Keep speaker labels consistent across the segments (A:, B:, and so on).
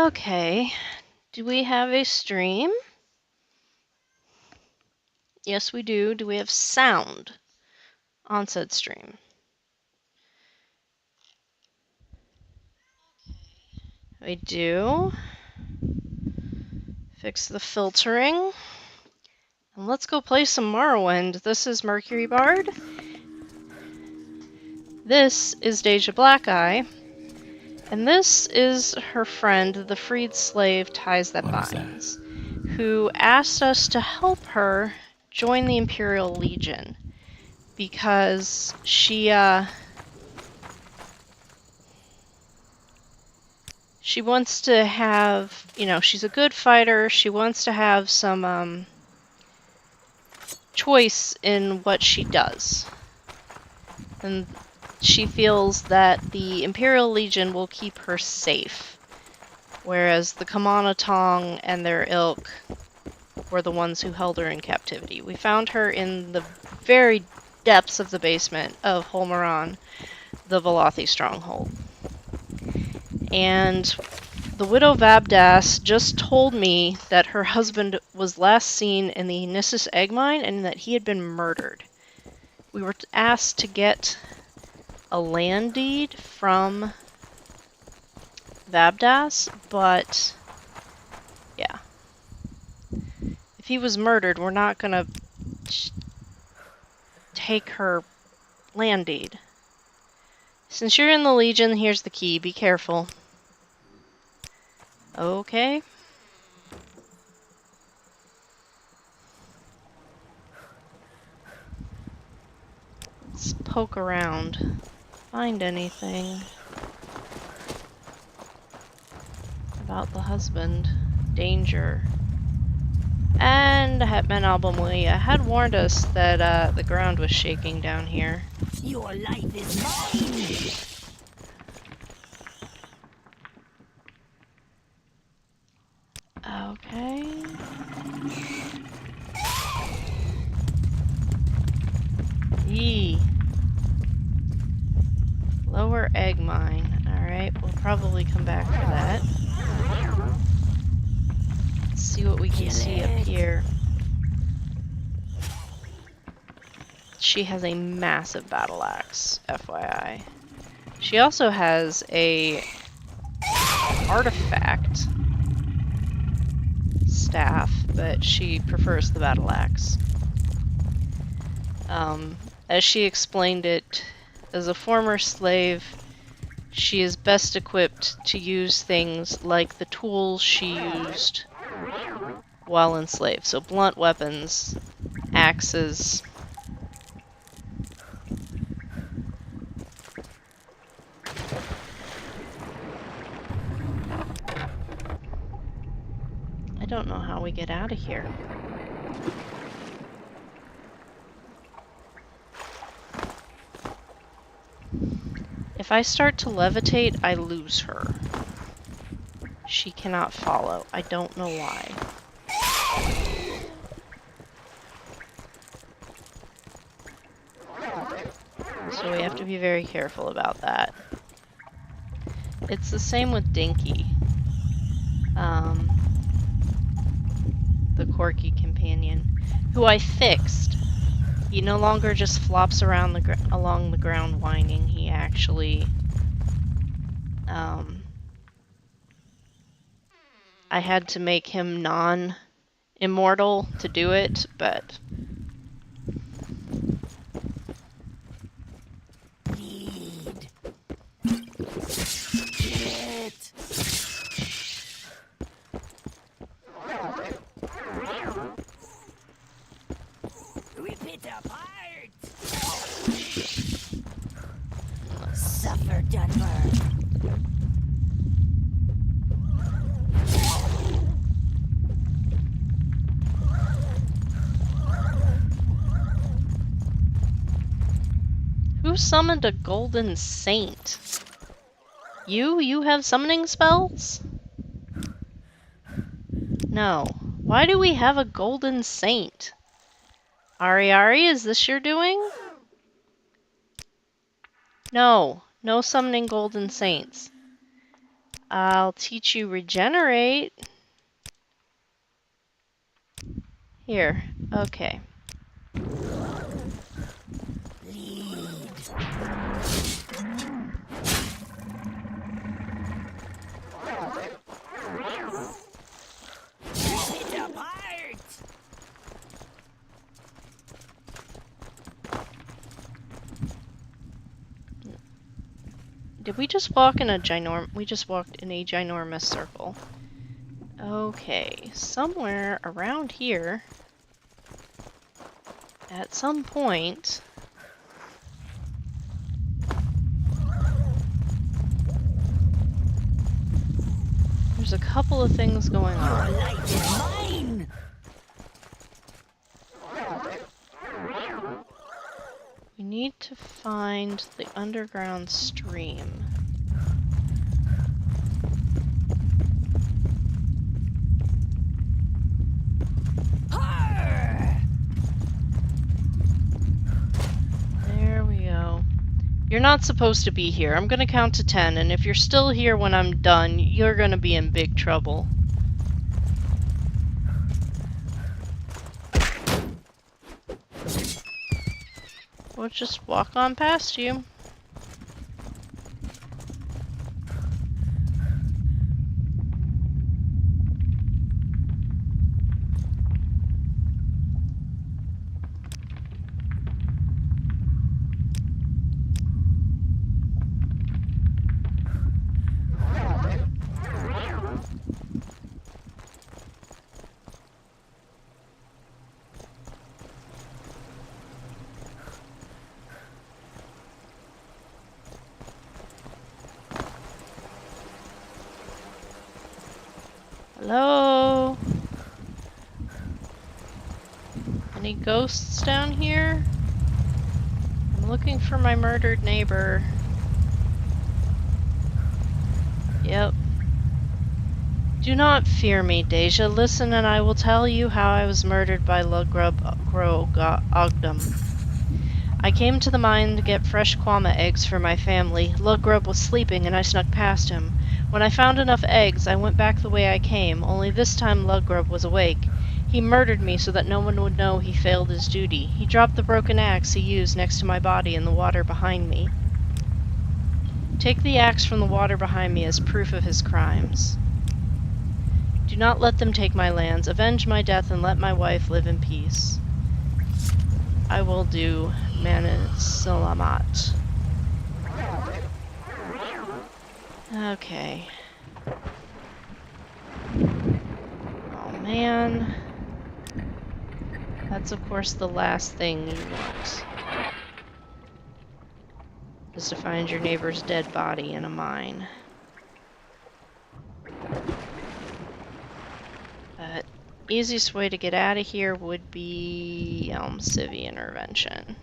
A: Okay, do we have a stream? Yes, we do. Do we have sound on said stream? We do. Fix the filtering. And let's go play some Morrowind. This is Mercury Bard. This is Dacia Blackeye. And this is her friend, the freed slave Ties That Binds, who asked us to help her join the Imperial Legion because she wants to have, she's a good fighter. She wants to have some choice in what she does. And she feels that the Imperial Legion will keep her safe, whereas the Kamanatong and their ilk were the ones who held her in captivity. We found her in the very depths of the basement of Holmaran, the Velothi stronghold. And the widow Vabdas just told me that her husband was last seen in the Nissus egg mine and that he had been murdered. We were asked to get a land deed from Vabdas, but yeah. If he was murdered, we're not gonna take her land deed. Since you're in the Legion, here's the key. Be careful. Okay. Let's poke around. Find anything about the husband. Danger. And Hetman Albamuya had warned us that the ground was shaking down here.
B: Your life is mine!
A: Okay. Yee. Lower egg mine. Alright, we'll probably come back for that. Let's see what we can see up here. She has a massive battle axe, FYI. She also has a artifact staff, but she prefers the battle axe. As she explained it, as a former slave, she is best equipped to use things like the tools she used while enslaved. So blunt weapons, axes. I don't know how we get out of here. If I start to levitate, I lose her. She cannot follow. I don't know why. So we have to be very careful about that. It's the same with Dinky. The Corky companion, who I fixed. He no longer just flops around along the ground whining. He actually, I had to make him non-immortal to do it, but
B: Need. It. Rip it apart. Suffer, Dunmer.
A: who summoned a golden saint? You? You have summoning spells? No. Why do we have a golden saint? Ari, is this your doing? No. No summoning golden saints. I'll teach you regenerate. Here. Okay.
B: Lead. Rip it apart.
A: Did we just walk in a We just walked in a ginormous circle. Okay, somewhere around here, at some point, there's a couple of things going on.
B: Your life is mine.
A: We need to find the underground stream.
B: Arr!
A: There we go. You're not supposed to be here. I'm gonna count to 10, and if you're still here when I'm done, you're gonna be in big trouble. We'll just walk on past you. Hello? Any ghosts down here? I'm looking for my murdered neighbor. Yep. Do not fear me, Dacia. Listen and I will tell you how I was murdered by Lugrub Ogdom. I came to the mine to get fresh kwama eggs for my family. Lugrub was sleeping and I snuck past him. When I found enough eggs, I went back the way I came, only this time Lugrub was awake. He murdered me so that no one would know he failed his duty. He dropped the broken axe he used next to my body in the water behind me. Take the axe from the water behind me as proof of his crimes. Do not let them take my lands. Avenge my death and let my wife live in peace. I will do, Manasalamat. Okay. Oh man. That's of course the last thing you want. Is to find your neighbor's dead body in a mine. But easiest way to get out of here would be Civi intervention.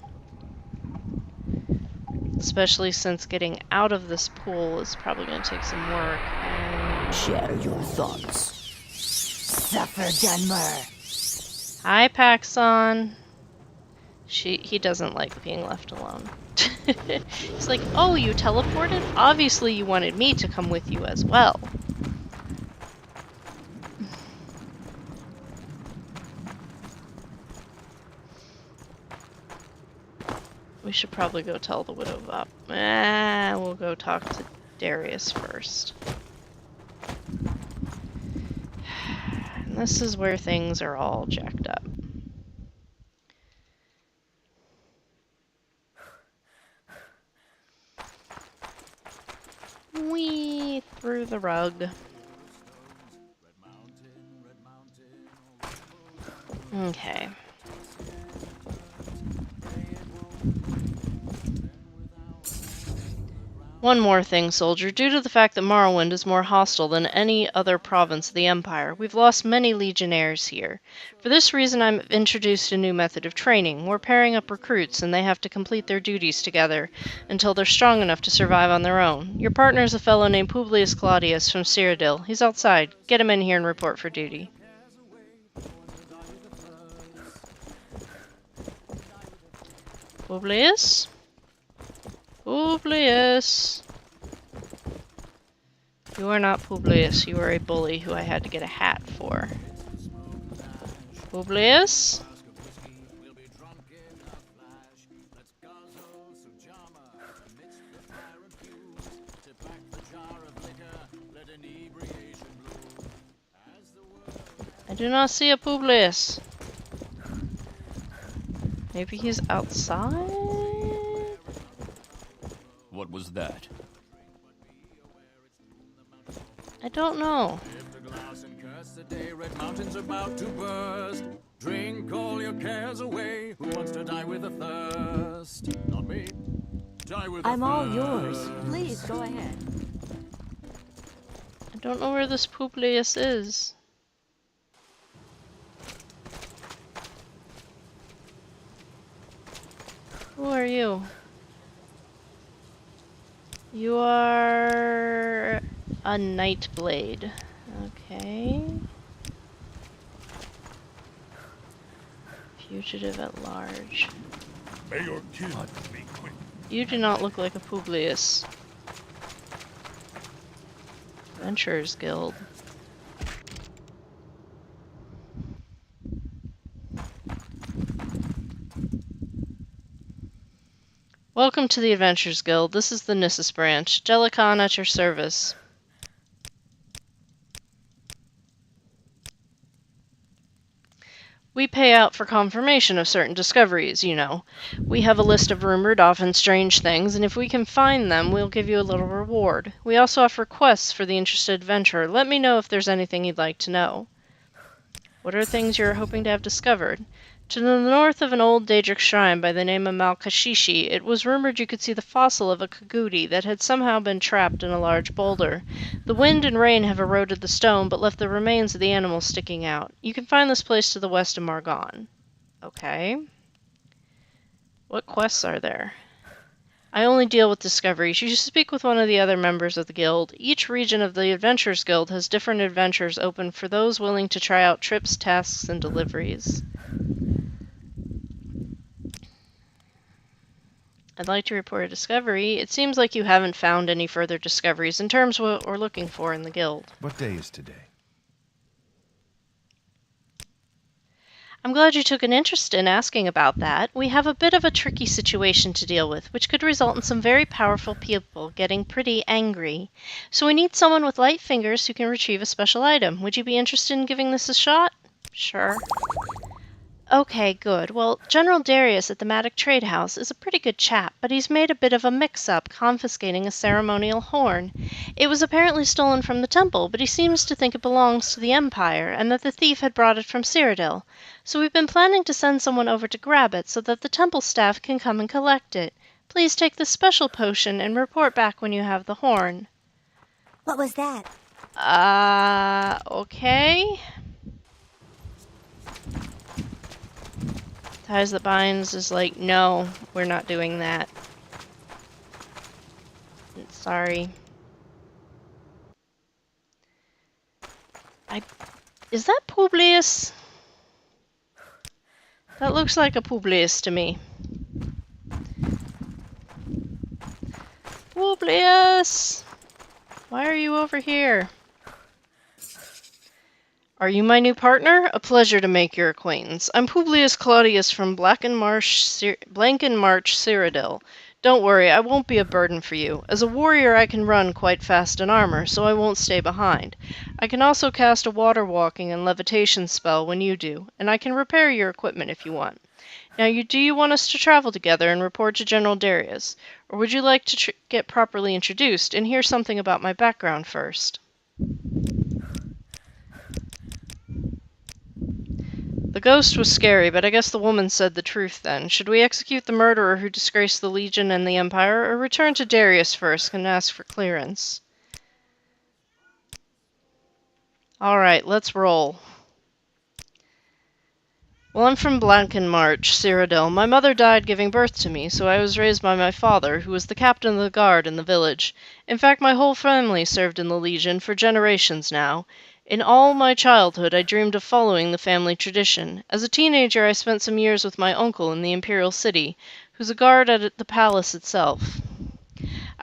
A: Especially since getting out of this pool is probably going to take some work. And...
B: Share your thoughts. Suffer, Dunmer.
A: Hi, Paxson. He doesn't like being left alone. He's like, oh, you teleported? Obviously you wanted me to come with you as well. We should probably go tell the widow about... we'll go talk to Darius first. And this is where things are all jacked up. Wee through the rug. Okay. One more thing, soldier. Due to the fact that Morrowind is more hostile than any other province of the Empire, we've lost many legionnaires here. For this reason, I've introduced a new method of training. We're pairing up recruits, and they have to complete their duties together until they're strong enough to survive on their own. Your partner's a fellow named Publius Claudius from Cyrodiil. He's outside. Get him in here and report for duty. Publius? Publius! You are not Publius. You are a bully who I had to get a hat for. Publius? I do not see a Publius. Maybe he's outside?
C: What was that?
A: I don't know.
D: The day red mountains about to burst. Drink all your cares away. Who wants to die with a thirst? Not me. Die with
B: I'm
D: a
B: all
D: thirst.
B: yours. Please go ahead.
A: I don't know where this Publius is. Who are you? You are a Nightblade. Okay. Fugitive at large.
D: May your kin be quick.
A: You do not look like a Publius. Adventurers Guild. Welcome to the Adventurers Guild. This is the Nissus branch. Jellicon at your service. We pay out for confirmation of certain discoveries, you know. We have a list of rumored, often strange things, and if we can find them, we'll give you a little reward. We also offer quests for the interested adventurer. Let me know if there's anything you'd like to know. What are things you're hoping to have discovered? To the north of an old Daedric shrine by the name of Malkashishi, it was rumored you could see the fossil of a Kaguti that had somehow been trapped in a large boulder. The wind and rain have eroded the stone, but left the remains of the animal sticking out. You can find this place to the west of Margon. Okay. What quests are there? I only deal with discoveries. You should speak with one of the other members of the guild. Each region of the Adventurers Guild has different adventures open for those willing to try out trips, tasks, and deliveries. I'd like to report a discovery. It seems like you haven't found any further discoveries in terms of what we're looking for in the guild.
E: What day is today?
A: I'm glad you took an interest in asking about that. We have a bit of a tricky situation to deal with, which could result in some very powerful people getting pretty angry. So we need someone with light fingers who can retrieve a special item. Would you be interested in giving this a shot? Sure. Okay, good. Well, General Darius at the Matic Trade House is a pretty good chap, but he's made a bit of a mix-up confiscating a ceremonial horn. It was apparently stolen from the temple, but he seems to think it belongs to the Empire, and that the thief had brought it from Cyrodiil. So we've been planning to send someone over to grab it so that the temple staff can come and collect it. Please take the special potion and report back when you have the horn.
B: What was that?
A: Okay. Ties That Binds is like, no, we're not doing that. Sorry. Is that Publius? That looks like a Publius to me. Publius! Why are you over here? Are you my new partner? A pleasure to make your acquaintance. I'm Publius Claudius from Blankenmarsh, Cyrodiil. Don't worry, I won't be a burden for you. As a warrior, I can run quite fast in armor, so I won't stay behind. I can also cast a water walking and levitation spell when you do, and I can repair your equipment if you want. Now, do you want us to travel together and report to General Darius? Or would you like to get properly introduced and hear something about my background first? The ghost was scary, but I guess the woman said the truth then. Should we execute the murderer who disgraced the Legion and the Empire, or return to Darius first and ask for clearance? Alright, let's roll. Well, I'm from Blankenmarsh, Cyrodiil. My mother died giving birth to me, so I was raised by my father, who was the captain of the guard in the village. In fact, my whole family served in the Legion for generations now. In all my childhood, I dreamed of following the family tradition. As a teenager, I spent some years with my uncle in the Imperial city, who's a guard at the palace itself.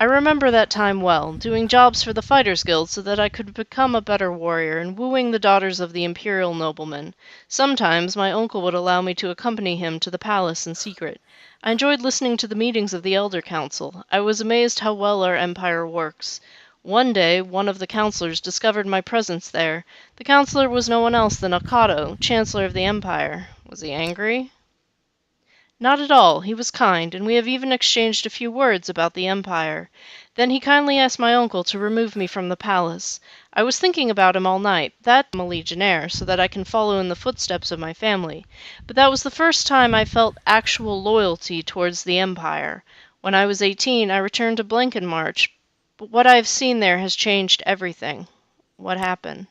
A: I remember that time well, doing jobs for the Fighters Guild so that I could become a better warrior and wooing the daughters of the Imperial noblemen. Sometimes my uncle would allow me to accompany him to the palace in secret. I enjoyed listening to the meetings of the Elder Council. I was amazed how well our empire works. One day, one of the counselors discovered my presence there. The counselor was no one else than Akato, Chancellor of the Empire. Was he angry? Not at all. He was kind, and we have even exchanged a few words about the Empire. Then he kindly asked my uncle to remove me from the palace. I was thinking about him all night. That I'm a legionnaire, so that I can follow in the footsteps of my family. But that was the first time I felt actual loyalty towards the Empire. When I was 18, I returned to Blankenmarch, but what I have seen there has changed everything. What happened?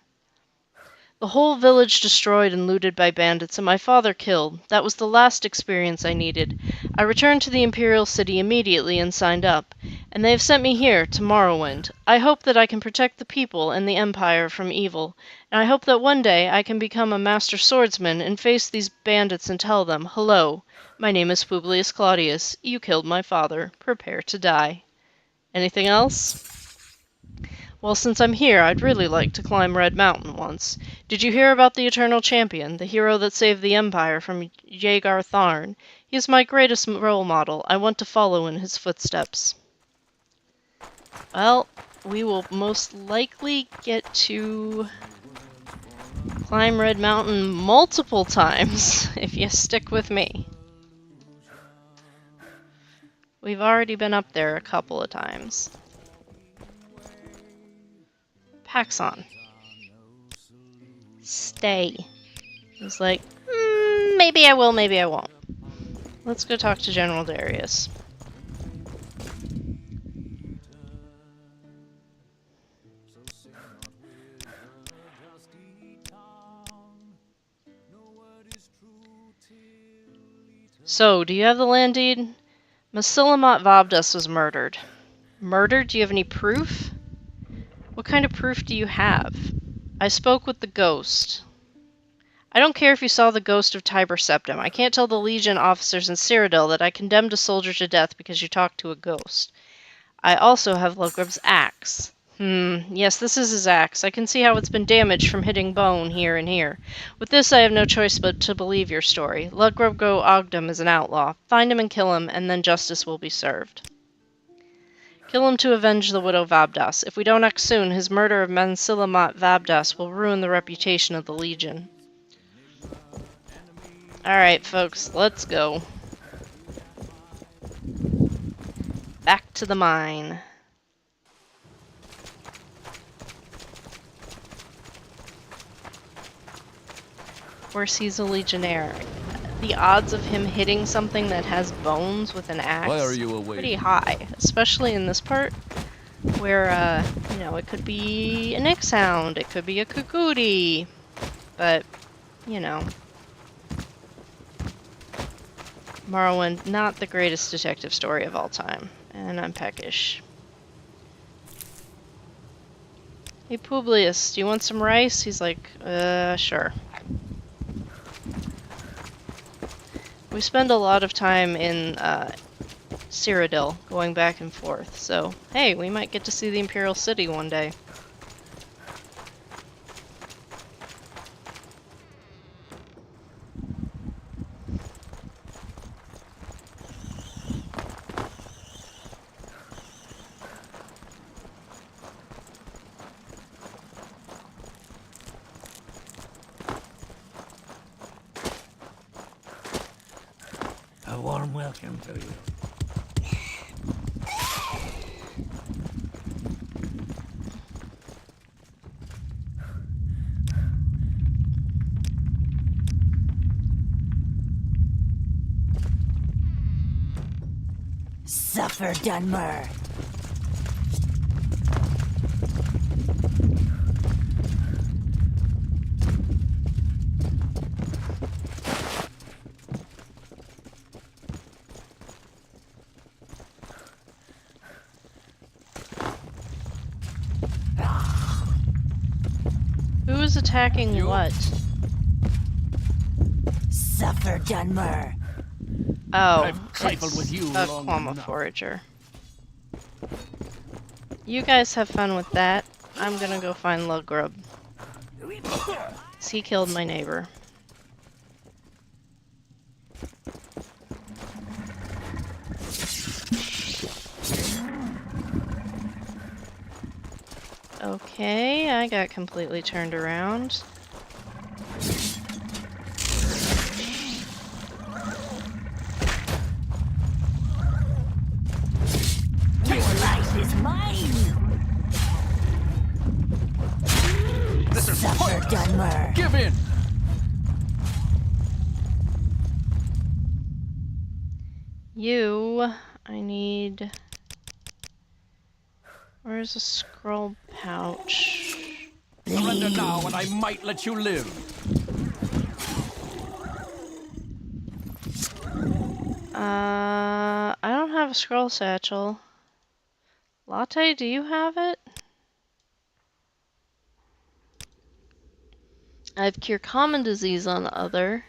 A: The whole village destroyed and looted by bandits, and my father killed. That was the last experience I needed. I returned to the Imperial City immediately and signed up. And they have sent me here, to Morrowind. I hope that I can protect the people and the Empire from evil. And I hope that one day I can become a master swordsman and face these bandits and tell them, "Hello, my name is Publius Claudius. You killed my father. Prepare to die." Anything else? Well, since I'm here, I'd really like to climb Red Mountain once. Did you hear about the Eternal Champion, the hero that saved the Empire from Jaegar Tharn? He is my greatest role model. I want to follow in his footsteps. Well, we will most likely get to climb Red Mountain multiple times if you stick with me. We've already been up there a couple of times. Paxson. Stay. He's like, maybe I will, maybe I won't. Let's go talk to General Darius. So, do you have the land deed? Masilimat Vabdus was murdered. Murdered? Do you have any proof? What kind of proof do you have? I spoke with the ghost. I don't care if you saw the ghost of Tiber Septim. I can't tell the Legion officers in Cyrodiil that I condemned a soldier to death because you talked to a ghost. I also have Ludgrub's axe. Yes, this is his axe. I can see how it's been damaged from hitting bone here and here. With this, I have no choice but to believe your story. Ludgrub Go Ogdom is an outlaw. Find him and kill him, and then justice will be served. Kill him to avenge the widow Vabdas. If we don't act soon, his murder of Mansilamat Vabdas will ruin the reputation of the Legion. Alright, folks, let's go. Back to the mine. Of course, he's a Legionnaire. The odds of him hitting something that has bones with an axe
D: Why are you away?
A: pretty high, especially in this part where, you know, it could be an Ixhound, it could be a Kukudi, but, you know. Morrowind, not the greatest detective story of all time, and I'm peckish. Hey Publius, do you want some rice? He's like, sure. We spend a lot of time in Cyrodiil, going back and forth, so hey, we might get to see the Imperial City one day.
C: A warm welcome to you.
B: Suffer, Dunmer.
A: Who is attacking what?
B: Suffer, Dunmer.
A: Oh,
D: I've trifled
A: it's
D: with you
A: a
D: long
A: Quama
D: enough.
A: Forager. You guys have fun with that. I'm gonna go find Lug Grub. 'Cause he killed my neighbor. Okay, I got completely turned around.
B: Your life is mine!
D: This is
B: Suffer,
D: pointless.
B: Dunmer!
D: Give in!
A: I need... Where's a scroll pouch?
D: Surrender now and I might let you live.
A: I don't have a scroll satchel. Latte, do you have it? I have cure common disease on other.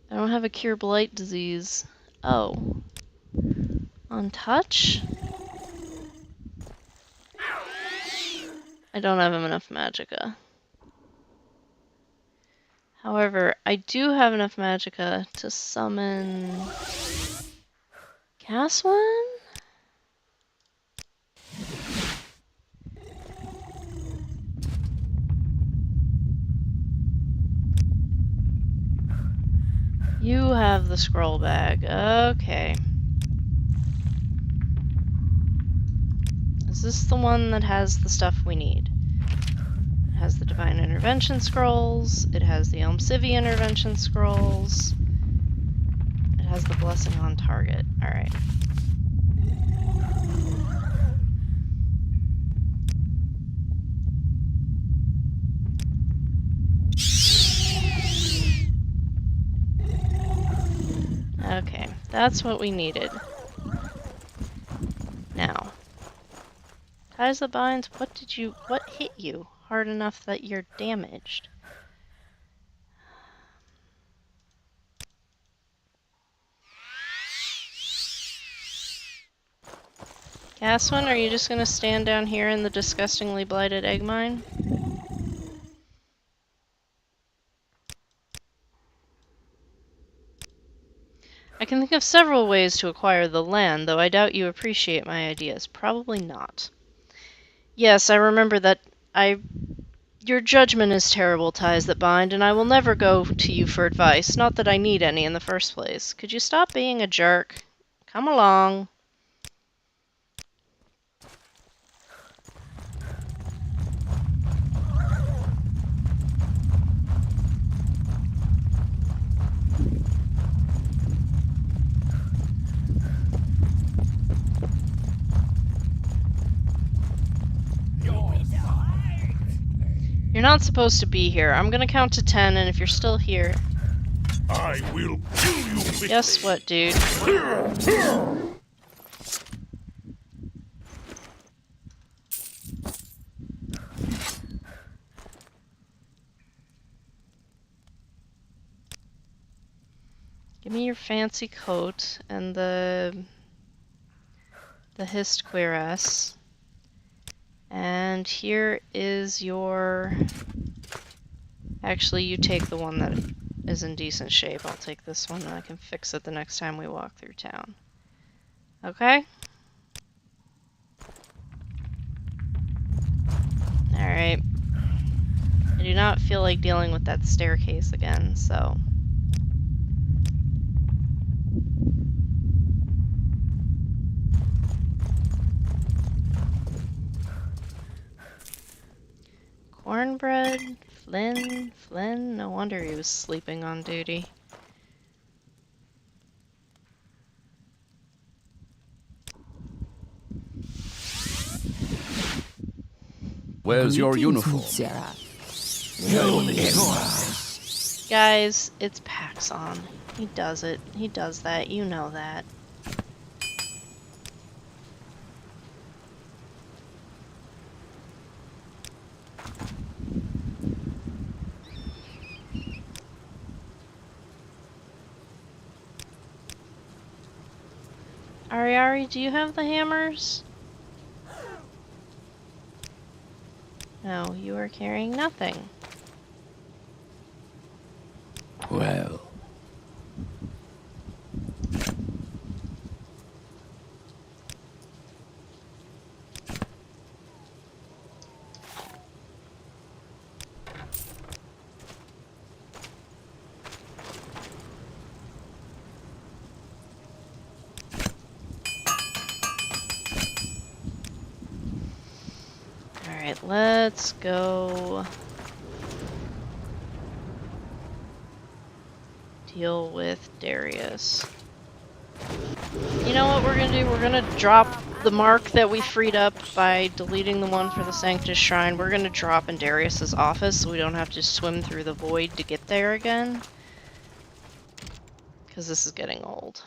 A: I don't have a cure blight disease. Oh. On touch? I don't have enough magicka. However, I do have enough magicka to summon... Caswin? You have the scroll bag. Okay. Is this the one that has the stuff we need? It has the Divine Intervention Scrolls. It has the Elm Civi Intervention Scrolls. It has the Blessing on Target. Alright. Okay, that's what we needed. Now, ties the binds. What hit you hard enough that you're damaged? Gaswin, are you just gonna stand down here in the disgustingly blighted egg mine? I can think of several ways to acquire the land, though I doubt you appreciate my ideas. Probably not. Yes, I remember that Your judgment is terrible, Ties That Bind, and I will never go to you for advice. Not that I need any in the first place. Could you stop being a jerk? Come along. You're not supposed to be here. I'm gonna count to 10, and if you're still here...
C: I will kill you quickly.
A: Guess what, dude? Give me your fancy coat and the hist cuirass. And here is your... Actually, you take the one that is in decent shape. I'll take this one and I can fix it the next time we walk through town. Okay? Alright. I do not feel like dealing with that staircase again, so... Cornbread, Flynn, no wonder he was sleeping on duty.
D: Where's your uniform?
B: Sarah.
A: Guys, it's Paxon. He does it. He does that. You know that. Ariari, do you have the hammers? No, you are carrying nothing.
C: Well,
A: Alright, let's go deal with Darius. You know what we're gonna do? We're gonna drop the mark that we freed up by deleting the one for the Sanctus Shrine. We're gonna drop in Darius's office so we don't have to swim through the void to get there again. Because this is getting old.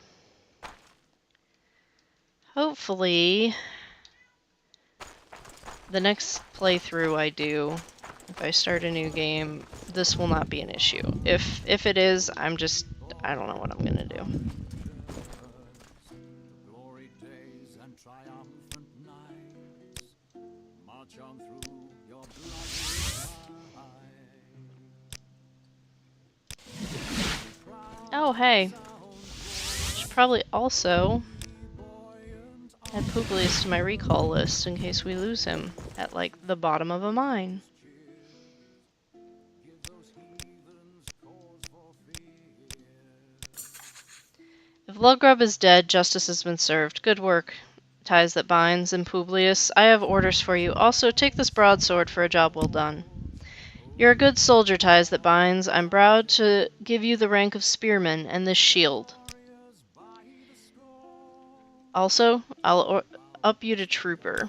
A: Hopefully, the next playthrough I do, if I start a new game, this will not be an issue. If it is, I don't know what I'm gonna do.
D: Glory days and triumphant nights march on through your blood.
A: Oh, hey. Should probably also add Publius to my recall list in case we lose him at, like, the bottom of a mine. If Luggrub is dead, justice has been served. Good work, Ties That Binds, and Publius. I have orders for you. Also, take this broadsword for a job well done. You're a good soldier, Ties That Binds. I'm proud to give you the rank of spearman and this shield. Also, I'll up you to trooper.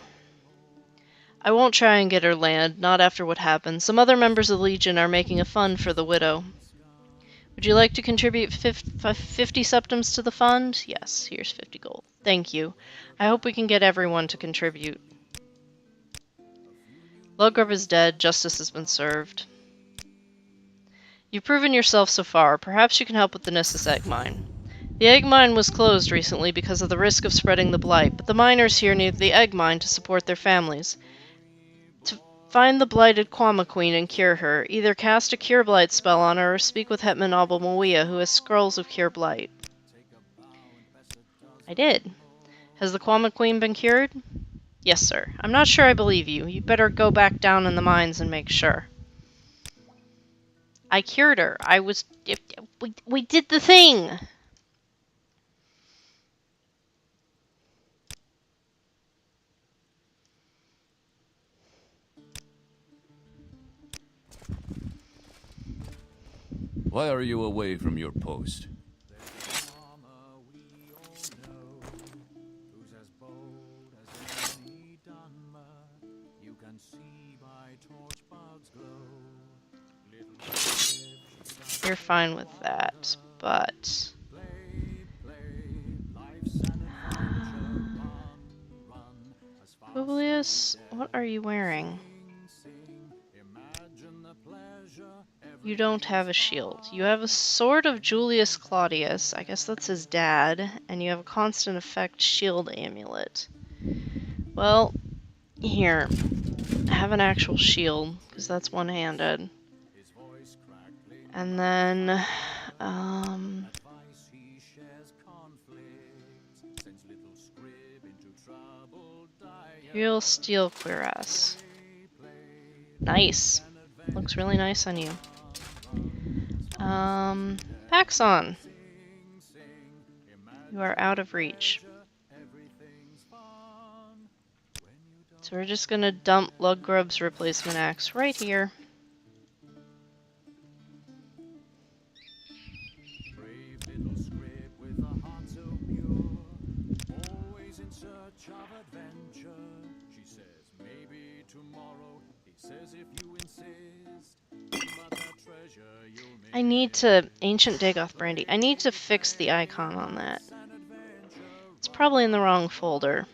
A: I won't try and get her land, not after what happened. Some other members of the Legion are making a fund for the widow. Would you like to contribute 50 septims to the fund? Yes, here's 50 gold. Thank you. I hope we can get everyone to contribute. Luggrub is dead. Justice has been served. You've proven yourself so far. Perhaps you can help with the Nissus egg mine. The egg mine was closed recently because of the risk of spreading the blight, but the miners here need the egg mine to support their families. To find the blighted Kwama Queen and cure her, either cast a Cure Blight spell on her or speak with Hetman Abelmawia, who has scrolls of Cure Blight. I did. Has the Kwama Queen been cured? Yes, sir. I'm not sure I believe you. You'd better go back down in the mines and make sure. I cured her. We did the thing!
C: why are you away from your post?
A: You're fine with that, but... Publius, what are you wearing? You don't have a shield. You have a sword of Julius Claudius, I guess that's his dad, and you have a constant effect shield amulet. Well, here, have an actual shield, because that's one-handed. And then, Imperial Steel Cuirass. Nice. Looks really nice on you. Paxson. You are out of reach. So we're just gonna dump Luggrub's replacement axe right here. I need to... Ancient Dagoth Brandy. I need to fix the icon on that. It's probably in the wrong folder.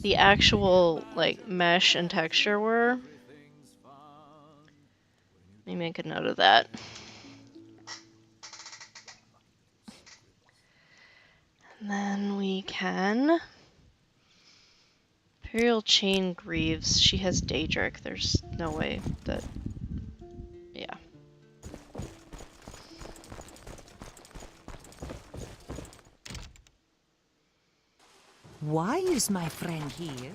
A: The actual, like, mesh and texture were. Let me make a note of that. And then we can... Imperial Chain Greaves. She has Daedric. There's no way that... Yeah.
B: Why is my friend here?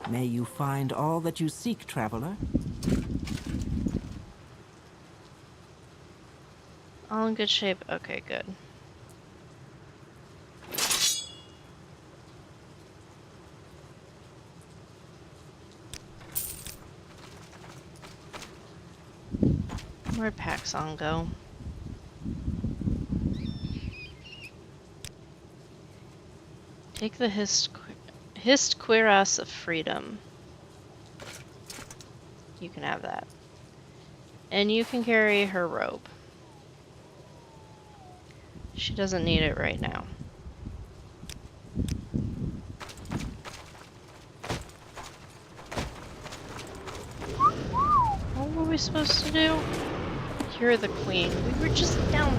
E: May you find all that you seek, traveler.
A: All in good shape? Okay, good. Where'd Paxson go? Take the Hist Cuirass of Freedom. You can have that. And you can carry her robe. She doesn't need it right now. What were we supposed to do? Cure the queen. We were just down.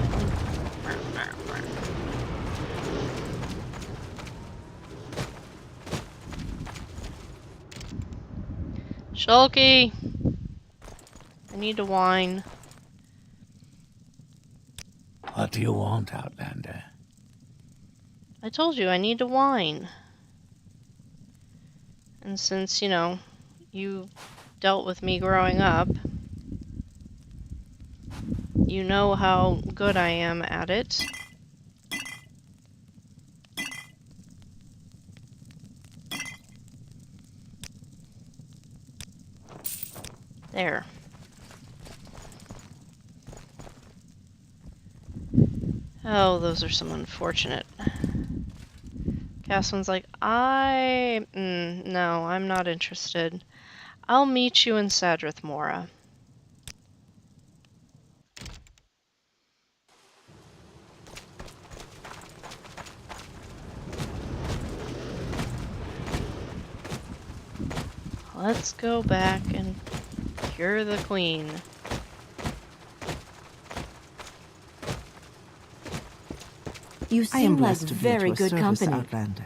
A: Shulky! I need to whine.
C: What do you want, Outlander?
A: I told you I need to whine. And since, you know, you dealt with me growing up, you know how good I am at it. There. Oh, those are some unfortunate. Caswin's like, no, I'm not interested. I'll meet you in Sadrith Mora. Let's go back and cure the queen.
B: You
E: I am
B: seem like
E: blessed to be at
B: very
E: your
B: good
E: service,
B: company.
E: Outlander.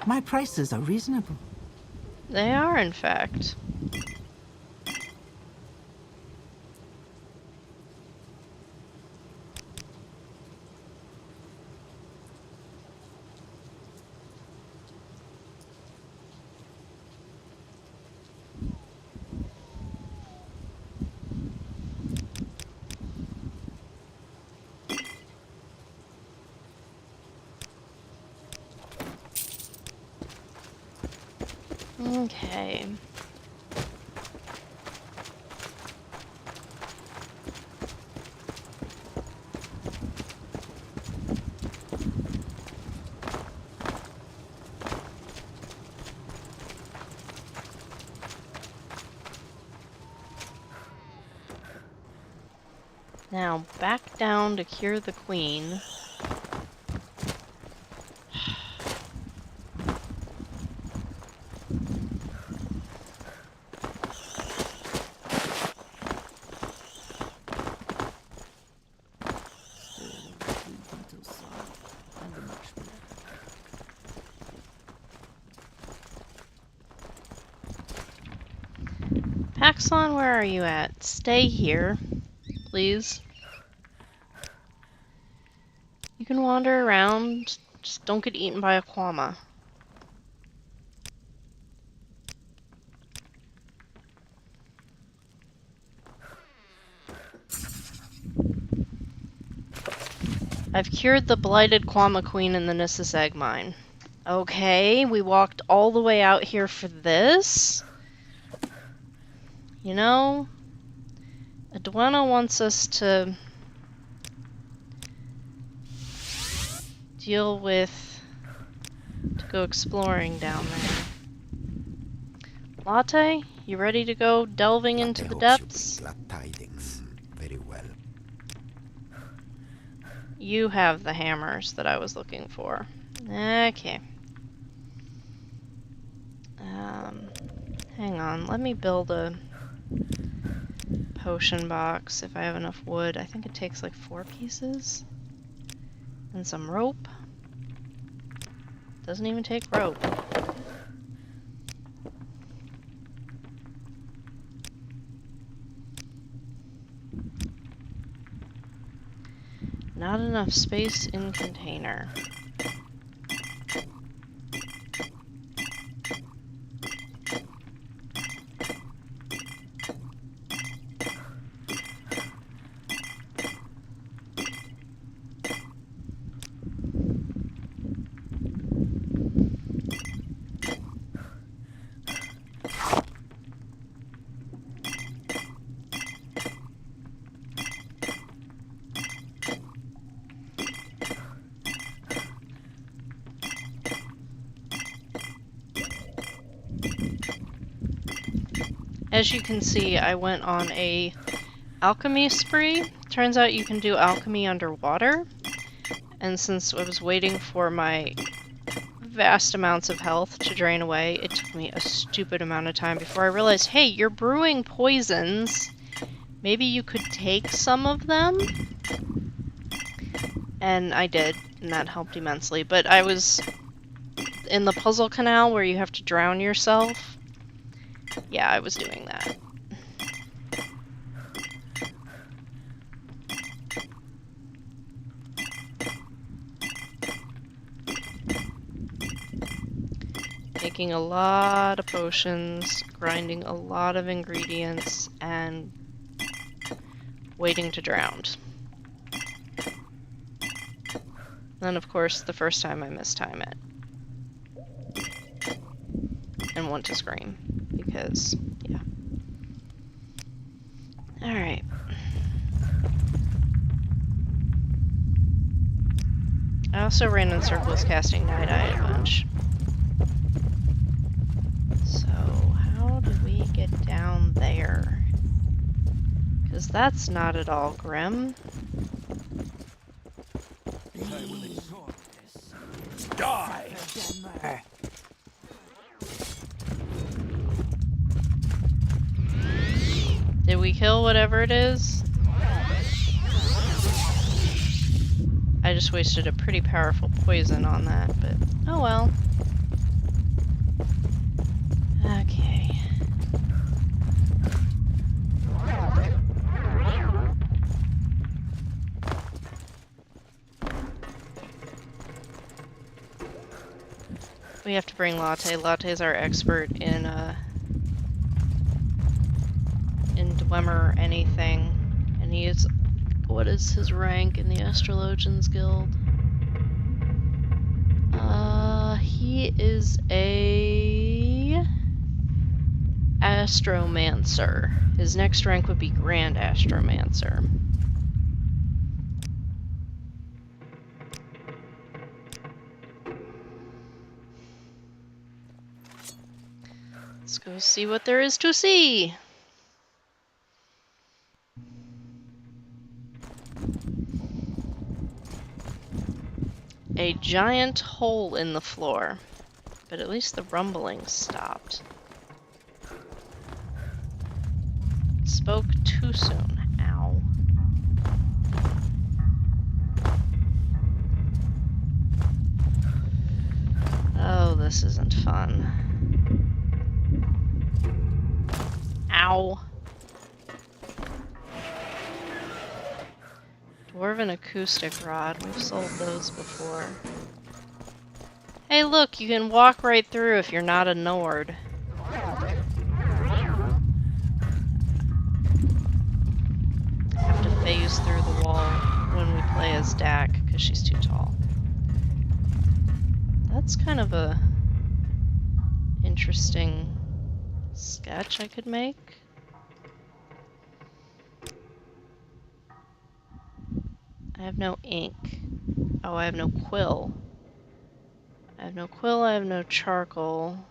E: My prices are reasonable.
A: They are, in fact. Okay. Now, back down to cure the queen. Paxson, where are you at? Stay here, please. You can wander around, just don't get eaten by a Quama. I've cured the blighted Quama Queen in the Nissus Egg Mine. Okay, we walked all the way out here for this? You know, Edwina wants us to deal with... to go exploring down there. Latte, you ready to go delving into the depths?
F: Glad tidings. Very well.
A: You have the hammers that I was looking for. Okay. Hang on, let me build a potion box if I have enough wood. I think it takes like 4 pieces. And some rope. Doesn't even take rope. Not enough space in container. As you can see, I went on a alchemy spree. Turns out you can do alchemy underwater. And since I was waiting for my vast amounts of health to drain away, it took me a stupid amount of time before I realized, hey, you're brewing poisons. Maybe you could take some of them? And I did, and that helped immensely. But I was in the puzzle canal where you have to drown yourself. Yeah, I was doing that. Making a lot of potions, grinding a lot of ingredients, and waiting to drown. Then, of course, the first time I mistime it. And want to scream. Because, yeah. Alright. I also ran in circles casting Night Eye a bunch. So, how do we get down there? Because that's not at all grim.
C: Die!
A: Did we kill whatever it is? I just wasted a pretty powerful poison on that, but oh well. Okay. We have to bring Latte. Latte's our expert in Dwemer anything, and he is, what is his rank in the Astrologians Guild? He is a Astromancer. His next rank would be Grand Astromancer. Let's go see what there is to see. A giant hole in the floor, but at least the rumbling stopped. Spoke too soon. Ow. Oh, this isn't fun. Ow. Dwarven acoustic rod. We've sold those before. Hey, look, you can walk right through if you're not a Nord. Have to phase through the wall when we play as Dak because she's too tall. That's kind of a interesting sketch I could make. I have no ink. Oh, I have no quill. I have no quill, I have no charcoal.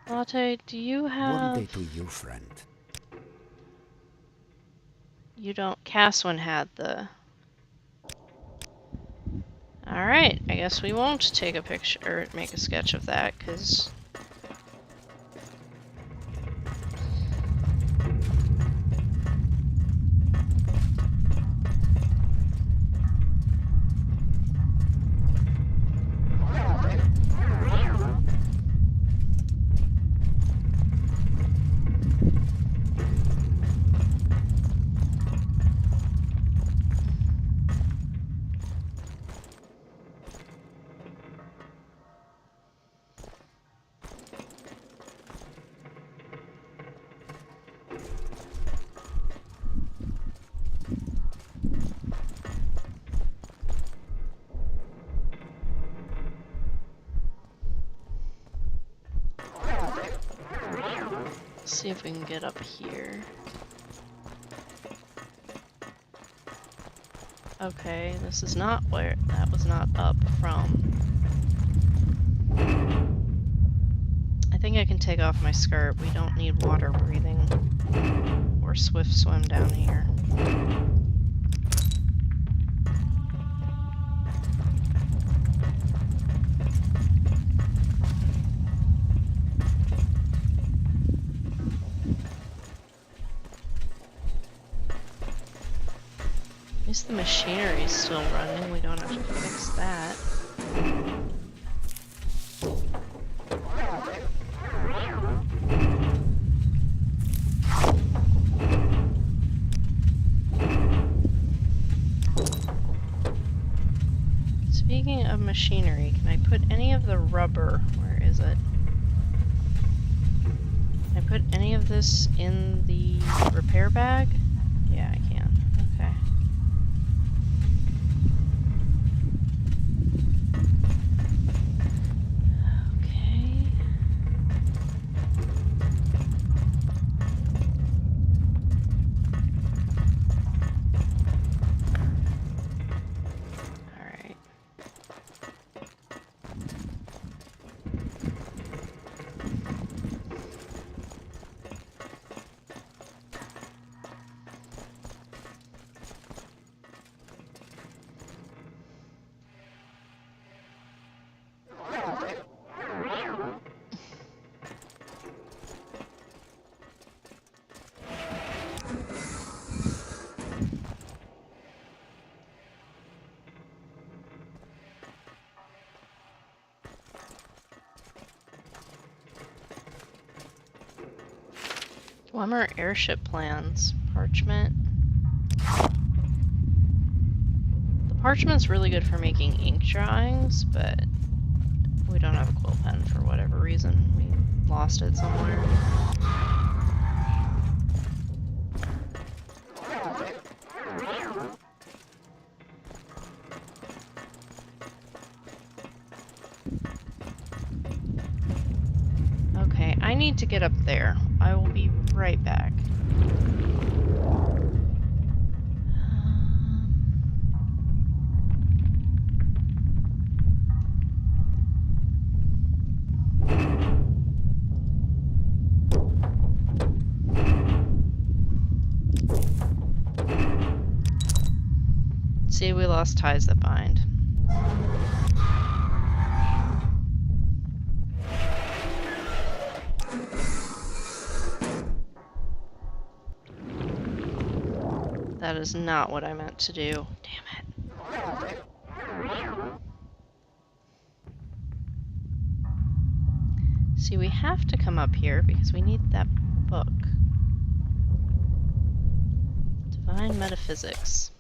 A: Latte, do you have...
F: One day to you, friend.
A: You don't... Caswin had the... Alright, I guess we won't take a picture, or make a sketch of that, because See if we can get up here. Okay, this is not where... That was not up from. I think I can take off my skirt. We don't need water breathing. Or swift swim down here. At least the machinery's still running. We don't have to fix that. Speaking of machinery, can I put any of the rubber? Where is it? Can I put any of this in the repair bag? Yeah, I can. Okay. Okay. All right. Plumber airship plans. Parchment. The parchment's really good for making ink drawings, but we don't have a quill pen for whatever reason. We lost it somewhere. Okay, I need to get up there. I will be right back. See, we lost ties that bind. That is not what I meant to do. Damn it. See, we have to come up here because we need that book. Divine Metaphysics.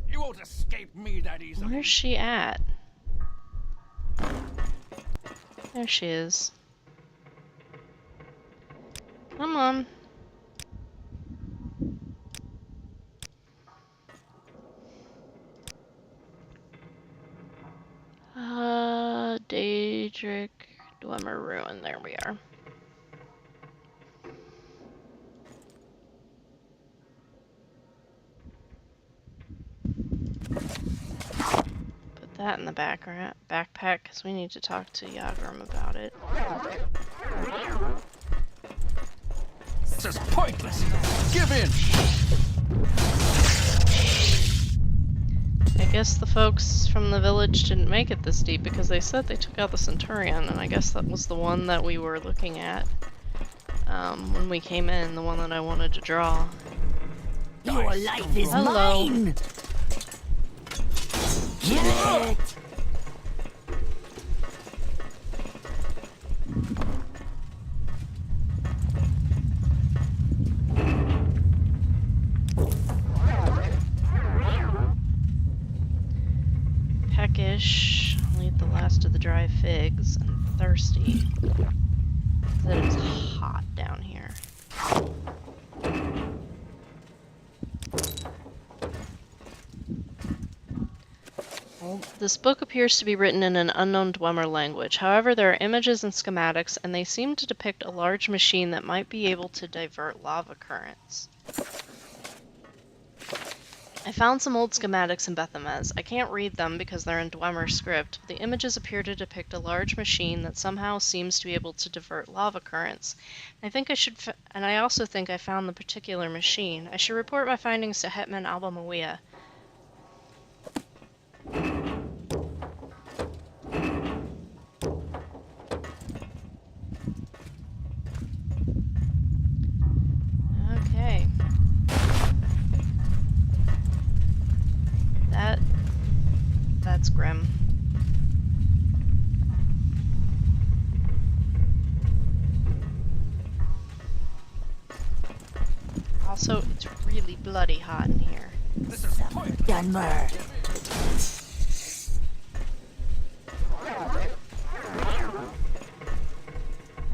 D: You won't escape me that easily.
A: Where's she at? There she is. Come on. Daedric Dwemer Ruin. There we are. Put that in the backpack because we need to talk to Yagram about it.
D: This is pointless. Give in.
A: I guess the folks from the village didn't make it this deep because they said they took out the Centurion, and I guess that was the one that we were looking at when we came in, the one that I wanted to draw.
B: Your life is
A: Hello.
B: mine! Get it!
A: Peckish, I'll eat the last of the dry figs, and thirsty. It is hot down here. This book appears to be written in an unknown Dwemer language. However, there are images and schematics, and they seem to depict a large machine that might be able to divert lava currents. I found some old schematics in Bethamez. I can't read them because they're in Dwemer script, but the images appear to depict a large machine that somehow seems to be able to divert lava currents. And I also think I found the particular machine. I should report my findings to Hetman Albamawiya. Okay. That's grim. Also, it's really bloody hot in here.
B: Dunmer.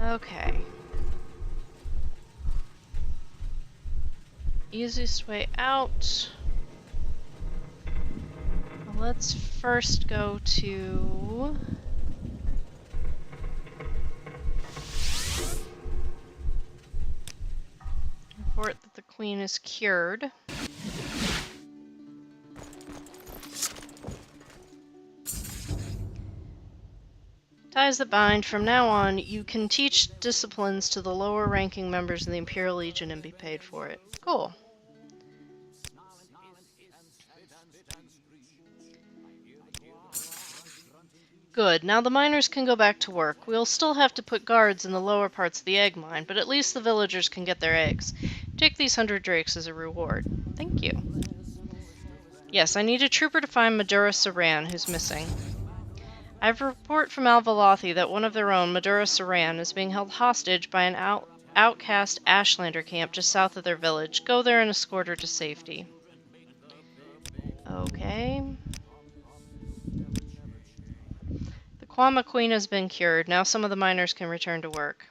A: Okay. Easiest way out. Let's first go to... report that the queen is cured. Ties that bind. From now on, you can teach disciplines to the lower-ranking members of the Imperial Legion and be paid for it. Cool. Good. Now the miners can go back to work. We'll still have to put guards in the lower parts of the egg mine, but at least the villagers can get their eggs. Take these 100 drakes as a reward. Thank you. Yes, I need a trooper to find Madura Saran, who's missing. I have a report from Al-Valathi that one of their own, Madura Saran, is being held hostage by an outcast Ashlander camp just south of their village. Go there and escort her to safety. Okay. The Kwama Queen has been cured. Now some of the miners can return to work.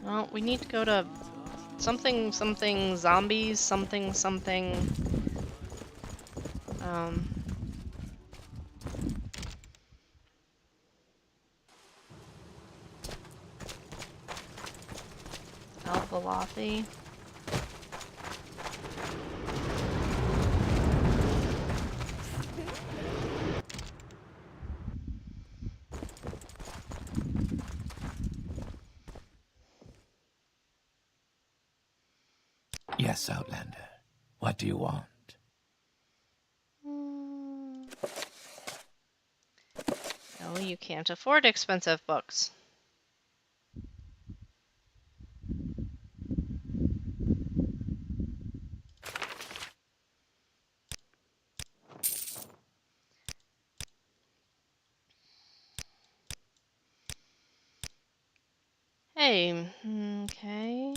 A: Well, we need to go to something zombies, something. Al-Valathi.
C: Yes, Outlander. What do you want?
A: No, you can't afford expensive books. Hey, okay.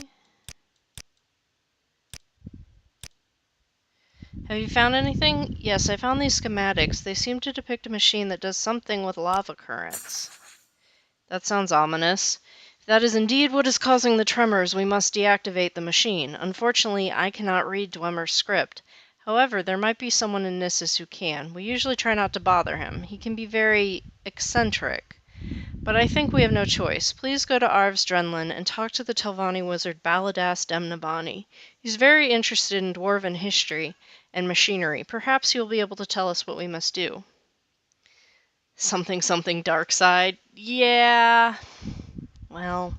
A: Have you found anything? Yes, I found these schematics. They seem to depict a machine that does something with lava currents. That sounds ominous. If that is indeed what is causing the tremors, we must deactivate the machine. Unfortunately, I cannot read Dwemer's script. However, there might be someone in Nissus who can. We usually try not to bother him. He can be very eccentric. But I think we have no choice. Please go to Arv's Drenlin and talk to the Telvanni wizard Baladas Demnabani. He's very interested in dwarven history and machinery. Perhaps he will be able to tell us what we must do. Something dark side. Yeah. Well.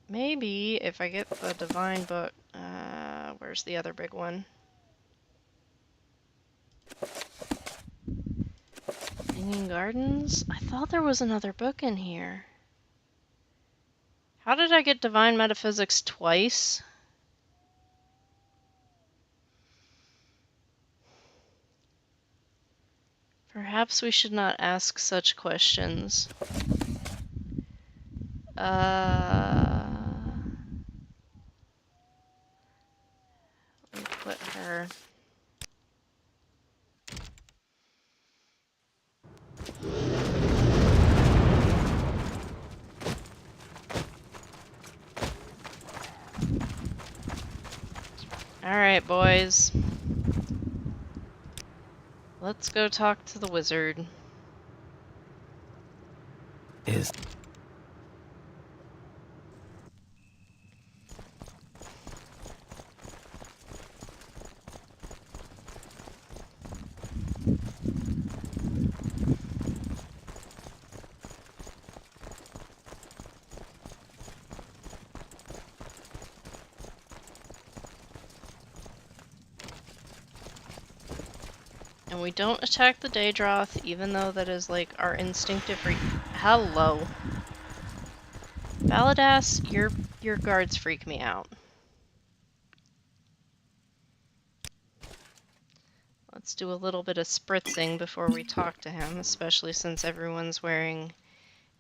A: Maybe if I get the divine book. Where's the other big one? Hanging Gardens? I thought there was another book in here. How did I get Divine Metaphysics twice? Perhaps we should not ask such questions. Let me put her... Alright, boys. Let's go talk to the wizard.
C: Is
A: And we don't attack the Daedroth, even though that is like our instinctive Hello. Valadas, your guards freak me out. Let's do a little bit of spritzing before we talk to him, especially since everyone's wearing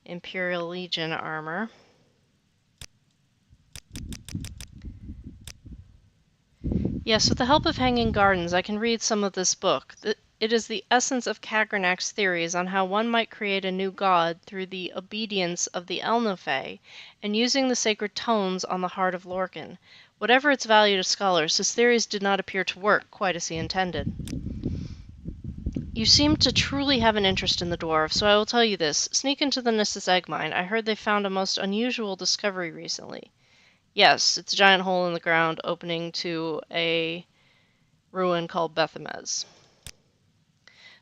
A: Imperial Legion armor. Yes, with the help of Hanging Gardens, I can read some of this book. It is the essence of Kagranak's theories on how one might create a new god through the obedience of the Elnophae and using the sacred tones on the heart of Lorcan. Whatever its value to scholars, his theories did not appear to work quite as he intended. You seem to truly have an interest in the dwarves, so I will tell you this. Sneak into the Nissus egg mine. I heard they found a most unusual discovery recently. Yes, it's a giant hole in the ground opening to a ruin called Bethamez.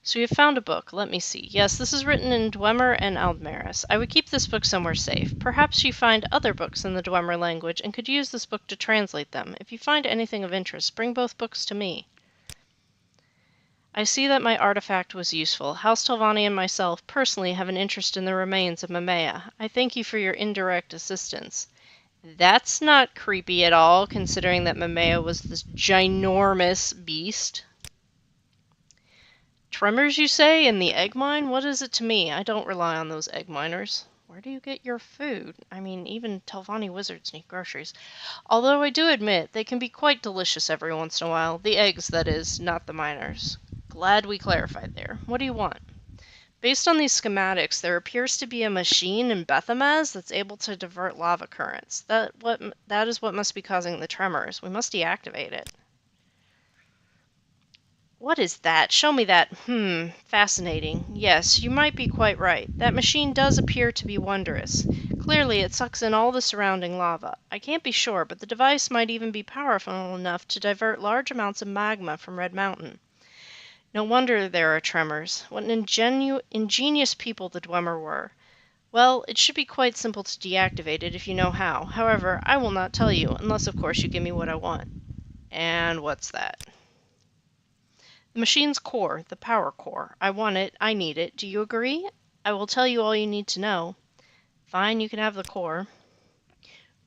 A: So you have found a book. Let me see. Yes, this is written in Dwemer and Aldmeris. I would keep this book somewhere safe. Perhaps you find other books in the Dwemer language and could use this book to translate them. If you find anything of interest, bring both books to me. I see that my artifact was useful. House Telvanni and myself personally have an interest in the remains of Mamea. I thank you for your indirect assistance. That's not creepy at all, considering that Mamea was this ginormous beast. Tremors, you say, in the egg mine? What is it to me? I don't rely on those egg miners. Where do you get your food? I mean, even Telvanni wizards need groceries. Although I do admit, they can be quite delicious every once in a while. The eggs, that is, not the miners. Glad we clarified there. What do you want? Based on these schematics, there appears to be a machine in Bethamez that's able to divert lava currents. That is what must be causing the tremors. We must deactivate it. What is that? Show me that. Fascinating. Yes, you might be quite right. That machine does appear to be wondrous. Clearly, it sucks in all the surrounding lava. I can't be sure, but the device might even be powerful enough to divert large amounts of magma from Red Mountain. No wonder there are tremors. What an ingenious people the Dwemer were. Well, it should be quite simple to deactivate it if you know how. However, I will not tell you, unless of course you give me what I want. And what's that? The machine's core, the power core. I want it, I need it. Do you agree? I will tell you all you need to know. Fine, you can have the core.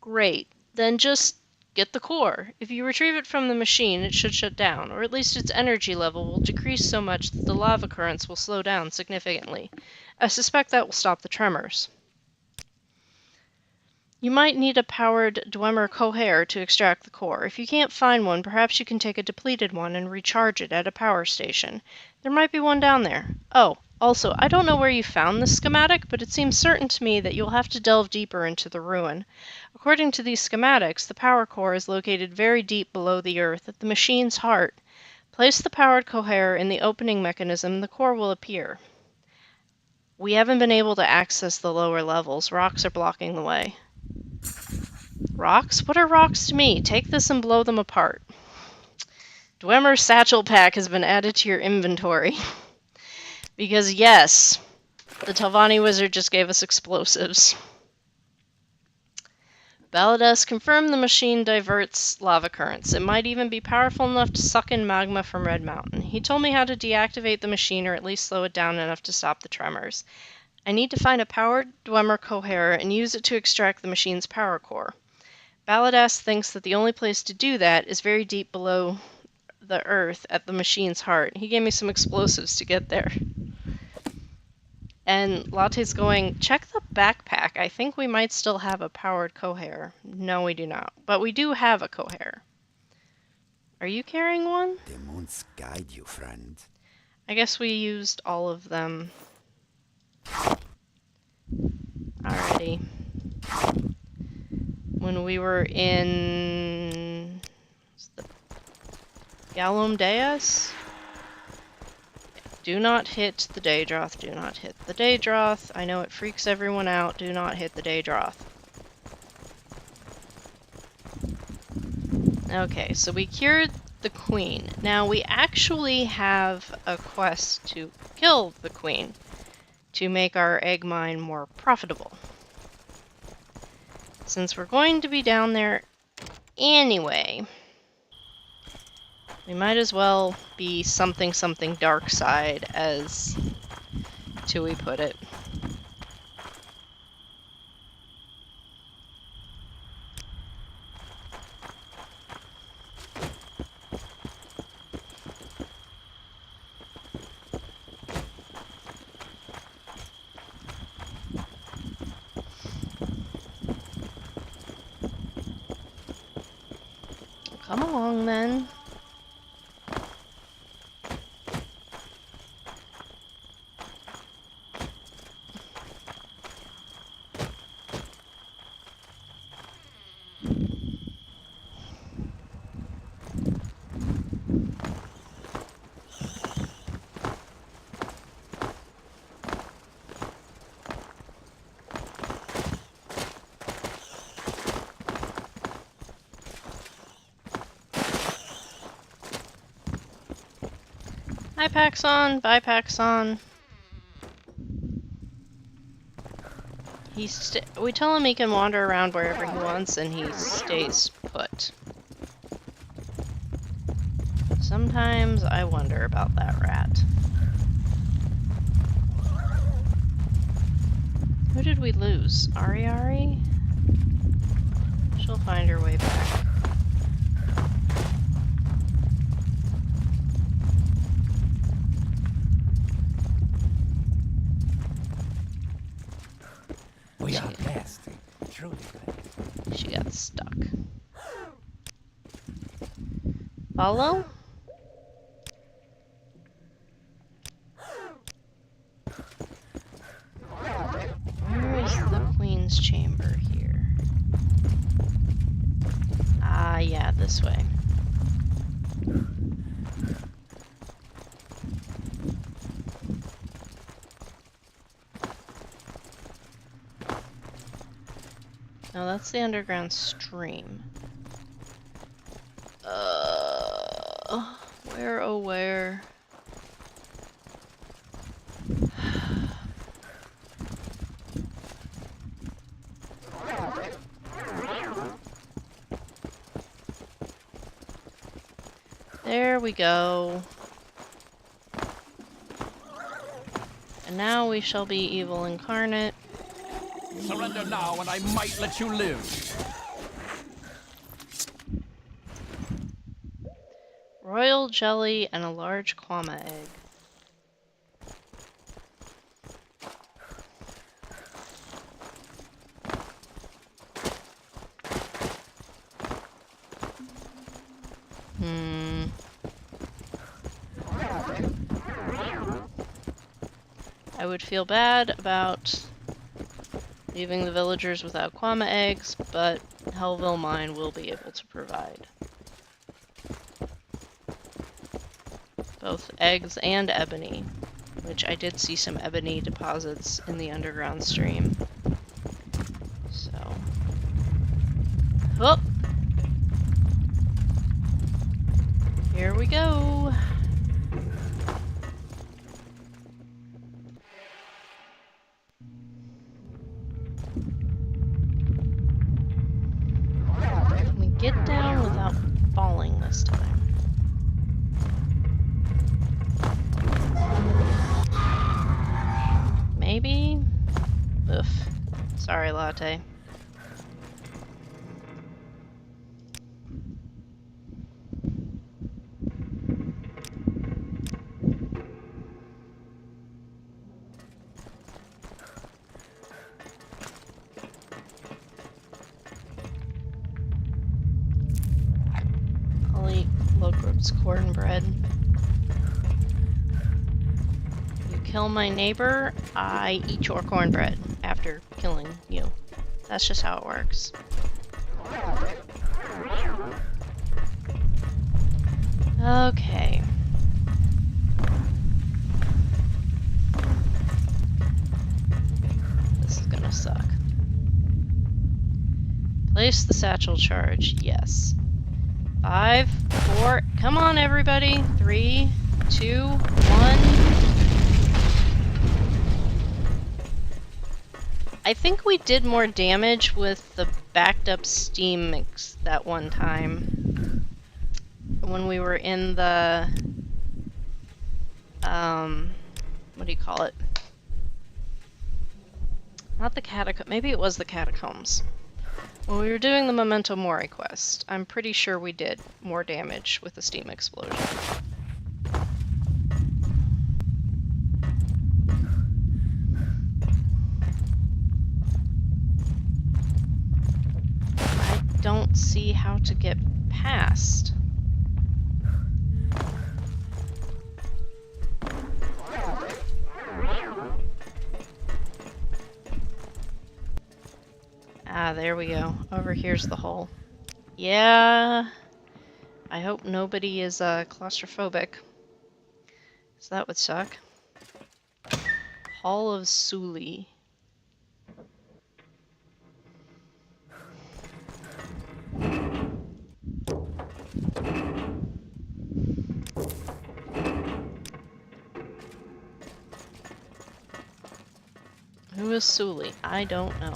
A: Great. Then just get the core. If you retrieve it from the machine, it should shut down, or at least its energy level will decrease so much that the lava currents will slow down significantly. I suspect that will stop the tremors. You might need a powered Dwemer cohere to extract the core. If you can't find one, perhaps you can take a depleted one and recharge it at a power station. There might be one down there. Oh, also, I don't know where you found this schematic, but it seems certain to me that you'll have to delve deeper into the ruin. According to these schematics, the power core is located very deep below the earth, at the machine's heart. Place the powered cohere in the opening mechanism, and the core will appear. We haven't been able to access the lower levels. Rocks are blocking the way. Rocks? What are rocks to me? Take this and blow them apart. Dwemer's satchel pack has been added to your inventory. Because yes, the Telvanni wizard just gave us explosives. Valadas confirmed the machine diverts lava currents. It might even be powerful enough to suck in magma from Red Mountain. He told me how to deactivate the machine or at least slow it down enough to stop the tremors. I need to find a powered Dwemer cohere and use it to extract the machine's power core. Valadas thinks that the only place to do that is very deep below the earth at the machine's heart. He gave me some explosives to get there. And Latte's going, check the backpack. I think we might still have a powered cohere. No, we do not. But we do have a cohere. Are you carrying one?
F: The moons guide you, friend.
A: I guess we used all of them. Alrighty. When we were in... Gallum Deus? Do not hit the Daedroth, do not hit the Daedroth. I know it freaks everyone out, do not hit the Daedroth. Okay, so we cured the queen. Now we actually have a quest to kill the queen to make our egg mine more profitable. Since we're going to be down there anyway, we might as well be something dark side, as Tui put it. Come along then. Hi Paxson, bye Paxson. We tell him he can wander around wherever he wants and he stays put. Sometimes I wonder about that rat. Who did we lose? Ari? She'll find her way back.
C: We are blessed. Truly blessed.
A: She got stuck. Follow? Where is the Queen's chamber here? Ah, yeah, this way. No, that's the underground stream. Where, oh where? There we go. And now we shall be evil incarnate.
D: Surrender now, and I might let you live.
A: Royal jelly and a large kwama egg. I would feel bad about leaving the villagers without kwama eggs, but Hellville Mine will be able to provide both eggs and ebony, which I did see some ebony deposits in the underground stream. So, oh, here we go. Can we get down without falling this time? Maybe? Oof. Sorry, latte. I'll eat Logrup's cornbread. Kill my neighbor, I eat your cornbread after killing you. That's just how it works. Okay. This is gonna suck. Place the satchel charge. Yes. 5, 4. Come on, everybody. 3, 2, 1. I think we did more damage with the backed up steam mix that one time. When we were in the... what do you call it? Not the catacomb. Maybe it was the catacombs. When we were doing the Memento Mori quest, I'm pretty sure we did more damage with the steam explosion. I don't see how to get past. Ah, there we go. Over here's the hole. Yeah. I hope nobody is claustrophobic. So that would suck. Hall of Suli. Who is Suli? I don't know.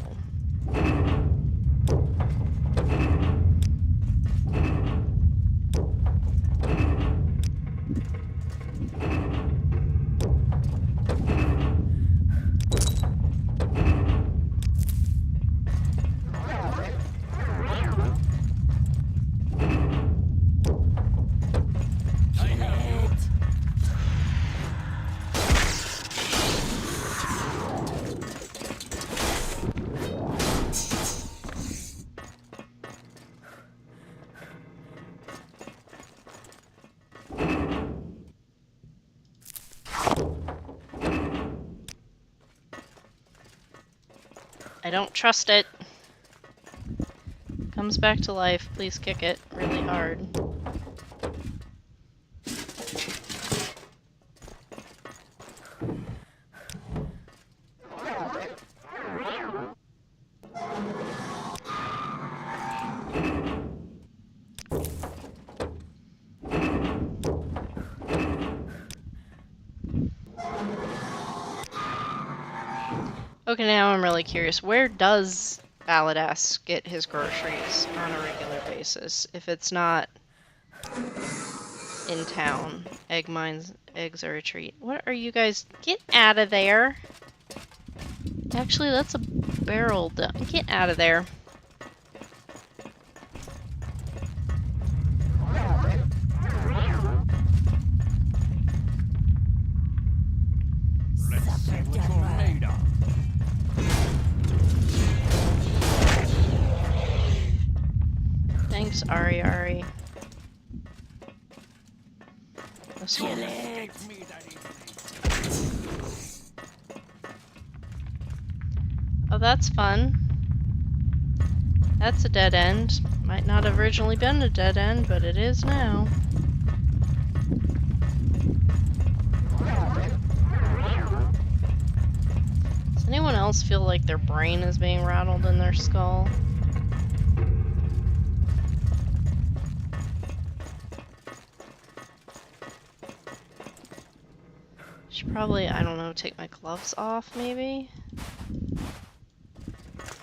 A: I don't trust it. Comes back to life. Please kick it really hard. Okay, now I'm really curious. Where does Valadas get his groceries on a regular basis if it's not in town? Egg mines, eggs are a treat. What are you guys? Get out of there! Actually, that's a barrel dump. Get out of there.
C: Let's see what you're made of.
A: Thanks, Ari. This one.
C: Give me that evening.
A: Oh, that's fun. That's a dead end. Might not have originally been a dead end, but it is now. Does anyone else feel like their brain is being rattled in their skull? Should probably, I don't know, take my gloves off, maybe?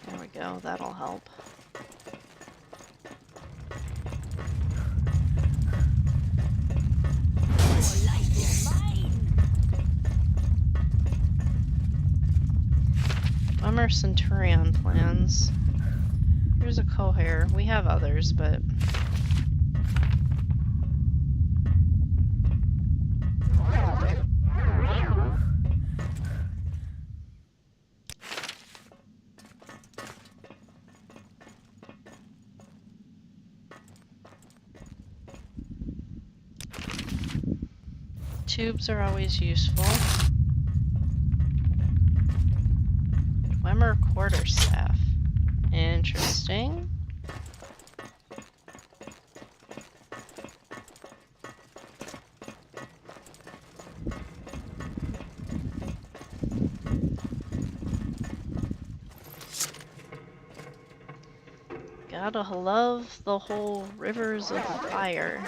A: There we go, that'll help. Bummer Centurion plans. Here's a cohere. We have others, but... Tubes are always useful. Wemmer quarterstaff. Interesting. Gotta love the whole rivers of fire.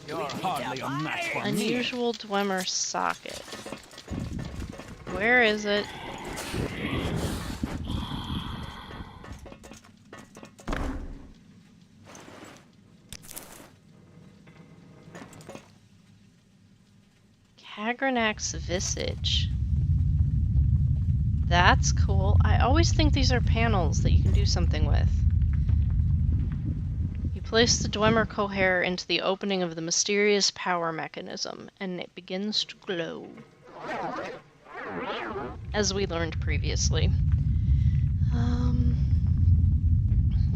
C: You're hardly a match for me.
A: Unusual Dwemer socket. Where is it? Kagranak's visage. That's cool. I always think these are panels that you can do something with. You place the Dwemer cohere into the opening of the mysterious power mechanism, and it begins to glow. As we learned previously.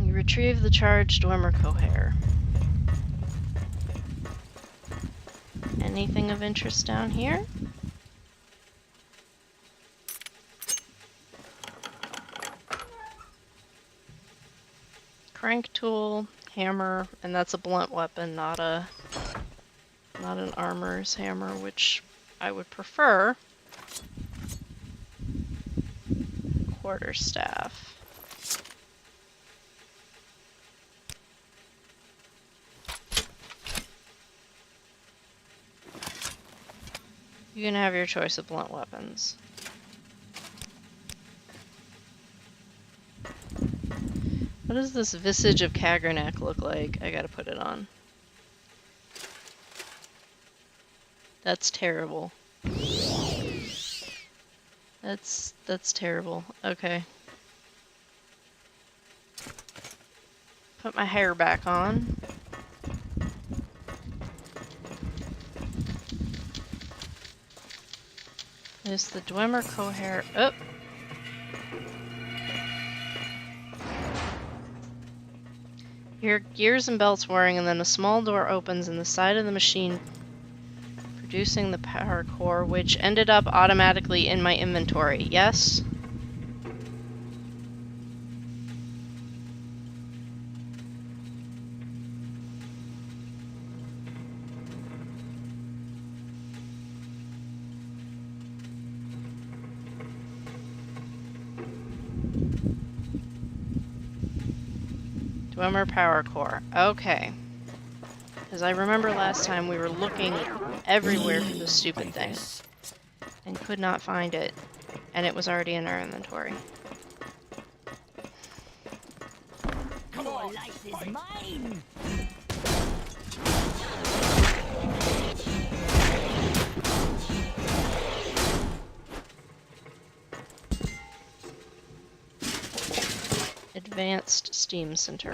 A: You retrieve the charged Dwemer cohere. Anything of interest down here? Crank tool, hammer, and that's a blunt weapon, not an armorer's hammer, which I would prefer. Quarterstaff. You can have your choice of blunt weapons. What does this visage of Kagranak look like? I gotta put it on. That's terrible. That's terrible. Okay. Put my hair back on. There's the Dwemer cohere. Oh! You hear gears and belts whirring, and then a small door opens in the side of the machine, producing the power core, which ended up automatically in my inventory. Yes? Dwemer power core. Okay. Because I remember last time we were looking everywhere for this stupid thing and could not find it, and it was already in our inventory.
C: Come
B: Your
C: on,
B: life is
C: fight.
B: mine!
A: Advanced Steam Center.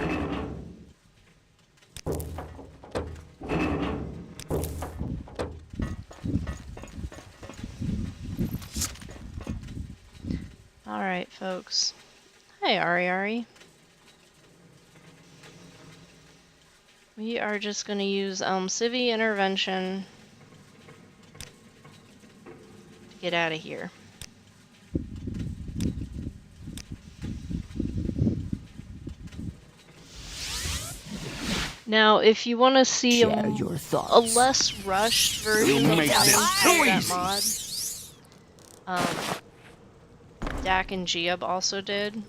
A: Alright, folks. Hi, Ari. We are just going to use Civi Intervention to get out of here. Now, if you want to see
B: Share your
A: a
B: thoughts.
A: less rushed version
C: You
A: of
C: make this too
A: that
C: easy.
A: mod, Dak and Giab also did.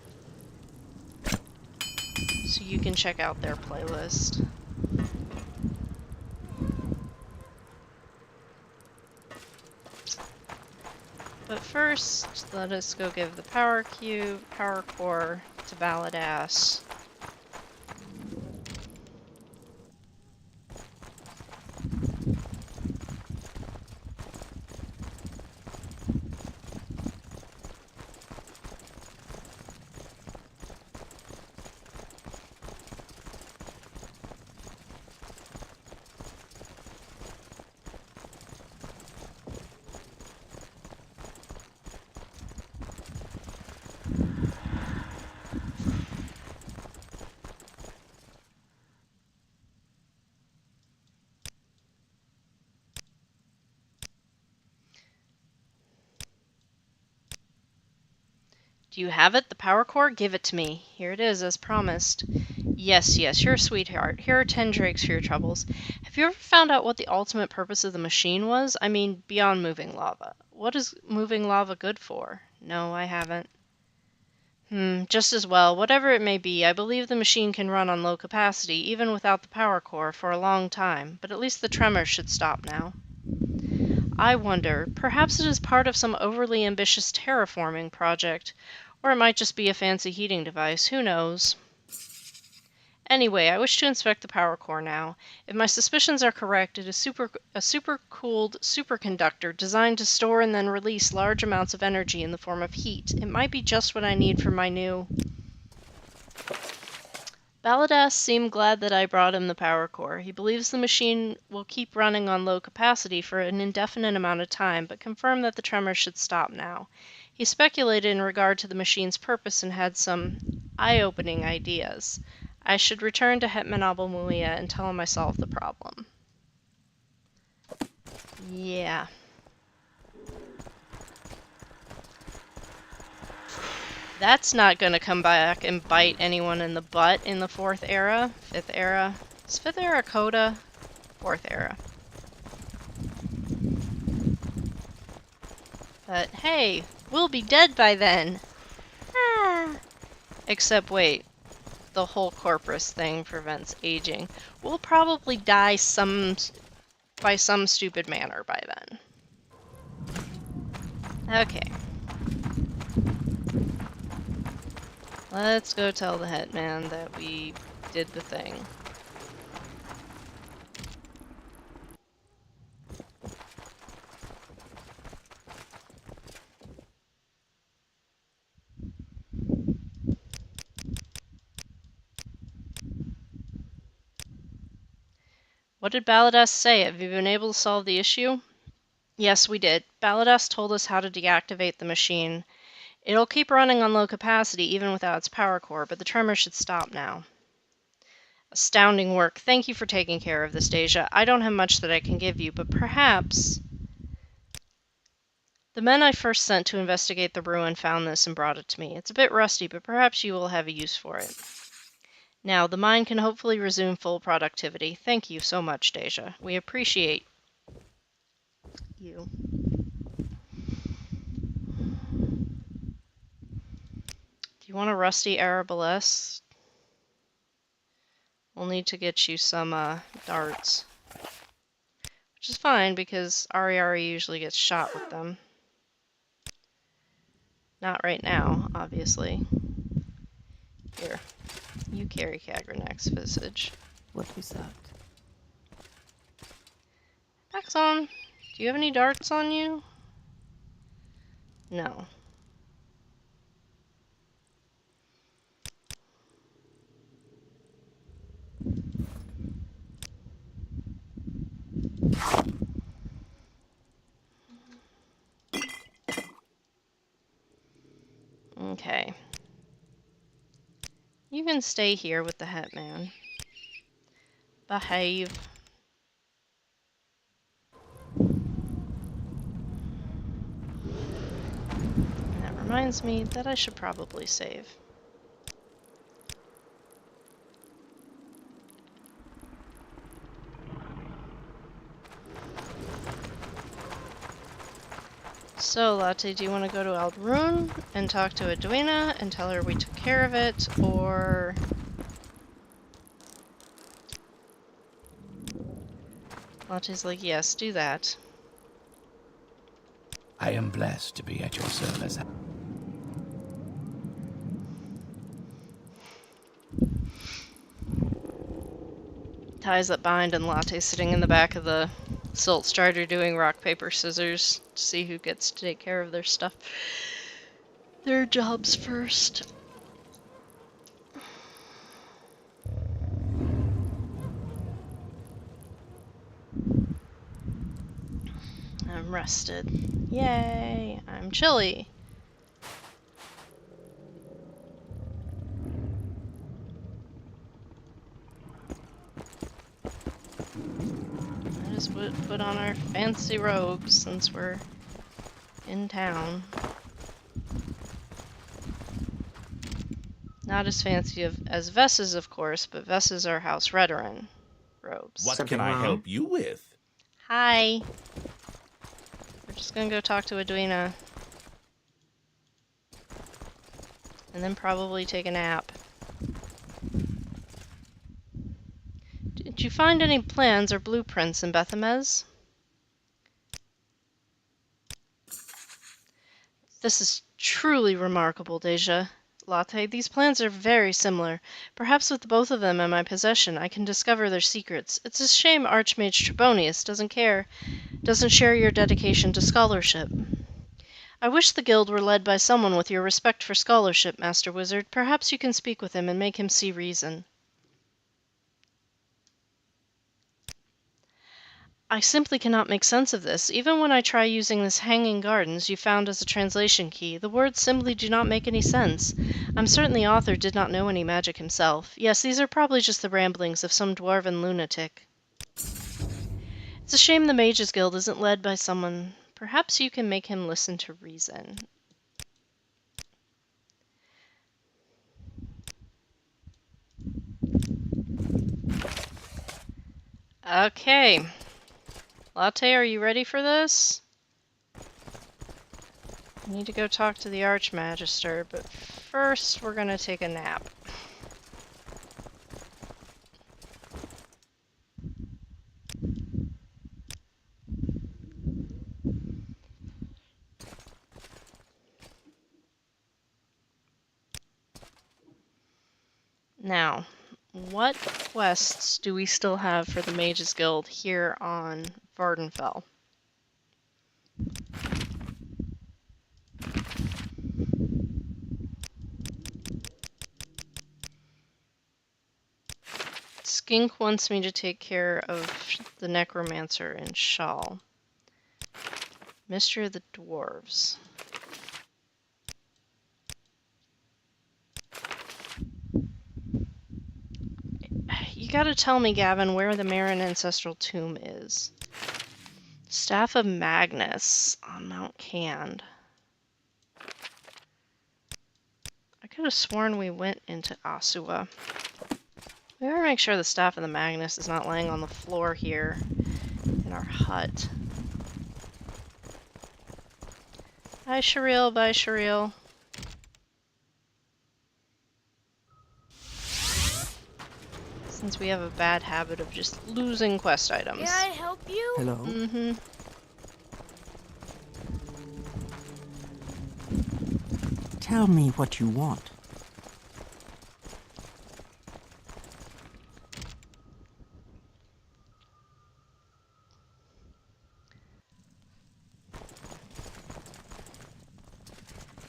A: So you can check out their playlist. But first, let us go give the power core to Valadas. Do you have it? The power core? Give it to me. Here it is, as promised. Yes, you're a sweetheart. Here are 10 drakes for your troubles. Have you ever found out what the ultimate purpose of the machine was? I mean, beyond moving lava. What is moving lava good for? No, I haven't. Just as well. Whatever it may be, I believe the machine can run on low capacity, even without the power core, for a long time, but at least the tremors should stop now. I wonder, perhaps it is part of some overly ambitious terraforming project, or it might just be a fancy heating device, who knows? Anyway, I wish to inspect the power core now. If my suspicions are correct, it is a supercooled superconductor designed to store and then release large amounts of energy in the form of heat. It might be just what I need for my new... Baladas seemed glad that I brought him the power core. He believes the machine will keep running on low capacity for an indefinite amount of time, but confirmed that the tremors should stop now. He speculated in regard to the machine's purpose and had some eye-opening ideas. I should return to Hetman Abulmuia and tell him I solved the problem. Yeah. That's not gonna come back and bite anyone in the butt in the 4th era. 5th era. Is 5th era Coda? 4th era. But hey, we'll be dead by then. Ah. Except wait. The whole corpus thing prevents aging. We'll probably die by some stupid manner by then. Okay. Let's go tell the Hetman that we did the thing. What did Baladas say? Have you been able to solve the issue? Yes, we did. Baladas told us how to deactivate the machine. It'll keep running on low capacity even without its power core, but the tremors should stop now. Astounding work. Thank you for taking care of this, Dacia. I don't have much that I can give you, but perhaps... The men I first sent to investigate the ruin found this and brought it to me. It's a bit rusty, but perhaps you will have a use for it. Now, the mine can hopefully resume full productivity. Thank you so much, Dacia. We appreciate you. Do you want a rusty arbalest? We'll need to get you some darts. Which is fine, because Ari usually gets shot with them. Not right now, obviously. Here. You carry Kagranak's visage.
E: What is that?
A: Axon, do you have any darts on you? No. Okay. You can stay here with the Hetman. Behave. And that reminds me that I should probably save. So, Latte, do you want to go to Aldrun and talk to Edwina and tell her we took care of it, or... Latte's like, yes, do that.
C: I am blessed to be at your service.
A: Ties that bind and Latte sitting in the back of the Silt Strider doing rock, paper, scissors to see who gets to take care of their stuff. Their jobs first. I'm rested. Yay! I'm chilly. I just put on our fancy robes since we're in town. Not as fancy as Vess's, of course, but Vess's are House Redoran robes.
G: What
E: Something
G: can I
E: wrong?
G: help you with?
A: Hi. We're just gonna go talk to Edwina. And then probably take a nap. Did you find any plans or blueprints in Bethamez? This is truly remarkable, Dacia. Latte, these plans are very similar. Perhaps with both of them in my possession, I can discover their secrets. It's a shame Archmage Trebonius doesn't share your dedication to scholarship. I wish the guild were led by someone with your respect for scholarship, Master Wizard. Perhaps you can speak with him and make him see reason. I simply cannot make sense of this. Even when I try using this hanging gardens you found as a translation key, the words simply do not make any sense. I'm certain the author did not know any magic himself. Yes, these are probably just the ramblings of some dwarven lunatic. It's a shame the Mages Guild isn't led by someone. Perhaps you can make him listen to reason. Okay. Latte, are you ready for this? I need to go talk to the Archmagister, but first we're gonna take a nap. Now, what quests do we still have for the Mages Guild here on Vardenfell? Skink wants me to take care of the Necromancer in Shawl. Mystery of the Dwarves. You gotta tell me, Gavin, where the Marin Ancestral Tomb is. Staff of Magnus on Mount Cand. I could have sworn we went into Asua. We better make sure the Staff of the Magnus is not laying on the floor here in our hut. Bye, Shariel. Bye, Shariel. Since we have a bad habit of just losing quest items.
B: May I help you?
E: Hello?
A: Mm-hmm.
E: Tell me what you want.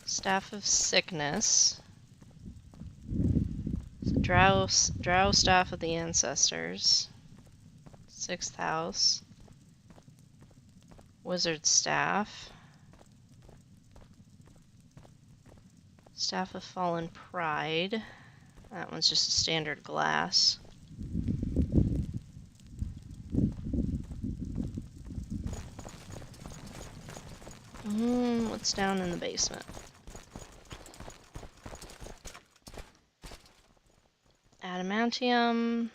A: Staff of Sickness. Drow Staff of the Ancestors. 6th House. Wizard Staff. Staff of Fallen Pride. That one's just a standard glass. What's down in the basement? Adamantium,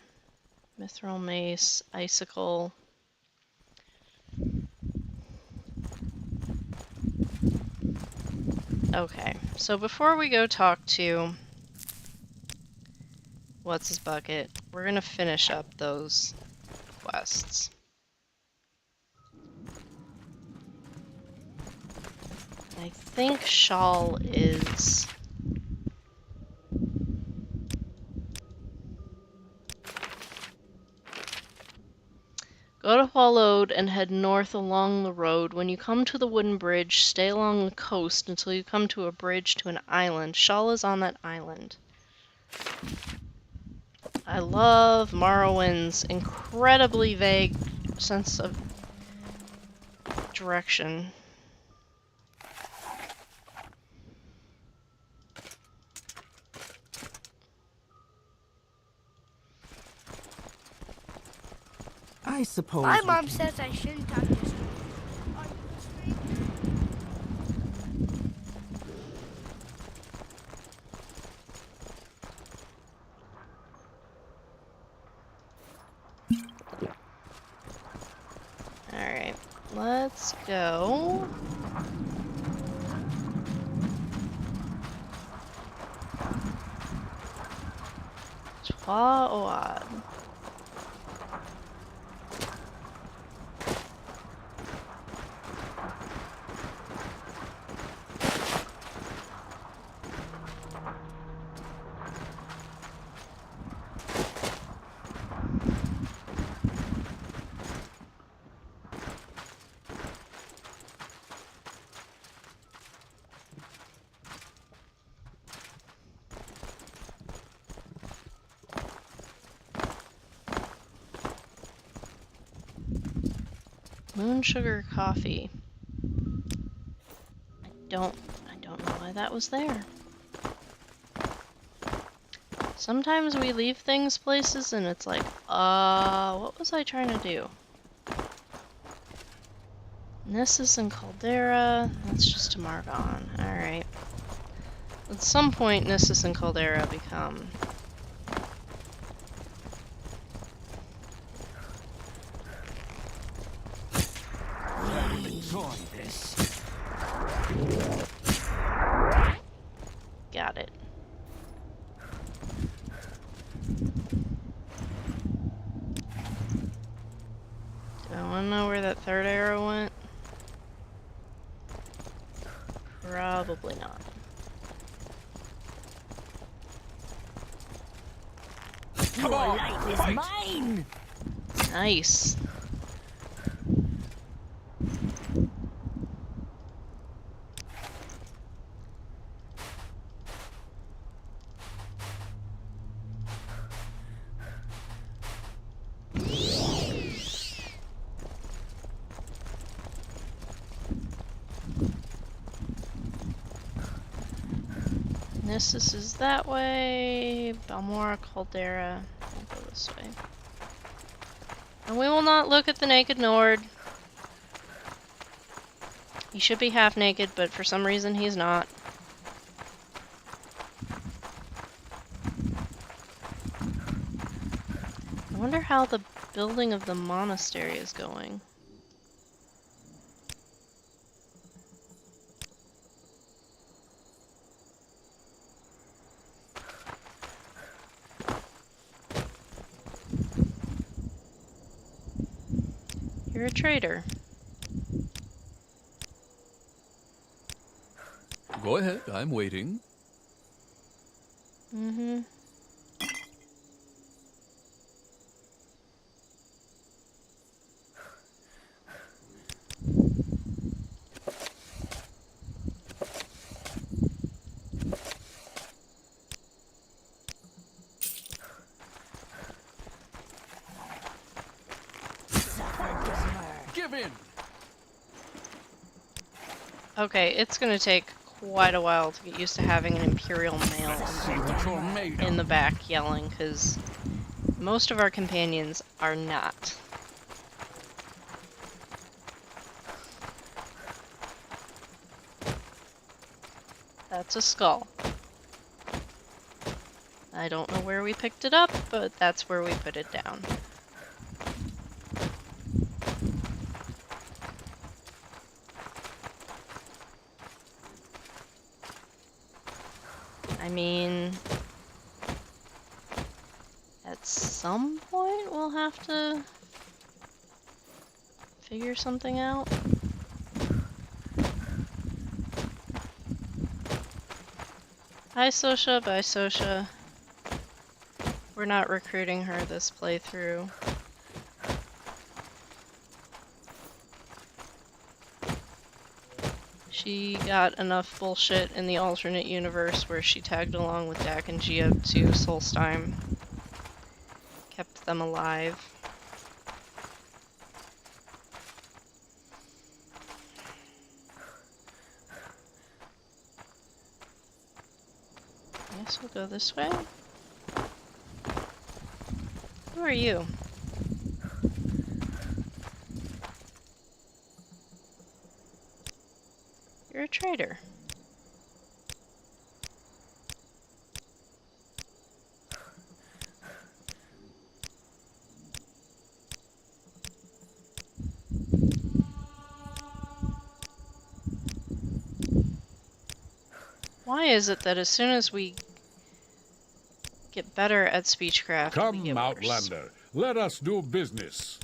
A: Mithril Mace, Icicle. Okay, so before we go talk to what's his bucket, we're gonna finish up those quests. I think Shawl is go to Hollowed and head north along the road. When you come to the wooden bridge, stay along the coast until you come to a bridge to an island. Shawl is on that island. I love Morrowind's incredibly vague sense of direction.
E: I suppose.
B: My mom says I shouldn't talk this way.
A: Alright, let's go. Oad. Moon sugar coffee. I don't know why that was there. Sometimes we leave things places and it's like, what was I trying to do? Nessus and Caldera, that's just a Margon. Alright. At some point, Nessus and Caldera become...
C: Enjoy this.
A: Got it. Do I want to know where that third arrow went? Probably not.
C: Come on,
E: Life is
C: fight!
E: mine!
A: Nice. Nessus is that way. Balmora, Caldera. I'll go this way. And we will not look at the naked Nord. He should be half naked, but for some reason he's not. I wonder how the building of the monastery is going. You're a traitor.
D: Go ahead, I'm waiting.
A: Mm-hmm.
D: Give in!
A: Okay, it's gonna take quite a while to get used to having an Imperial male
D: See what you're made
A: in
D: of.
A: the back yelling, because most of our companions are not. That's a skull. I don't know where we picked it up, but that's where we put it down. I mean, at some point we'll have to figure something out. Hi Sosha, bye Sosha. We're not recruiting her this playthrough. She got enough bullshit in the alternate universe where she tagged along with Dak and Gia to Solstheim. Kept them alive. I guess we'll go this way. Who are you? You're a traitor. Why is it that as soon as we get better at speechcraft. we
G: Come,
A: get worse.
G: Outlander. Let us do business.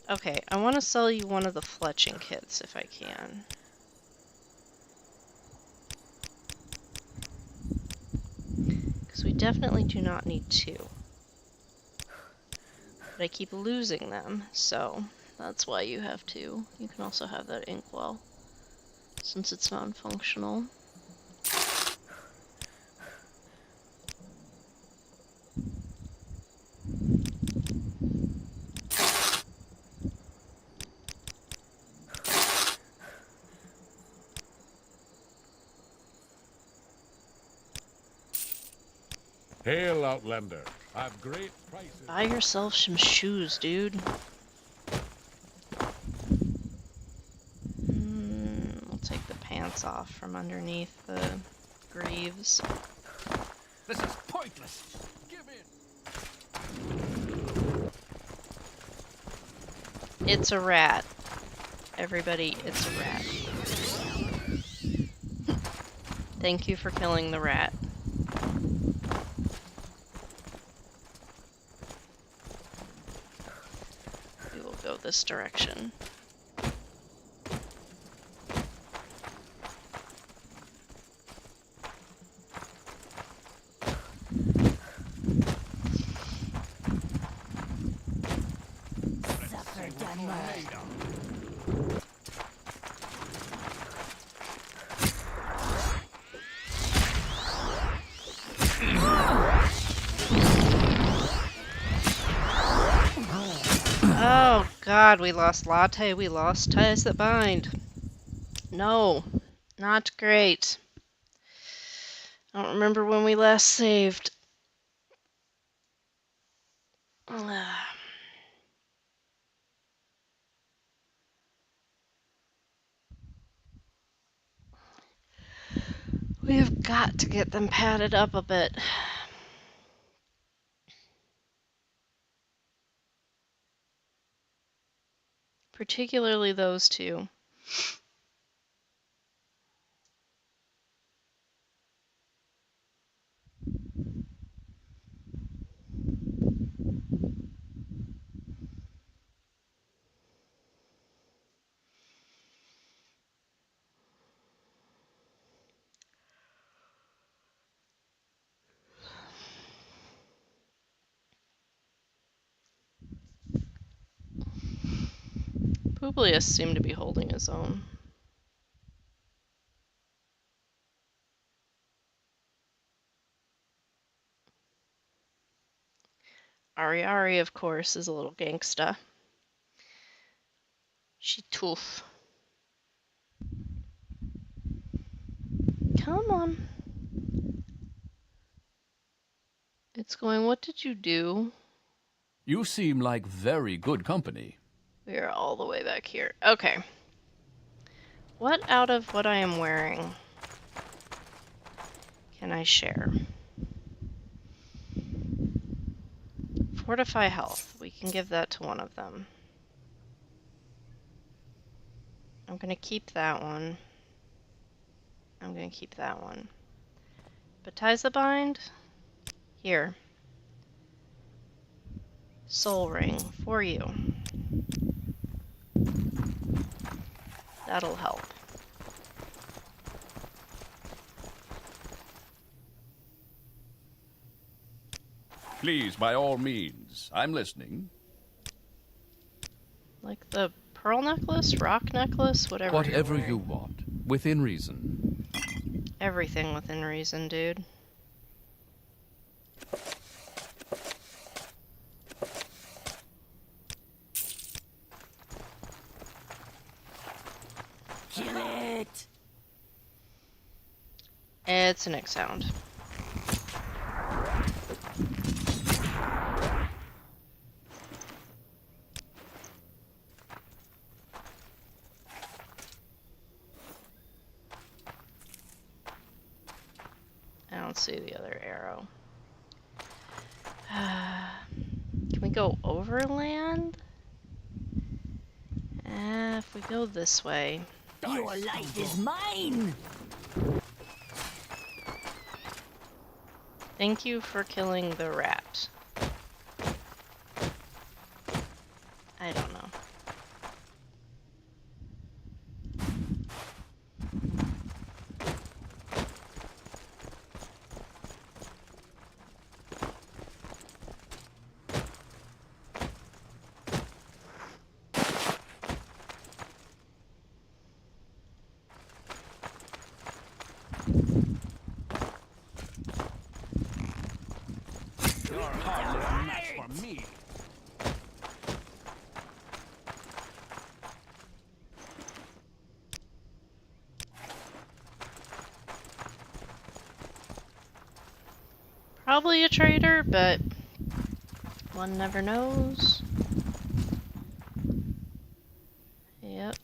A: Okay, I want to sell you one of the fletching kits if I can. Because we definitely do not need two. But I keep losing them, so that's why you have two. You can also have that inkwell, since it's non-functional.
G: Hail, Outlander. I've great prices.
A: Buy yourself some shoes, dude. I'll take the pants off from underneath the greaves.
D: This is pointless. Give in.
A: It's a rat. Everybody, it's a rat. Thank you for killing the rat. We will go this direction.
C: Suffer done.
A: Oh god, we lost Latte, we lost Ties That Bind. No, not great. I don't remember when we last saved. We have got to get them padded up a bit. Particularly those two. Publius seemed to be holding his own. Ari, of course, is a little gangsta. She tough. Come on. It's going, what did you do?
D: You seem like very good company.
A: We are all the way back here. Okay. What out of what I am wearing can I share? Fortify health. We can give that to one of them. I'm gonna keep that one. I'm gonna keep that one. But Ties the Bind? Here. Soul Ring for you. That'll help.
D: Please, by all means. I'm listening.
A: Like the pearl necklace, rock necklace, whatever.
D: Whatever
A: you're
D: you
A: wearing.
D: want, within reason.
A: Everything within reason, dude.
C: Kill it!
A: It's an X sound. I don't see the other arrow. Can we go overland? If we go this way.
C: Your life is mine!
A: Thank you for killing the rat. I don't know.
D: For me.
A: Probably a traitor, but one never knows. Yep.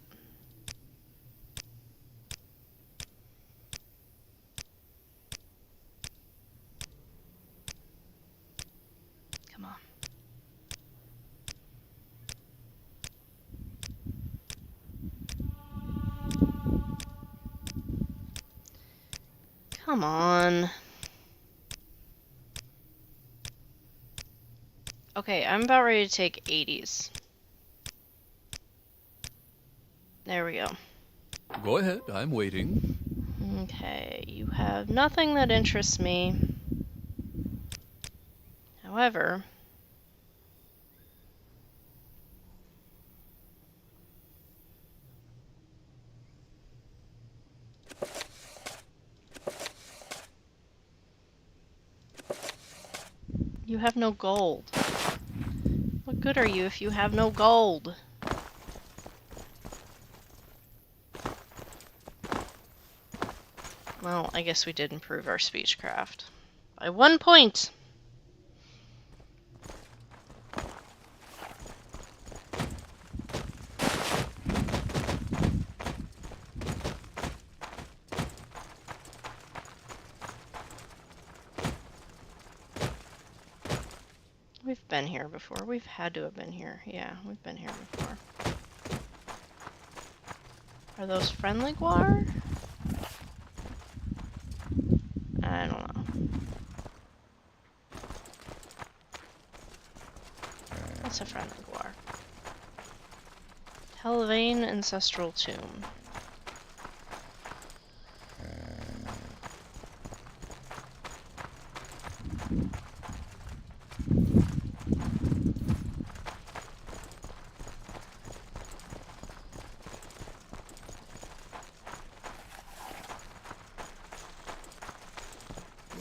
A: Come on. Come on. Okay, I'm about ready to take 80s. There we go.
H: Go ahead, I'm waiting.
A: Okay, you have nothing that interests me. However, you have no gold. What good are you if you have no gold? Well, I guess we did improve our speechcraft. By 1 point! We've been here before. We've had to have been here. Yeah, we've been here before. Are those friendly guar? I don't know. That's a friendly guar. Helvane Ancestral Tomb.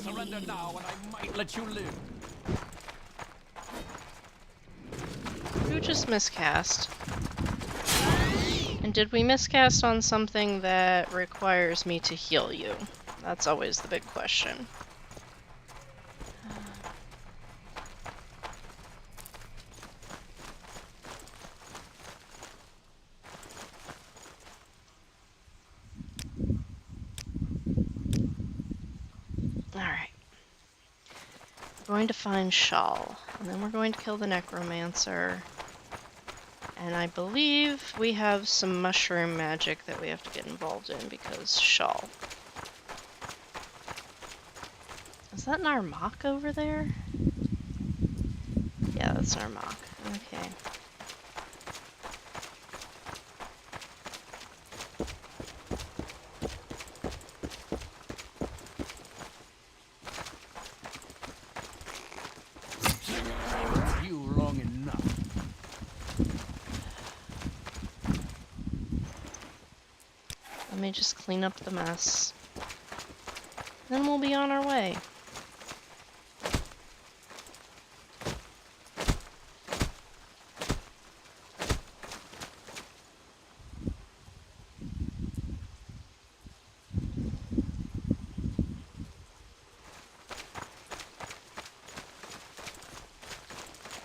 D: Surrender now, and I might let you live.
A: Who just miscast? And did we miscast on something that requires me to heal you? That's always the big question. Alright. We're going to find Shawl, and then we're going to kill the Necromancer. And I believe we have some mushroom magic that we have to get involved in because Shawl. Is that an Armok over there? Yeah, that's an Armok. Okay.
D: You long enough.
A: Let me just clean up the mess. Then we'll be on our way.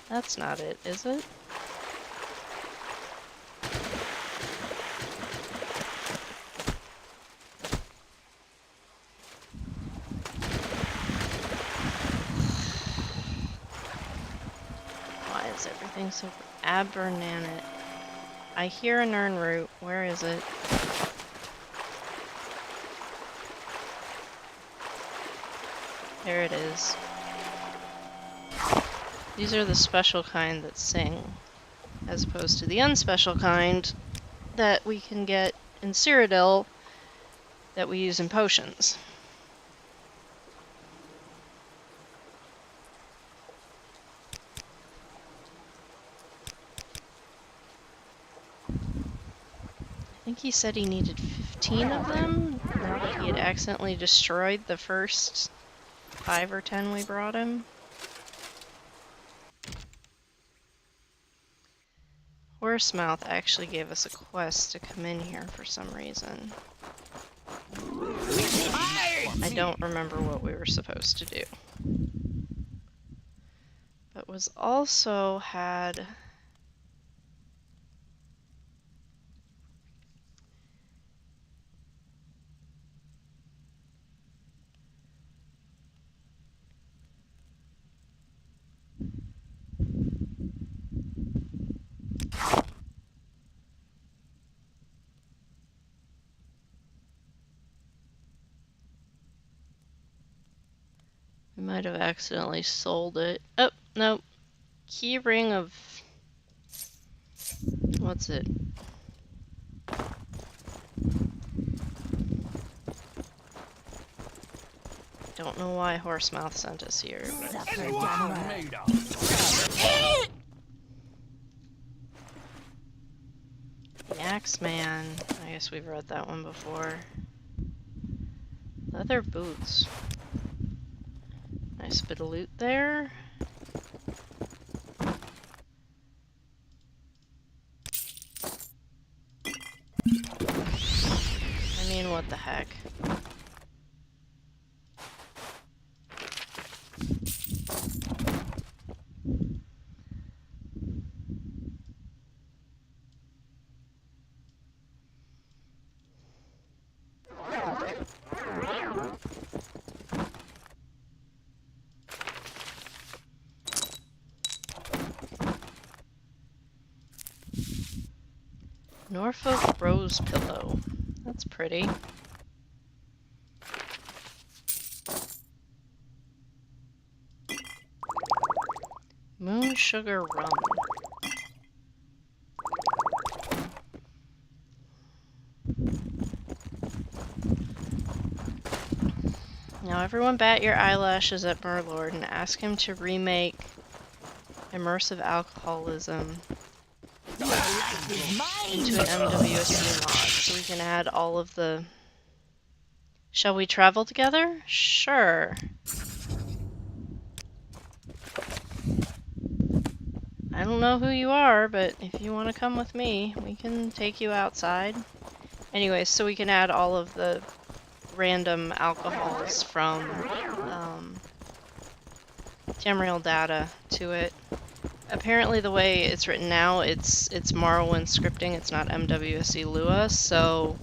A: That's not it, is it? Why is everything so Abernanet? I hear a Nern root. Where is it? There it is. These are the special kind that sing, as opposed to the unspecial kind that we can get in Cyrodiil that we use in potions. I think he said he needed 15 of them, now that he had accidentally destroyed the first 5 or 10 we brought him. Horsemouth actually gave us a quest to come in here for some reason. I don't remember what we were supposed to do. But was also had... We might have accidentally sold it. Oh, no. Key ring of... What's it? Don't know why Horsemouth sent us here, but...
C: Suffer Denmark.
A: The Axeman. I guess we've read that one before. Leather boots. Nice bit of loot there. I mean, what the heck? Norfolk rose pillow. That's pretty. Moon sugar rum. Now everyone bat your eyelashes at Murlord and ask him to remake Immersive Alcoholism into an MWSC mod, so we can add all of the... Shall we travel together? Sure. I don't know who you are, but if you want to come with me, we can take you outside. Anyways, so we can add all of the random alcohols from Tamriel data to it. Apparently the way it's written now, it's Morrowind scripting, it's not MWSC Lua, so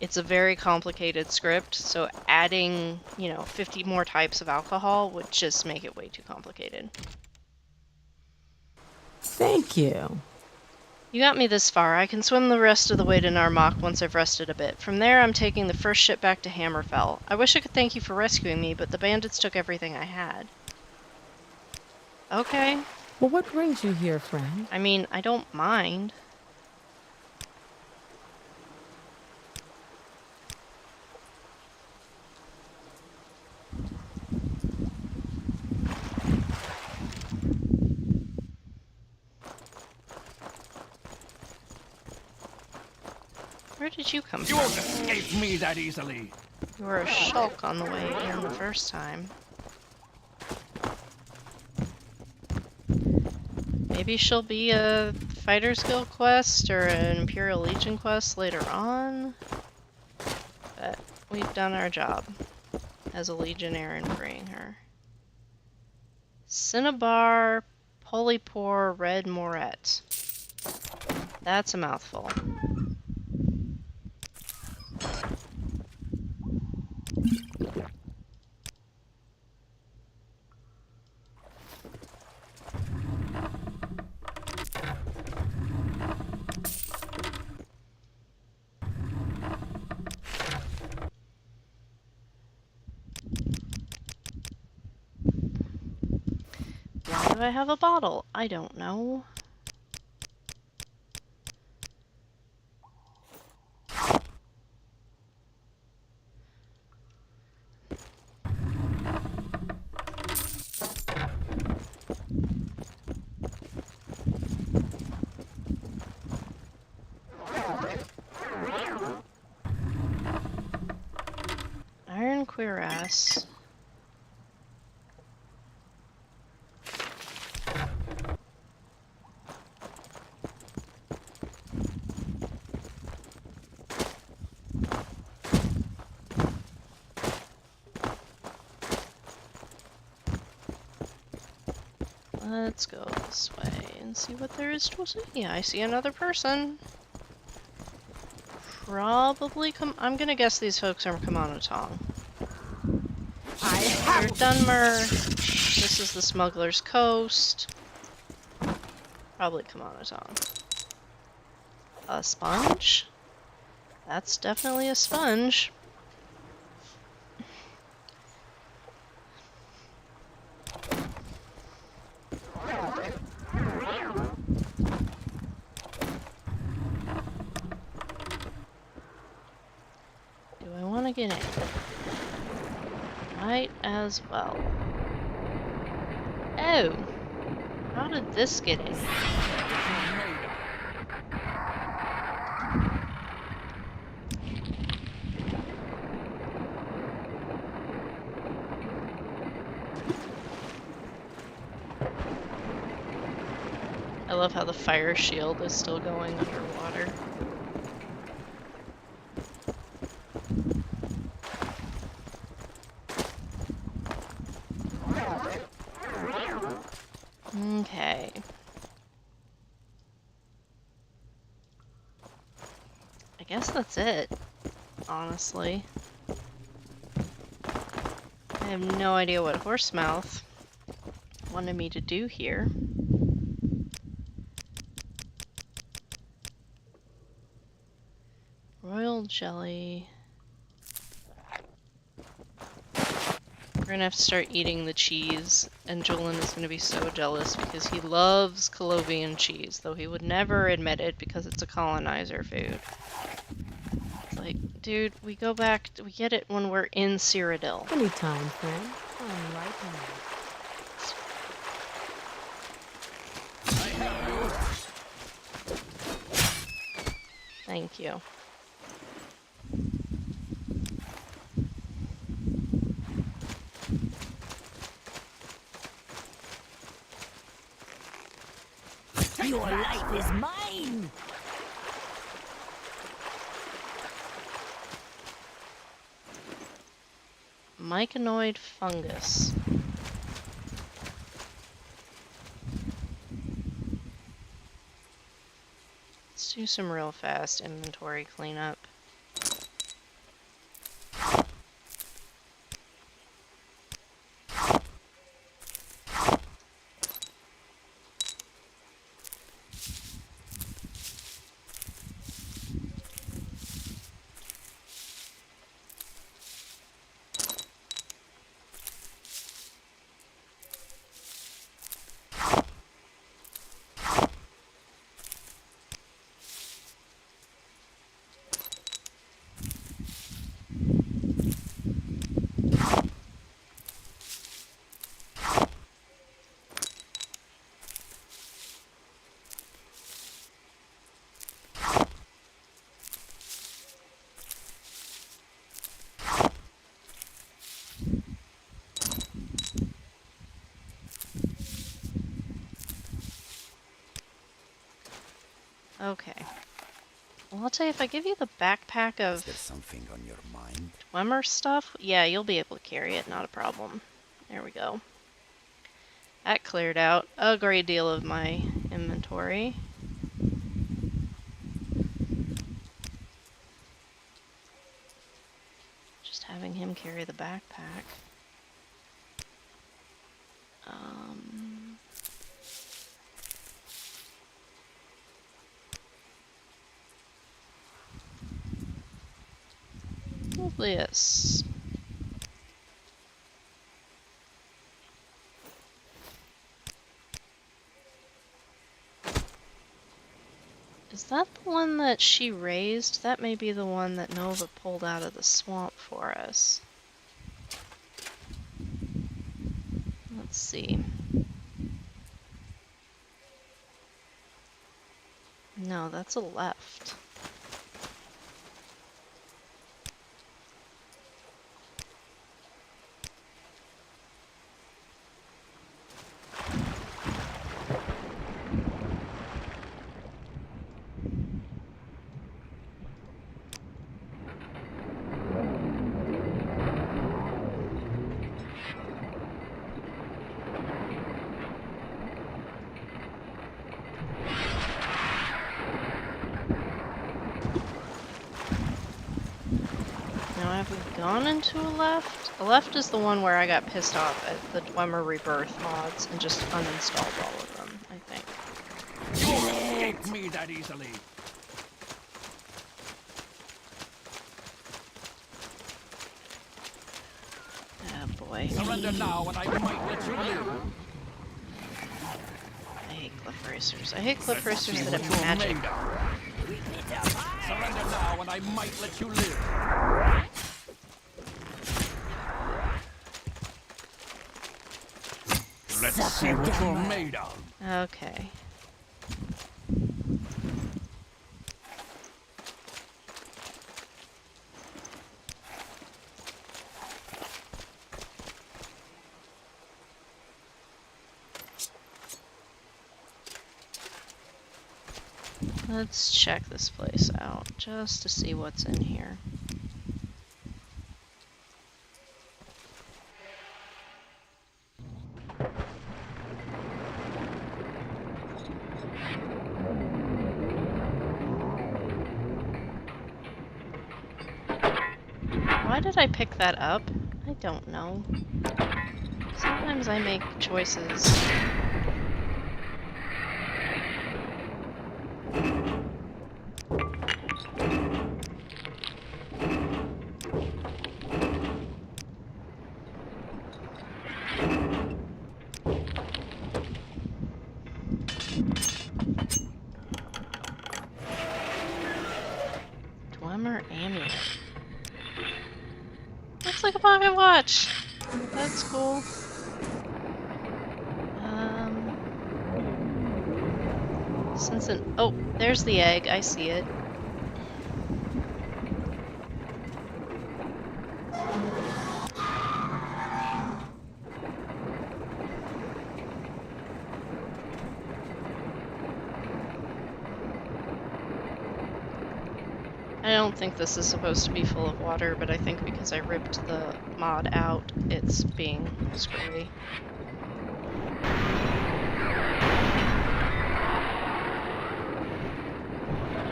A: it's a very complicated script, so adding, 50 more types of alcohol would just make it way too complicated.
I: Thank you.
A: You got me this far. I can swim the rest of the way to Narmak once I've rested a bit. From there, I'm taking the first ship back to Hammerfell. I wish I could thank you for rescuing me, but the bandits took everything I had. Okay.
I: Well, what brings you here, friend?
A: I mean, I don't mind. Where did you come
D: You
A: from?
D: won't escape me that easily.
A: You were a shulk on the way in the first time. Maybe she'll be a Fighter's Guild quest or an Imperial Legion quest later on. But we've done our job as a Legionnaire in freeing her. Cinnabar Polypore Red Moret. That's a mouthful. Do I have a bottle? I don't know. Iron cuirass. Let's go this way and see what there is to see. I see another person. Probably I'm gonna guess these folks are Kamana Tong. You're Dunmer. This is the Smuggler's Coast. Probably Kamana Tong. A sponge? That's definitely a sponge. Do I want to get in? Might as well. Oh! How did this get in? I love how the fire shield is still going underwater. Okay. I guess that's it, honestly. I have no idea what Horsemouth wanted me to do here. Royal jelly. We're gonna have to start eating the cheese, and Julian is gonna be so jealous because he loves Colovian cheese, though he would never admit it because it's a colonizer food. It's like, dude, we go back, we get it when we're in Cyrodiil.
I: Anytime, friend. I'm right here.
A: Thank you.
C: Your life is mine!
A: Myconoid fungus. Let's do some real fast inventory cleanup. Okay. Well, I'll tell you, if I give you the backpack
F: Is
A: of
F: there something on your mind?
A: Dwemer stuff, yeah, you'll be able to carry it, not a problem. There we go. That cleared out a great deal of my inventory. Just having him carry the backpack. This. Is that the one that she raised? That may be the one that Nova pulled out of the swamp for us. Let's see. No, that's a left. Now, have we gone into a left? A left is the one where I got pissed off at the Dwemer Rebirth mods and just uninstalled all of them, I think.
D: You won't escape me that easily.
A: Oh boy.
D: Surrender now, and I might let you live.
A: I hate cliff racers. I hate cliff racers that have
D: You're
A: magic.
D: made of. Surrender now, and I might let you live. Let's see what you're made of.
A: Okay. Let's check this place out just to see what's in here. Why did I pick that up? I don't know. Sometimes I make choices. Dwemer amulet. Looks like a pocket watch. That's cool. Since an oh, there's the egg. I see it. I don't think this is supposed to be full of water, but I think because I ripped the mod out, it's being screwy.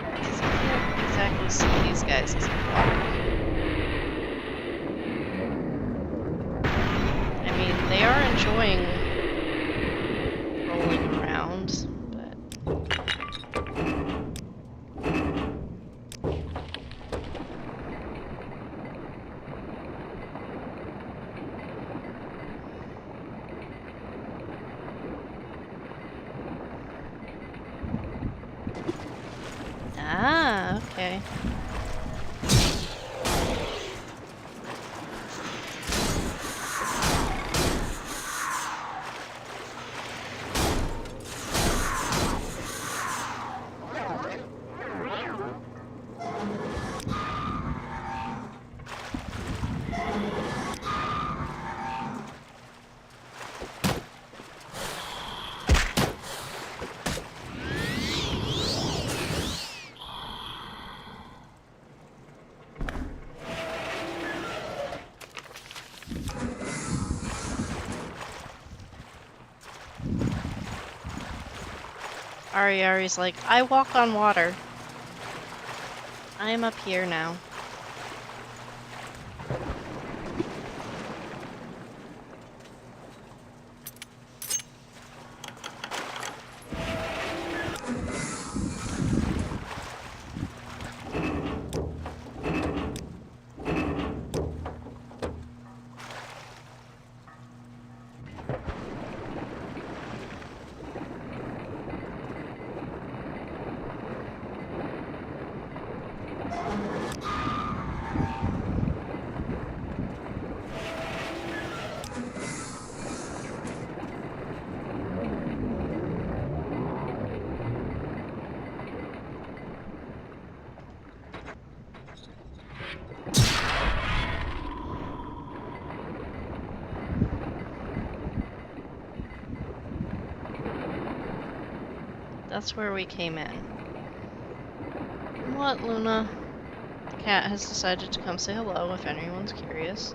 A: I can't exactly see these guys as water. I mean, they are enjoying rolling around, but... Ah, okay. Ari's like, I walk on water. I am up here now. That's where we came in. What, Luna? The cat has decided to come say hello if anyone's curious.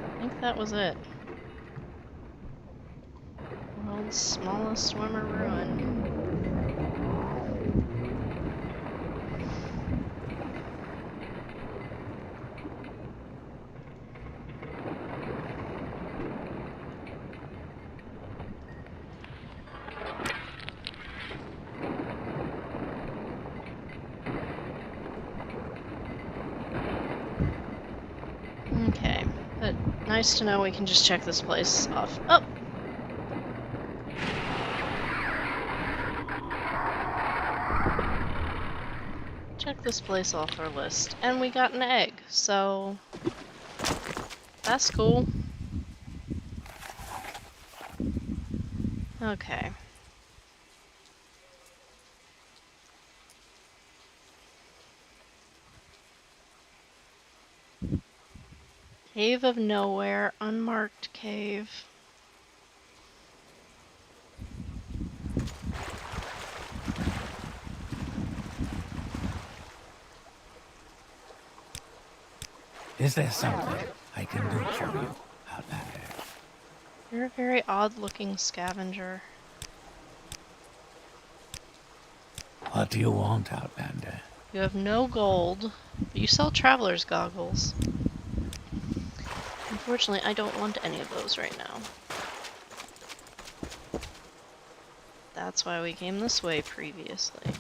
A: I think that was it. World's smallest swimmer ruin. Okay, but nice to know we can just check this place off. Oh! Check this place off our list. And we got an egg, so that's cool. Okay. Cave of Nowhere, unmarked cave.
J: Is there something I can do for you, Outlander?
A: You're a very odd-looking scavenger.
J: What do you want, Outlander?
A: You have no gold, but you sell traveler's goggles. Unfortunately, I don't want any of those right now. That's why we came this way previously.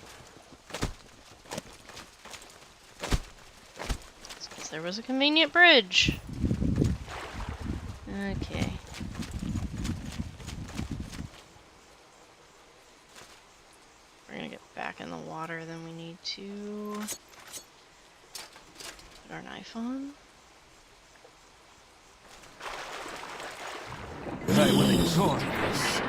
A: It's 'cause there was a convenient bridge. Okay. We're gonna get back in the water, then we need to put our knife on.
J: I will enjoy this.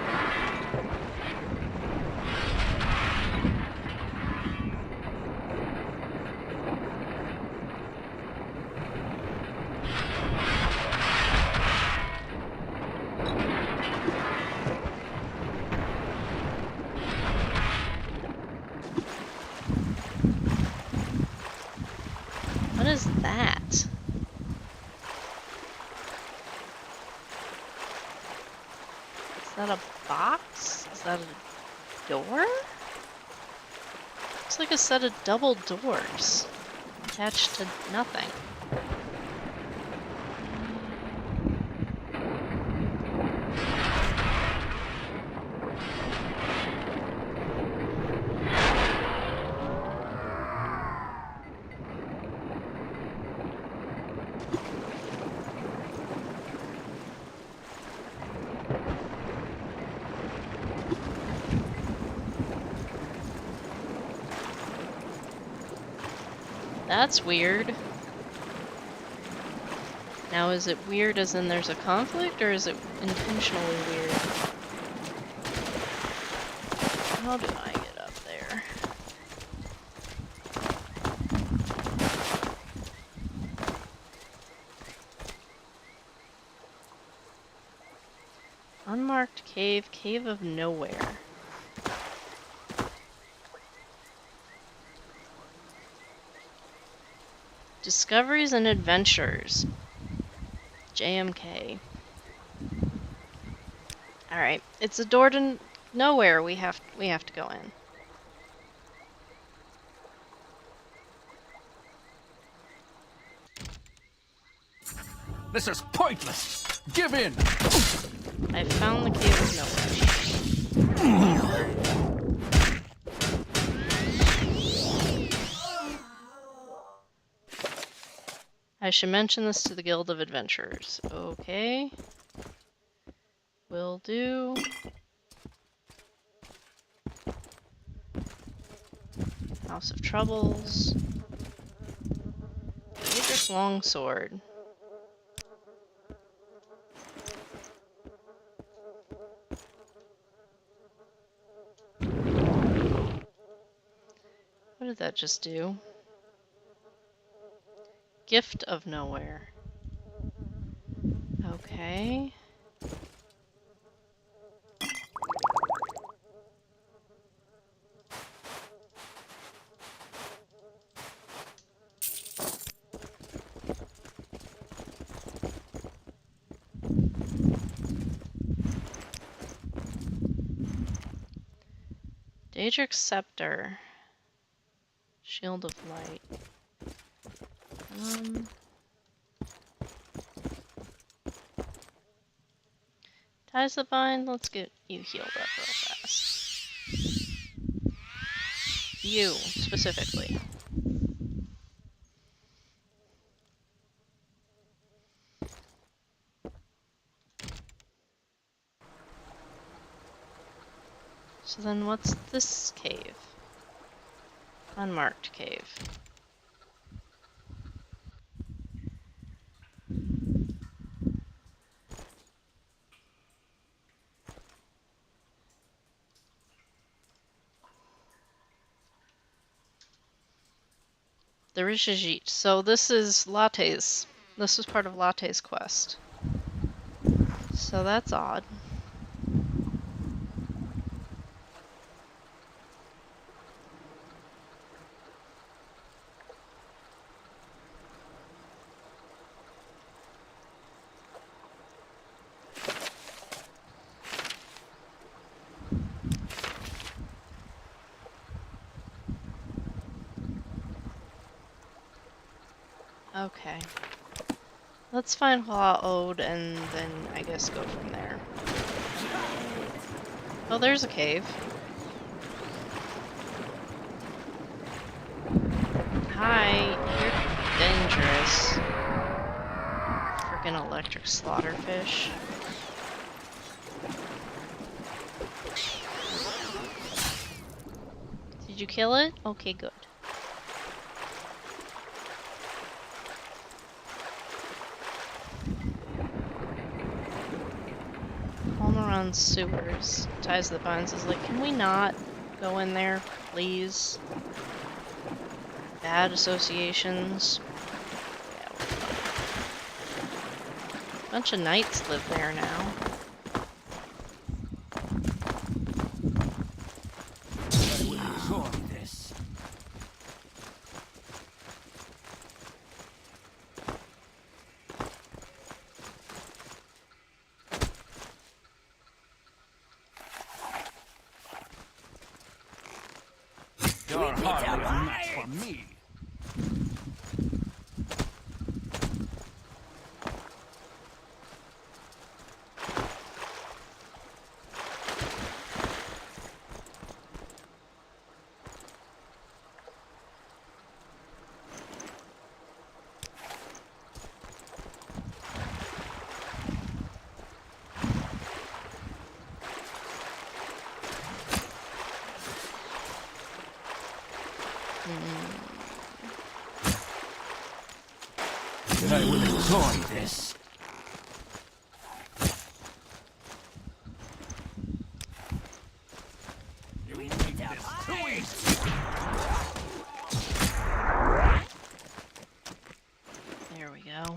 A: What is that? Is that a box? Is that a door? Looks like a set of double doors attached to nothing. That's weird. Now, is it weird as in there's a conflict, or is it intentionally weird? How do I get up there? Unmarked cave, Cave of Nowhere. Discoveries and Adventures. JMK. Alright, it's a door to nowhere we have to go in.
H: This is pointless! Give in!
A: I found the Cave of Nowhere. I should mention this to the Guild of Adventurers. Okay. Will do. House of Troubles. Daedric Longsword. What did that just do? Gift of nowhere. Okay. Daedric Scepter. Shield of Light. Ties the bind, let's get you healed up real fast. You, specifically. So then what's this cave? Unmarked cave. The Rishijit. So this is Latte's. This was part of Latte's quest. So that's odd. Okay. Let's find Law Ode and then I guess go from there. Oh, there's a cave. Hi, you're dangerous. Freaking electric slaughterfish. Did you kill it? Okay, good. Home around sewers. Ties the binds is like, can we not go in there, please? Bad associations. Yeah, we're fine. Bunch of knights live there now.
H: You're hardly a match for me. I will enjoy this. You make this too easy.
A: There we go.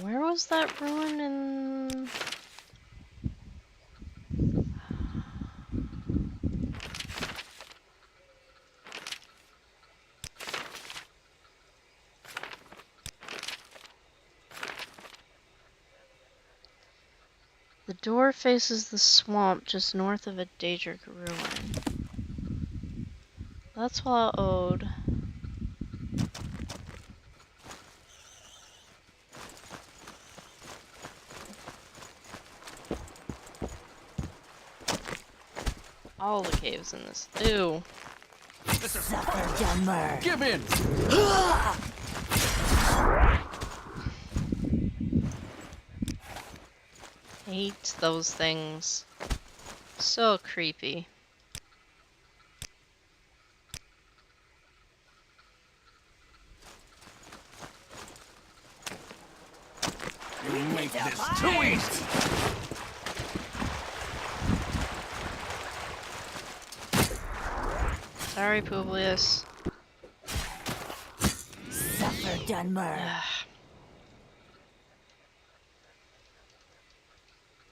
A: Where was that ruin in... The door faces the swamp just north of a Daedric ruin. That's Law Ode. All the caves in this. Ew.
H: This is pointless. Give in.
A: Hate those things. So creepy.
H: You make this too easy.
A: Sorry, Publius.
C: Suffer, Dunmer.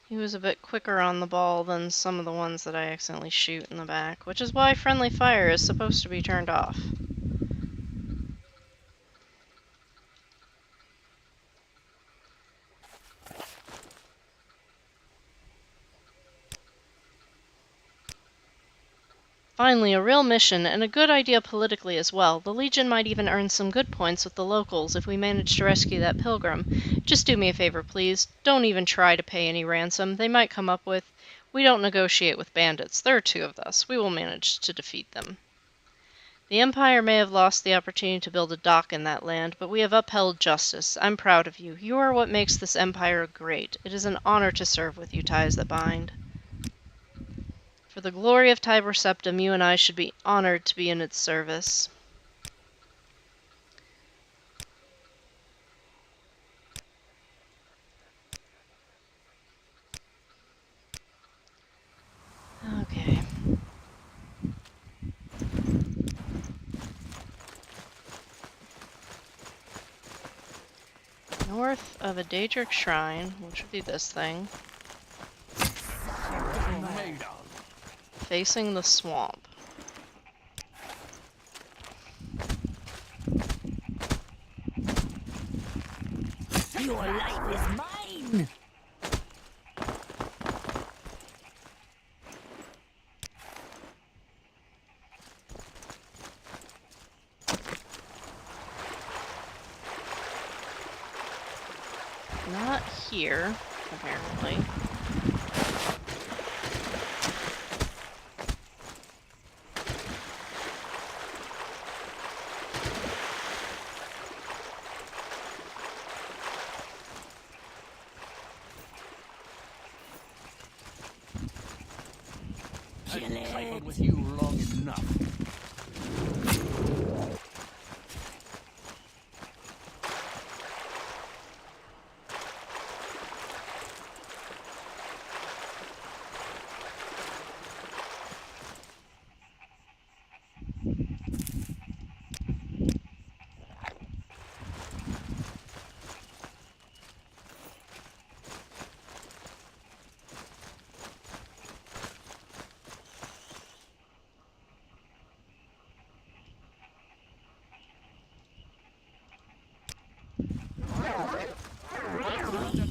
A: He was a bit quicker on the ball than some of the ones that I accidentally shoot in the back, which is why friendly fire is supposed to be turned off. Finally, a real mission, and a good idea politically as well. The Legion might even earn some good points with the locals if we manage to rescue that pilgrim. Just do me a favor, please. Don't even try to pay any ransom they might come up with. We don't negotiate with bandits. There are 2 of us. We will manage to defeat them. The Empire may have lost the opportunity to build a dock in that land, but we have upheld justice. I'm proud of you. You are what makes this Empire great. It is an honor to serve with you, ties that bind. For the glory of Tiber Septim, you and I should be honored to be in its service. Okay. North of a Daedric shrine, which would be this thing, facing the swamp.
C: Your life is mine!
A: Not here, apparently.
H: I've trifled with you long enough.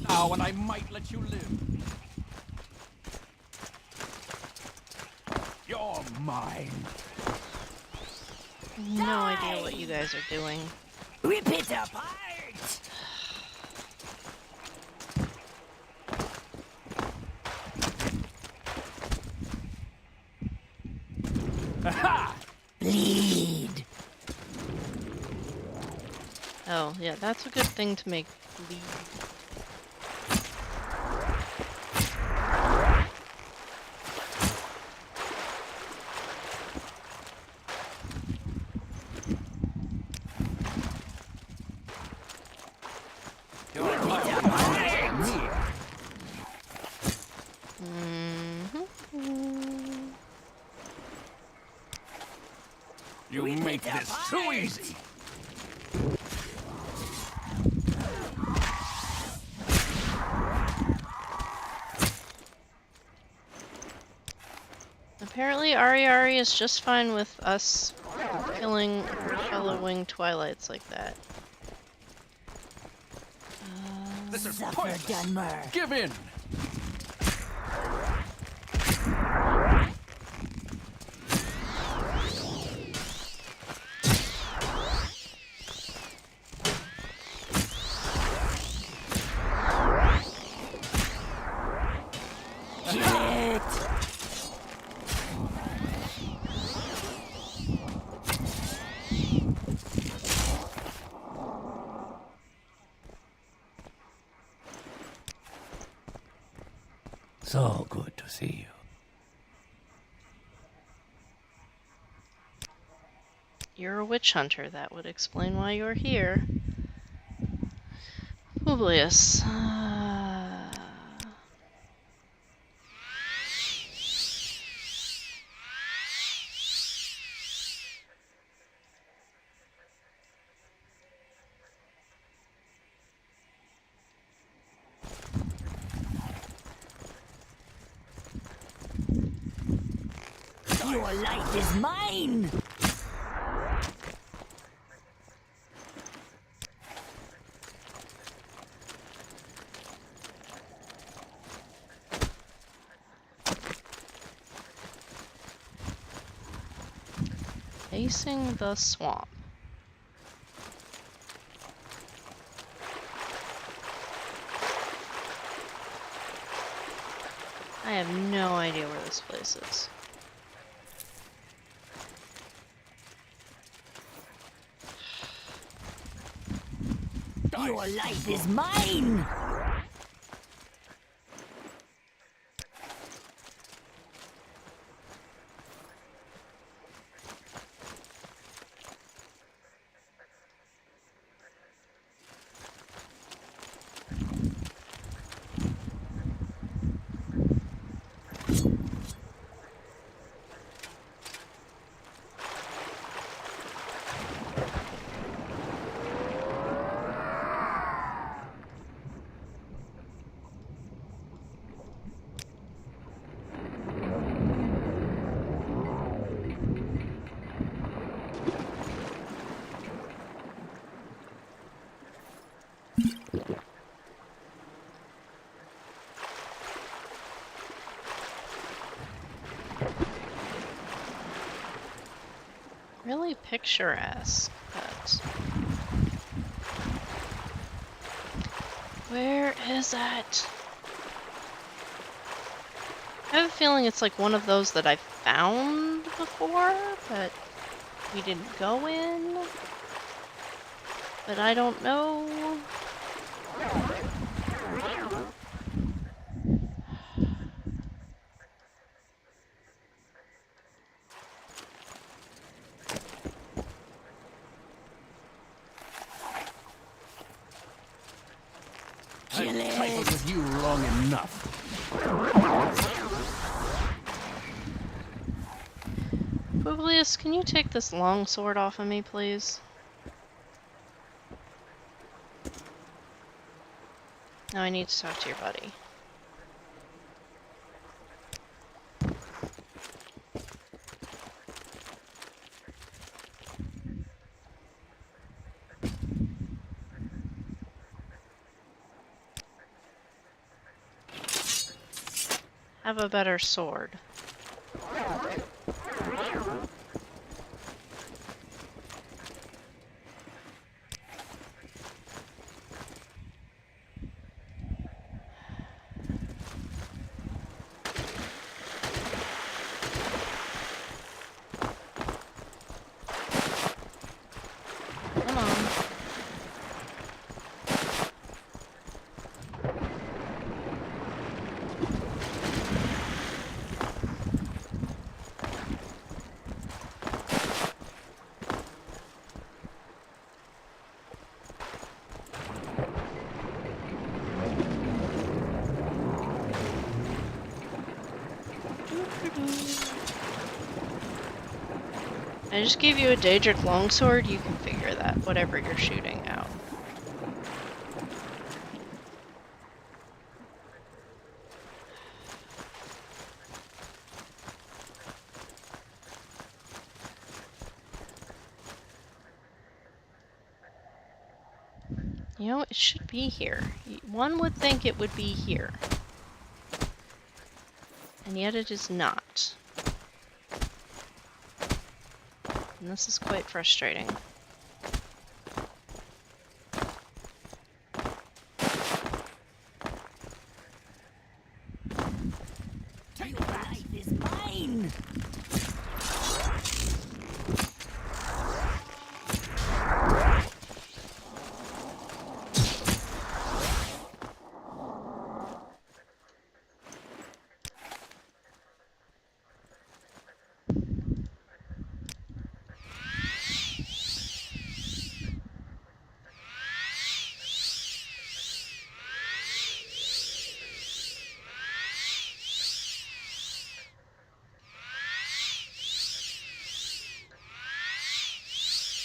H: Now, and I might let you live. You're mine.
A: No idea what you guys are doing.
C: Rip it apart!
H: Aha!
C: Bleed!
A: Oh, yeah, that's a good thing to make bleed.
H: You make this too easy.
A: Apparently, Ari is just fine with us killing fellow winged twilights like that.
H: This is
C: Suffer,
H: pointless.
C: Dunmer.
H: Give in.
J: So good to see you.
A: You're a witch hunter. That would explain why you're here. Publius.
C: Your life is mine!
A: Facing the swamp. I have no idea where this place is.
C: Your life is mine!
A: Really picturesque, but... Where is it? I have a feeling it's like one of those that I've found before, but we didn't go in. But I don't know.
H: I've trifled with you long enough.
A: Publius, can you take this long sword off of me, please? Now I need to talk to your buddy. Have a better sword. Come on. I just gave you a Daedric longsword, you can figure that, whatever you're shooting out. You know, it should be here. One would think it would be here. And yet it is not. And this is quite frustrating.
C: Your life is mine!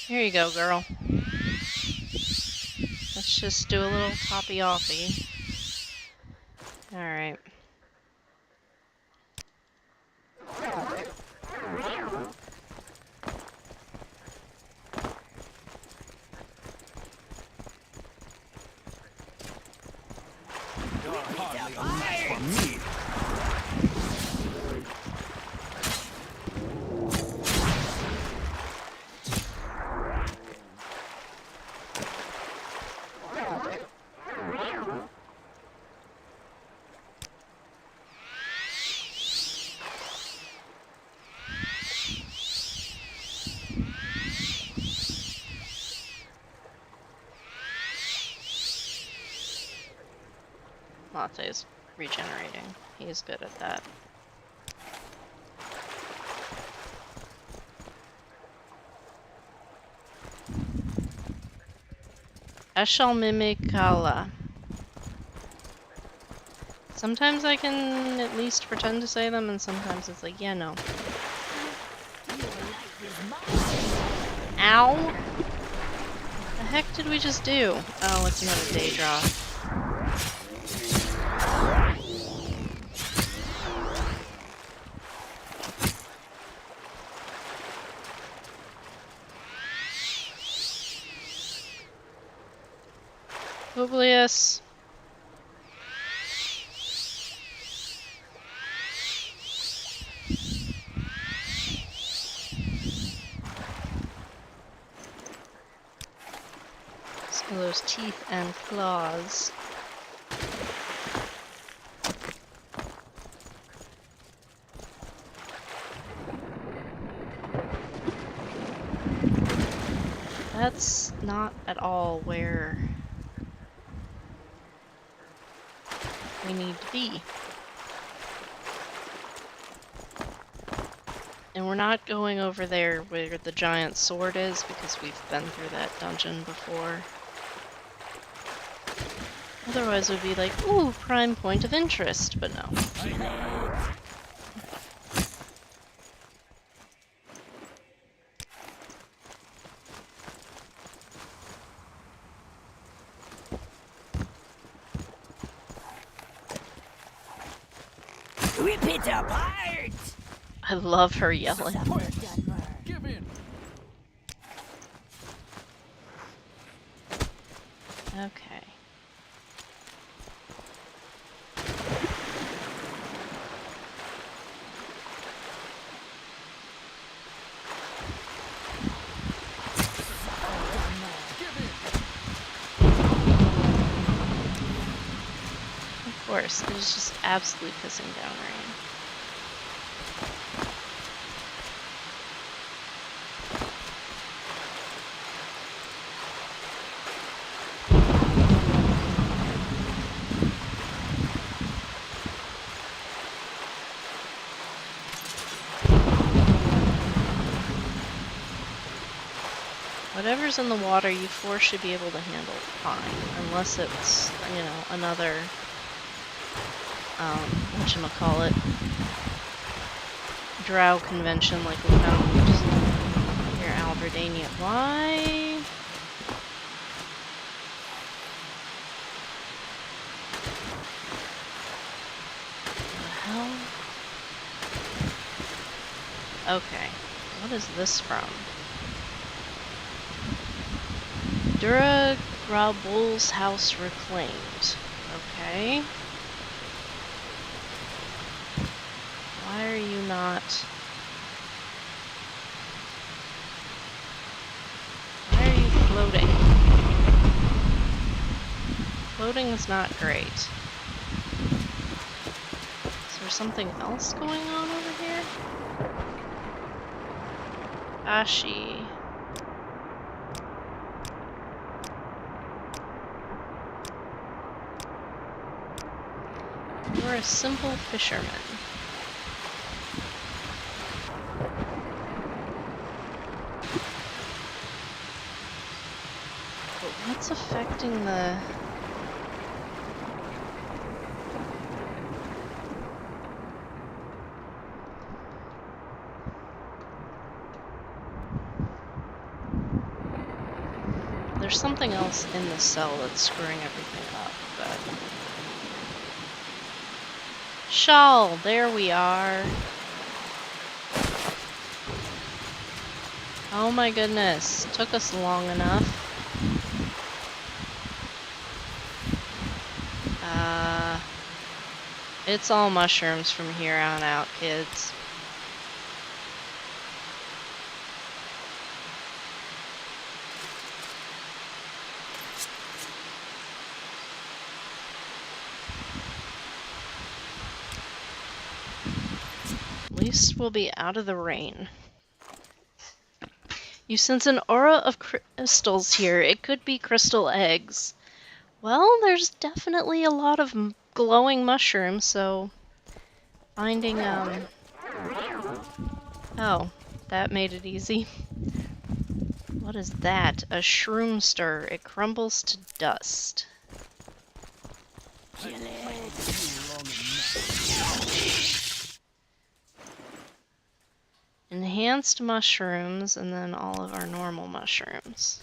A: Here you go, girl. Let's just do a little toppy-offy. Alright. Latte's regenerating. He's good at that. Ashfall Mimikala. Sometimes I can at least pretend to say them, and sometimes it's like, yeah, no. Ow! The heck did we just do? Oh, it's another day draw. Publius. Some of those teeth and claws. That's not at all where we need to be. And we're not going over there where the giant sword is, because we've been through that dungeon before. Otherwise it would be like, ooh, prime point of interest, but no.
C: Rip it apart!
A: I love her yelling.
D: Give in.
A: Okay. Of course, it is just absolutely pissing down rain. Whatever's in the water, you four should be able to handle fine, unless it's, you know, another, whatchamacallit, drow convention like we found near Alberdania. Why? The hell? Okay, what is this from? Dura Grabul's house reclaimed. Okay. Why are you not... Why are you floating? Floating is not great. Is there something else going on over here? Ashi. You're a simple fisherman. But what's affecting the... There's something else in the cell that's screwing everything up, but... Shawl, there we are. Oh my goodness, took us long enough. It's all mushrooms from here on out, kids. At least we'll be out of the rain. You sense an aura of crystals here. It could be crystal eggs. Well, there's definitely a lot of glowing mushrooms, so finding, oh, that made it easy. What is that? A shroomster. It crumbles to dust.
C: Kill it.
A: Enhanced mushrooms, and then all of our normal mushrooms.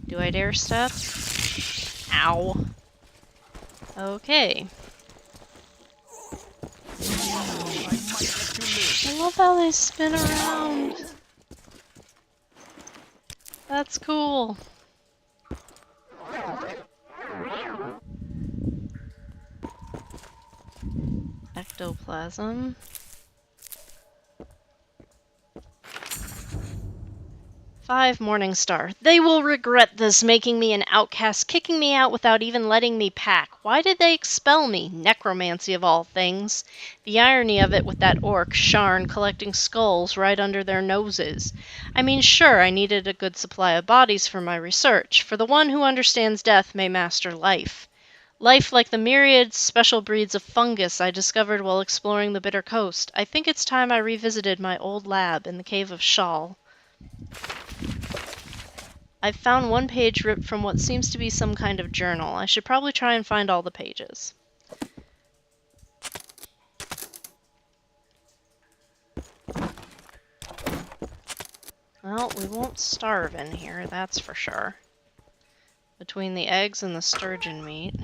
A: Do I dare step? Ow. Okay. I love how they spin around. That's cool. Ectoplasm. 5 Morningstar. They will regret this, making me an outcast, kicking me out without even letting me pack. Why did they expel me? Necromancy of all things. The irony of it with that orc, Sharn, collecting skulls right under their noses. I mean, sure, I needed a good supply of bodies for my research, for the one who understands death may master life. Life like the myriad special breeds of fungus I discovered while exploring the Bitter Coast. I think it's time I revisited my old lab in the cave of Ashfall. I've found one page ripped from what seems to be some kind of journal. I should probably try and find all the pages. Well, we won't starve in here, that's for sure. Between the eggs and the sturgeon meat.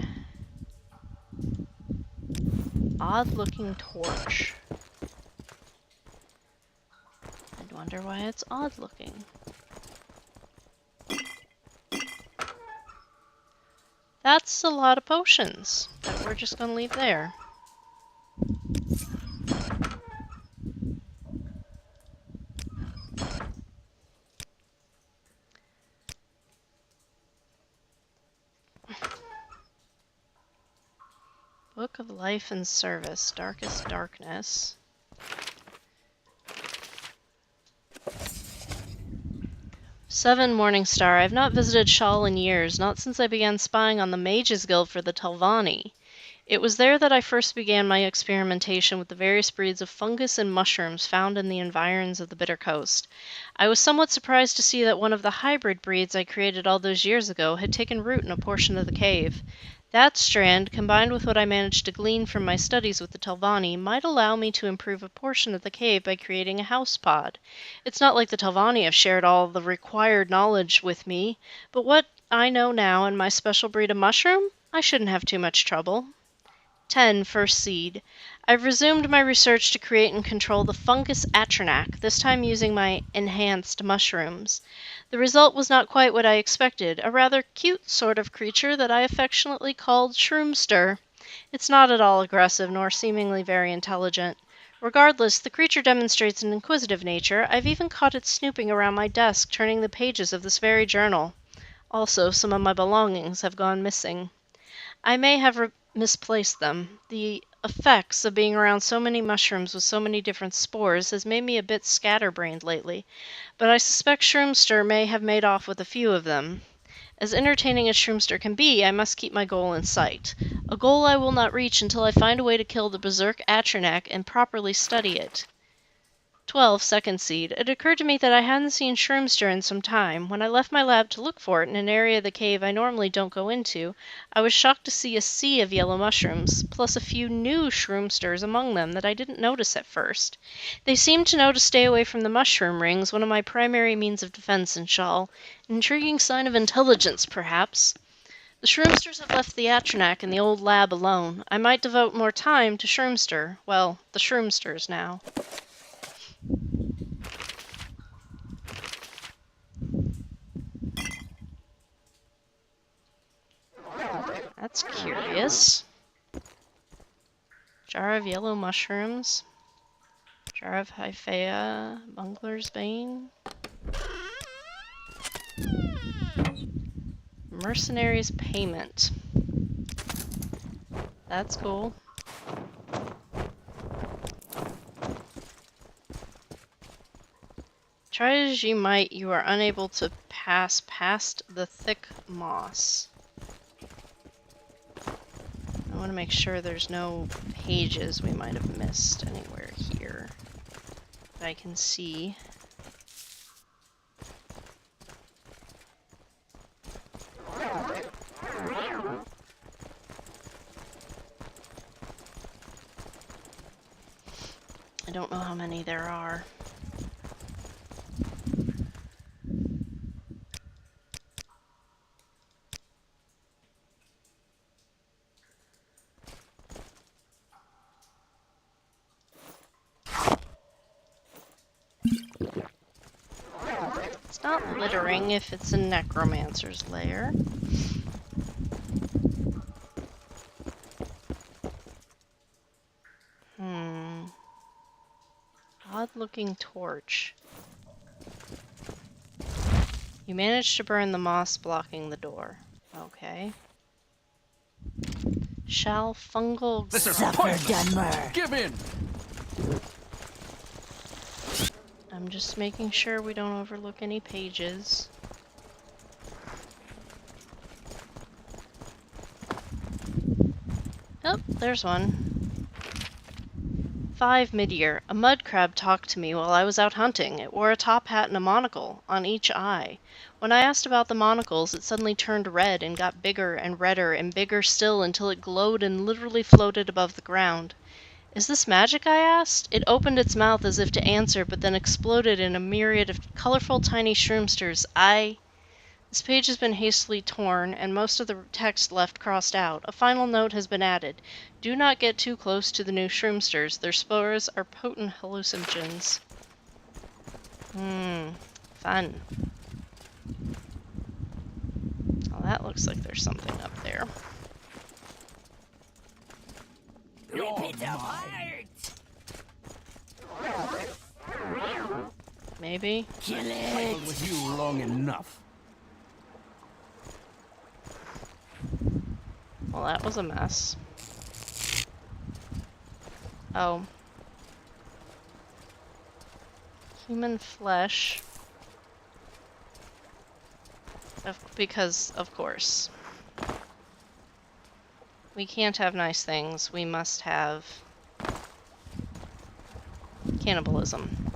A: Odd-looking torch. I wonder why it's odd-looking. That's a lot of potions that we're just gonna leave there. Book of Life and Service, Darkest Darkness. Seven Morningstar. I have not visited Ashfall in years, not since I began spying on the Mages Guild for the Telvanni. It was there that I first began my experimentation with the various breeds of fungus and mushrooms found in the environs of the Bitter Coast. I was somewhat surprised to see that one of the hybrid breeds I created all those years ago had taken root in a portion of the cave. That strand, combined with what I managed to glean from my studies with the Telvanni, might allow me to improve a portion of the cave by creating a house pod. It's not like the Telvanni have shared all the required knowledge with me, but what I know now in my special breed of mushroom, I shouldn't have too much trouble. 10 First Seed. I've resumed my research to create and control the fungus Atronak, this time using my enhanced mushrooms. The result was not quite what I expected, a rather cute sort of creature that I affectionately called Shroomster. It's not at all aggressive, nor seemingly very intelligent. Regardless, the creature demonstrates an inquisitive nature. I've even caught it snooping around my desk, turning the pages of this very journal. Also, some of my belongings have gone missing. I may have misplaced them. The effects of being around so many mushrooms with so many different spores has made me a bit scatterbrained lately, but I suspect Shroomster may have made off with a few of them. As entertaining as Shroomster can be, I must keep my goal in sight. A goal I will not reach until I find a way to kill the Berserk Atronak and properly study it. 12 Second Seed. It occurred to me that I hadn't seen Shroomster in some time. When I left my lab to look for it in an area of the cave I normally don't go into, I was shocked to see a sea of yellow mushrooms, plus a few new Shroomsters among them that I didn't notice at first. They seemed to know to stay away from the mushroom rings, one of my primary means of defense in Ashfall. An intriguing sign of intelligence, perhaps. The Shroomsters have left the Atronak in the old lab alone. I might devote more time to Shroomster. Well, the Shroomsters now. That's curious. Jar of yellow mushrooms. Jar of Hyphaea. Bungler's Bane. Mercenary's Payment. That's cool. Try as you might, you are unable to pass past the thick moss. want to make sure there's no pages we might have missed anywhere here that I can see. I don't know how many there are. It's not littering if it's a necromancer's lair. Odd-looking torch. You managed to burn the moss blocking the door. Okay. Shall fungal...
H: This is
C: Suffer, Dunmer.
H: Give in!
A: I'm just making sure we don't overlook any pages. Oh, there's one. 5 mid-year. A mud crab talked to me while I was out hunting. It wore a top hat and a monocle on each eye. When I asked about the monocles, it suddenly turned red and got bigger and redder and bigger still until it glowed and literally floated above the ground. Is this magic? I asked. It opened its mouth as if to answer, but then exploded in a myriad of colorful tiny shroomsters. This page has been hastily torn, and most of the text left crossed out. A final note has been added. Do not get too close to the new shroomsters. Their spores are potent hallucinogens. Fun. Well, that looks like there's something up there.
C: Rip it apart!
A: Maybe?
C: Kill
H: I've
C: it!
H: been with you long enough.
A: Well, that was a mess. Oh. Human flesh. Because, of course. We can't have nice things. We must have cannibalism.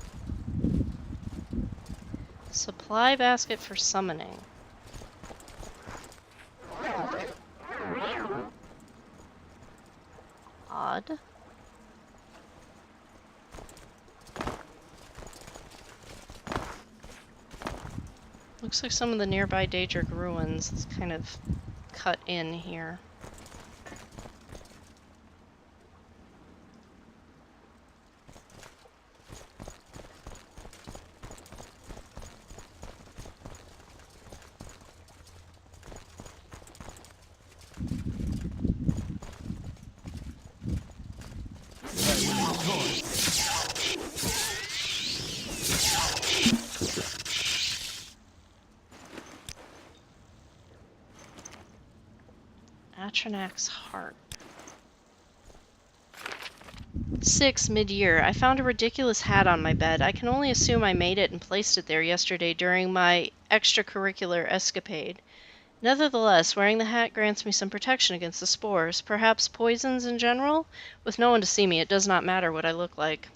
A: Supply basket for summoning. Odd. Looks like some of the nearby Daedric ruins is kind of cut in here. Atronach's heart. 6 mid-year. I found a ridiculous hat on my bed. I can only assume I made it and placed it there yesterday during my extracurricular escapade. Nevertheless, wearing the hat grants me some protection against the spores, perhaps poisons in general? With no one to see me, it does not matter what I look like.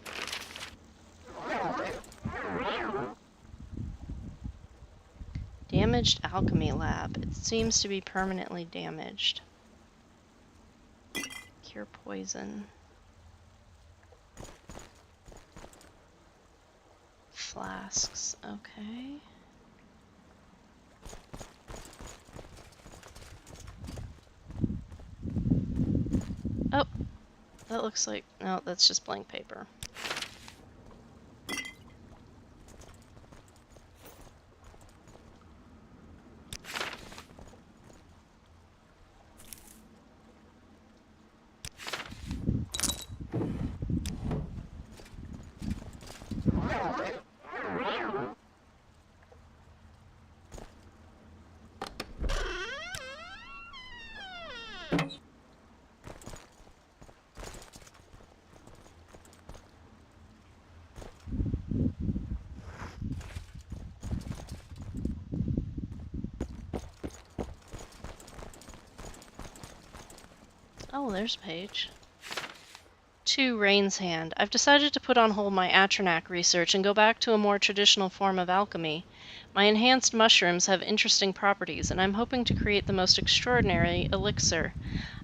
A: Damaged alchemy lab. It seems to be permanently damaged. Cure poison. Flasks. Okay. Oh, that looks like... No, that's just blank paper. Oh, there's a page. 2. Rain's Hand. I've decided to put on hold my Atronac research and go back to a more traditional form of alchemy. My enhanced mushrooms have interesting properties, and I'm hoping to create the most extraordinary elixir.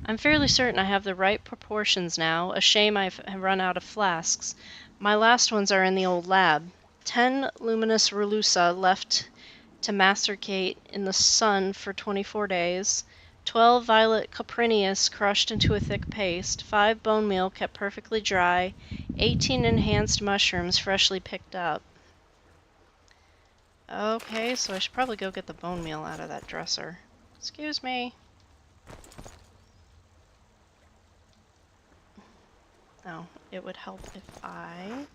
A: I'm fairly certain I have the right proportions now. A shame I've run out of flasks. My last ones are in the old lab. 10 luminous relusa left to macerate in the sun for 24 days. 12 violet coprineus crushed into a thick paste, 5 bone meal kept perfectly dry, 18 enhanced mushrooms freshly picked up. Okay, so I should probably go get the bone meal out of that dresser. Excuse me. Oh, it would help if I...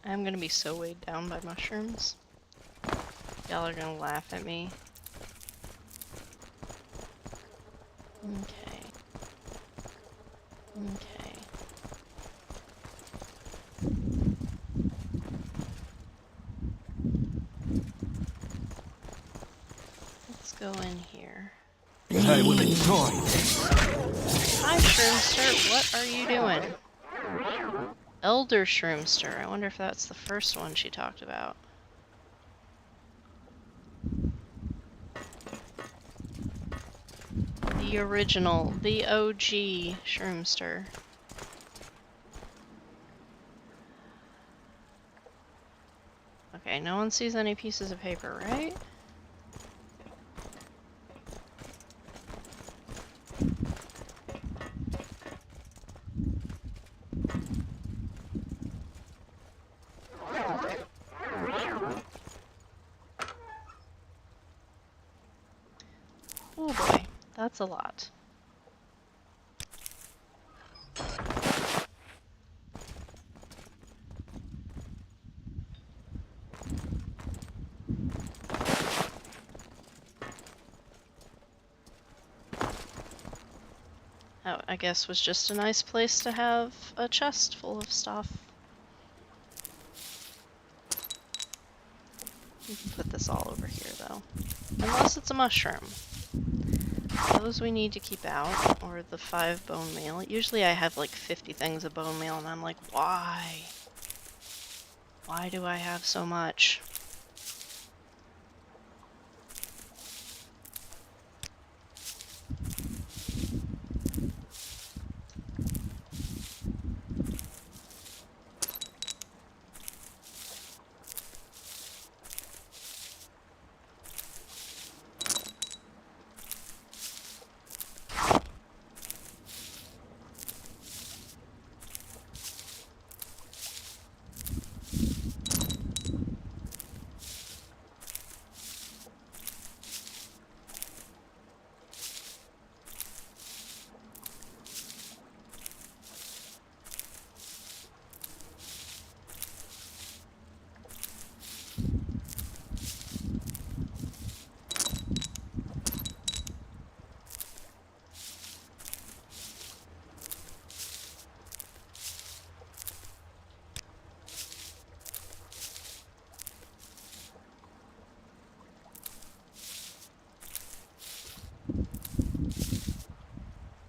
A: I'm gonna be so weighed down by mushrooms. Y'all are gonna laugh at me. Okay. Okay. Let's go in here.
H: I will enjoy this.
A: Hi, Shroomster. What are you doing? Elder Shroomster. I wonder if that's the first one she talked about. The original, the OG Shroomster. Okay, no one sees any pieces of paper, right? Oh boy, that's a lot. Oh, I guess was just a nice place to have a chest full of stuff. You can put this all over here, though. Unless it's a mushroom. Those we need to keep out, or the 5 bone meal. Usually I have like 50 things of bone meal, and I'm like, why? Why do I have so much?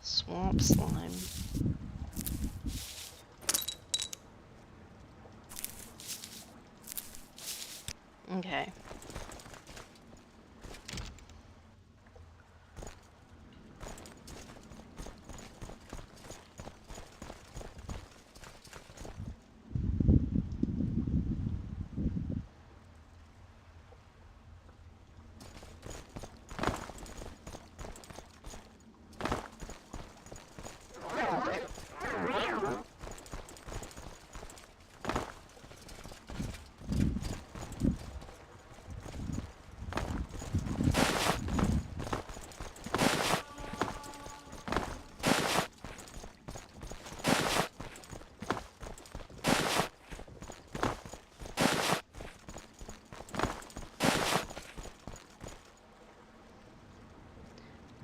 A: Swamp slime. Okay.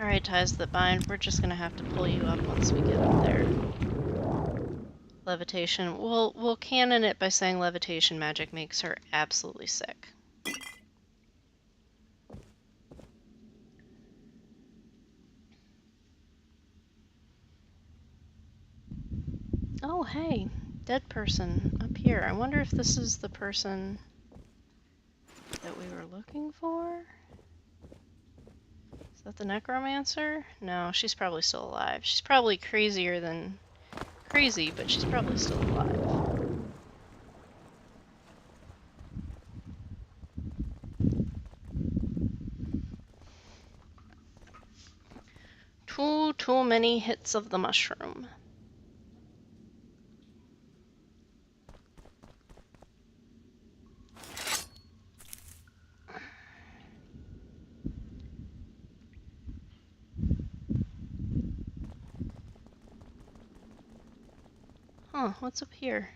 A: Alright, ties that bind. We're just gonna have to pull you up once we get up there. Levitation. We'll canon it by saying levitation magic makes her absolutely sick. Oh, hey. Dead person up here. I wonder if this is the person that we were looking for? Is that the necromancer? No, she's probably still alive. She's probably crazier than crazy, but she's probably still alive. Too many hits of the mushroom. Huh, what's up here?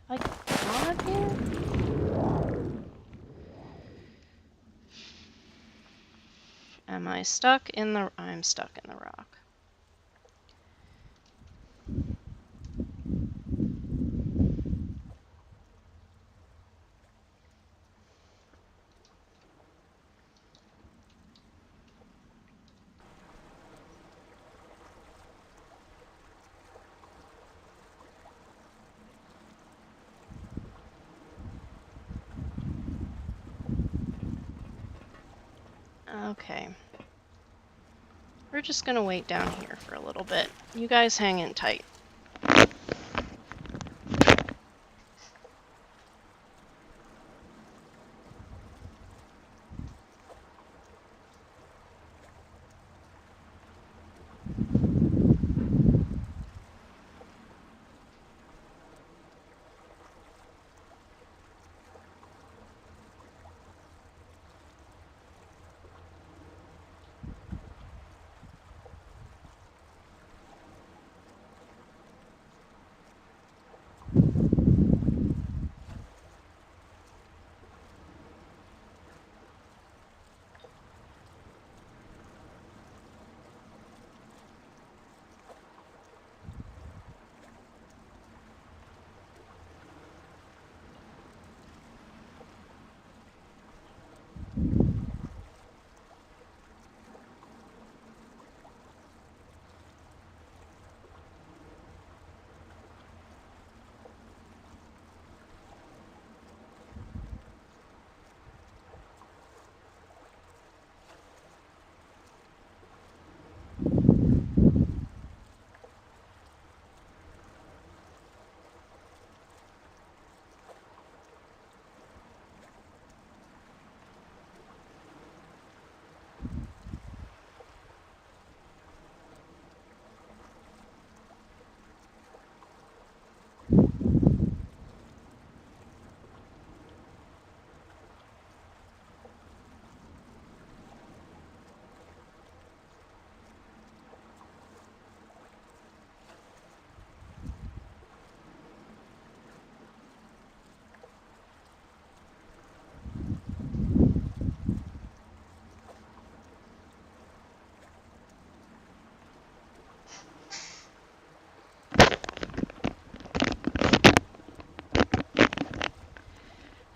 A: Have I gone up here? Am I stuck in the... I'm stuck in the rock. Okay. We're just gonna wait down here for a little bit. You guys hang in tight.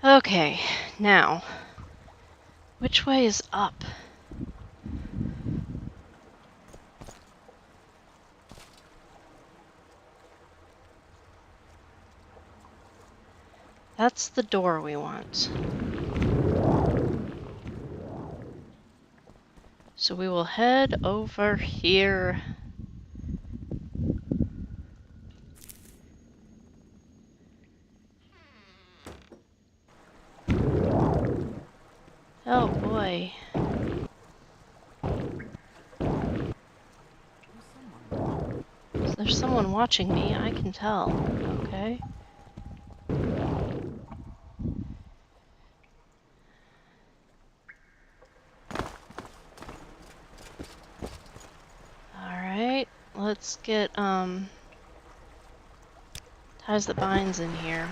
A: Okay, now, which way is up? That's the door we want. So we will head over here. Oh boy. There's someone watching me, I can tell. Okay. Alright, let's get, ties the binds in here.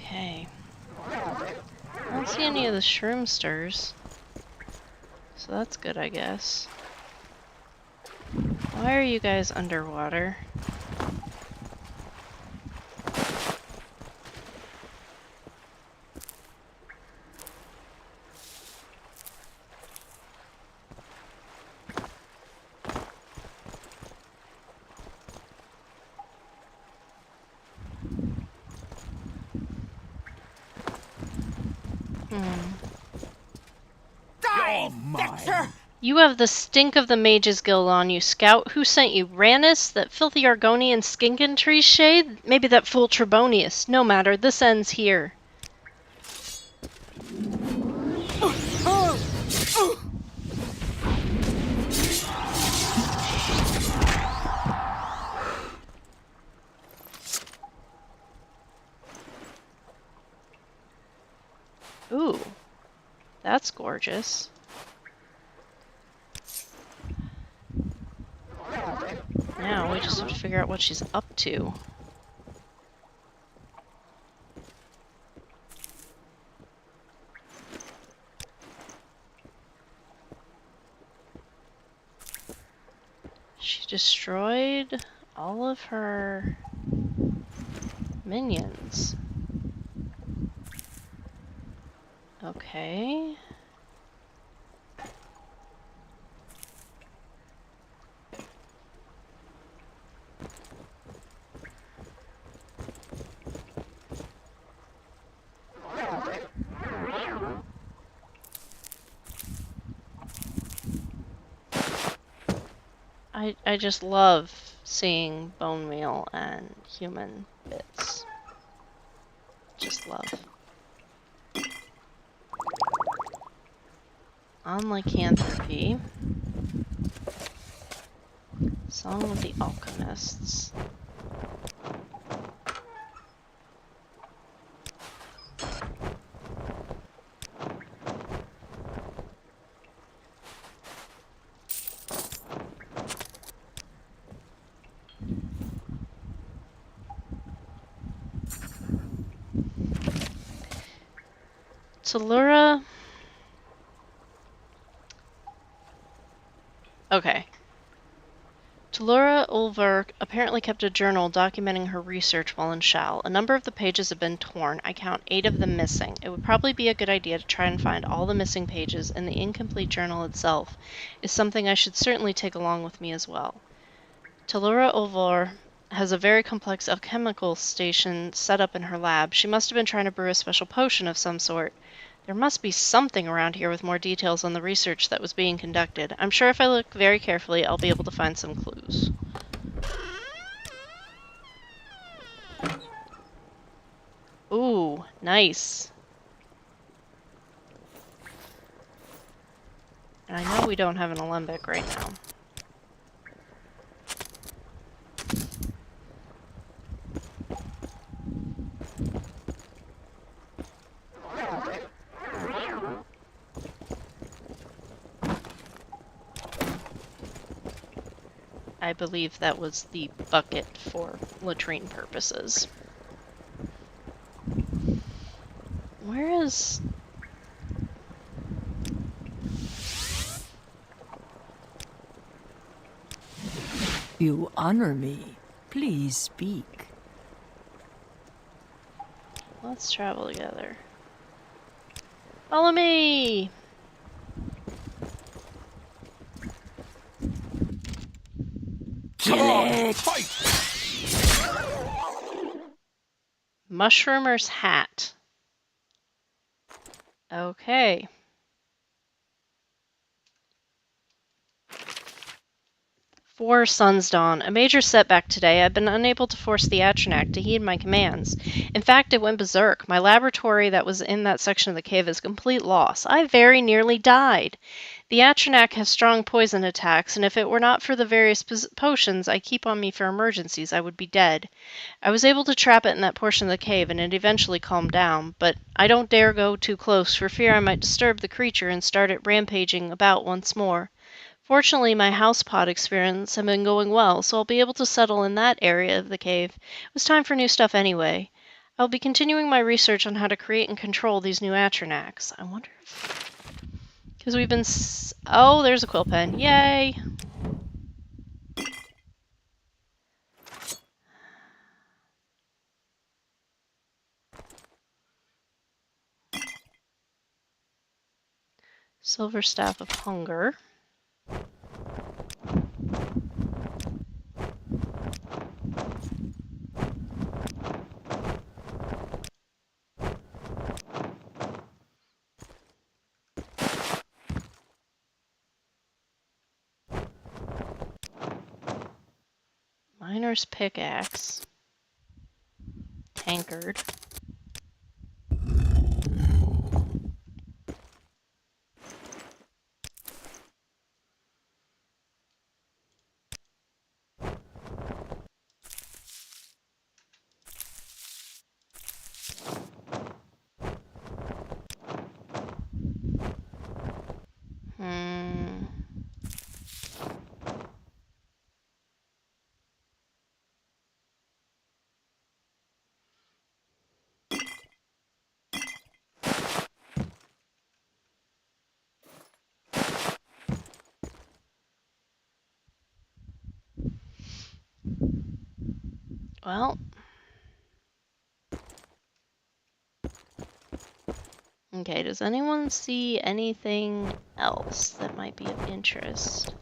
A: Okay. I don't see any of the shroomsters. So that's good, I guess. Why are you guys underwater?
C: Die, Fixer!
A: You have the stink of the Mages Guild on you, Scout. Who sent you? Rannis? That filthy Argonian skinkin' tree shade? Maybe that fool Trebonius. No matter, this ends here. Ooh, that's gorgeous. Now we just have to figure out what she's up to. She destroyed all of her minions. Okay. I just love seeing bone meal and human bits. Just love. On lycanthropy. Song of the Alchemists. Talura. Okay. Talura Ulver apparently kept a journal documenting her research while in Shal. A number of the pages have been torn. I count 8 of them missing. It would probably be a good idea to try and find all the missing pages, and the incomplete journal itself is something I should certainly take along with me as well. Talura Ulver has a very complex alchemical station set up in her lab. She must have been trying to brew a special potion of some sort. There must be something around here with more details on the research that was being conducted. I'm sure if I look very carefully, I'll be able to find some clues. Ooh, nice. And I know we don't have an alembic right now. I believe that was the bucket for latrine purposes. Where is...
C: You honor me. Please speak.
A: Let's travel together. Follow me!
C: Kill it!
A: Mushroomer's hat. Okay. For Sunsdawn, a major setback today. I've been unable to force the Atronac to heed my commands. In fact, it went berserk. My laboratory that was in that section of the cave is a complete loss. I very nearly died. The Atronac has strong poison attacks, and if it were not for the various potions I keep on me for emergencies, I would be dead. I was able to trap it in that portion of the cave, and it eventually calmed down, but I don't dare go too close for fear I might disturb the creature and start it rampaging about once more. Fortunately, my housepod experience has been going well, so I'll be able to settle in that area of the cave. It was time for new stuff anyway. I'll be continuing my research on how to create and control these new Atronachs. I wonder if... Because we've been... Oh, there's a quill pen. Yay! Silver Staff of Hunger. Miner's Pickaxe. Tankard. Hmm. Well. Okay, does anyone see anything else that might be of interest?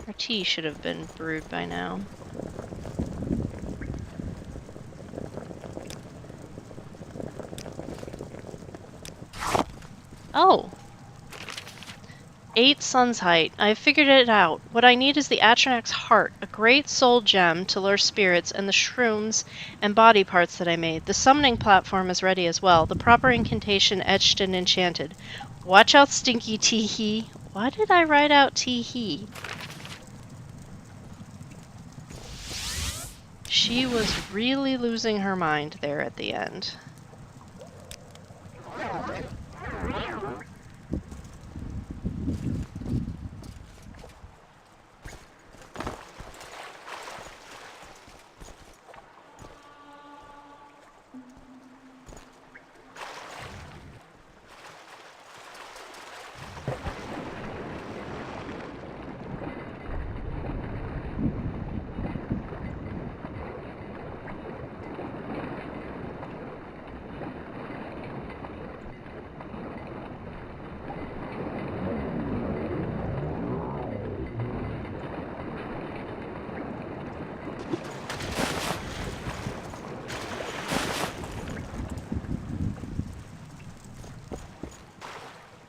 A: Our tea should have been brewed by now. Oh! 8 sun's height. I've figured it out. What I need is the Atronach's heart, a great soul gem to lure spirits, and the shrooms and body parts that I made. The summoning platform is ready as well. The proper incantation etched and enchanted. Watch out, stinky tee-hee. Why did I write out tee-hee? She was really losing her mind there at the end.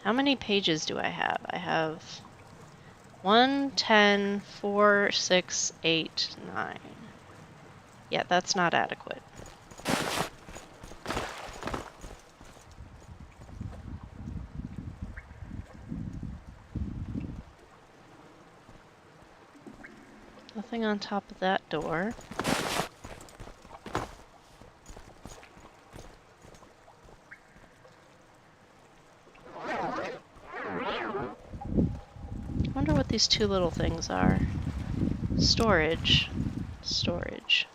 A: How many pages do I have? I have 1, 10, 4, 6, 8, 9. Yeah, that's not adequate. Nothing on top of that door. I wonder what these two little things are. Storage. Storage.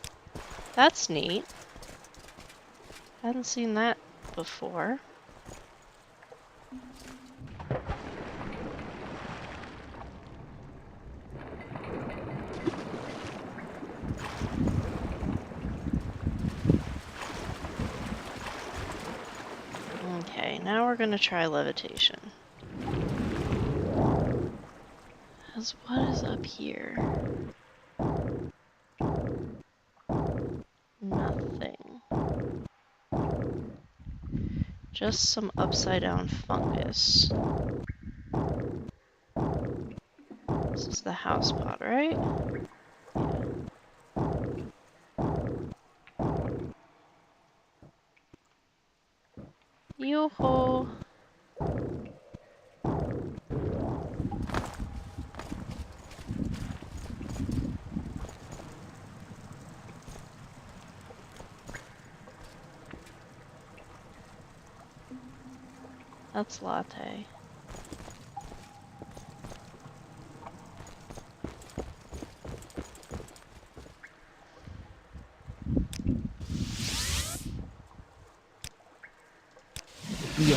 A: That's neat. Hadn't seen that before. Okay, now we're gonna try levitation. What is up here? Nothing. Just some upside down fungus. This is the house pot, right? Yeah. Yoo-hoo! That's latte.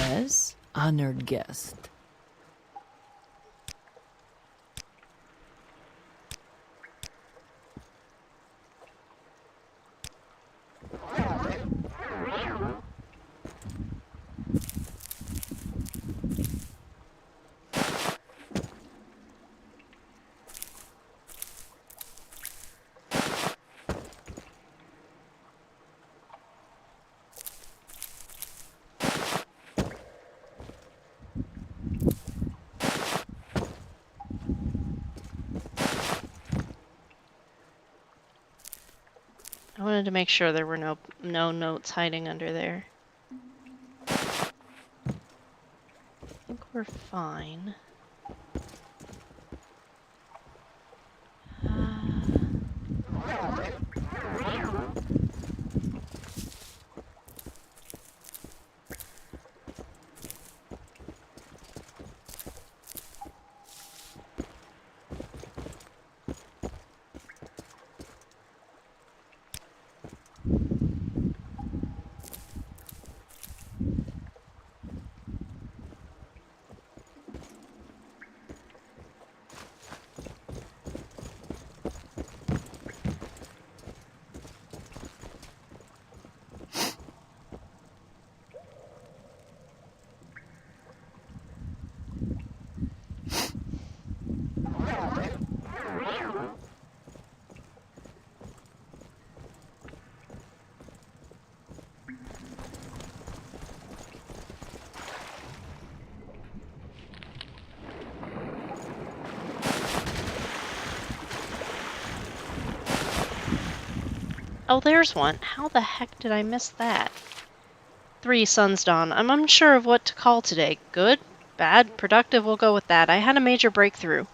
C: Yes, honored guest.
A: I wanted to make sure there were no notes hiding under there. I think we're fine. Oh, there's one. How the heck did I miss that? 3 Suns Dawn. I'm unsure of what to call today. Good? Bad? Productive? We'll go with that. I had a major breakthrough.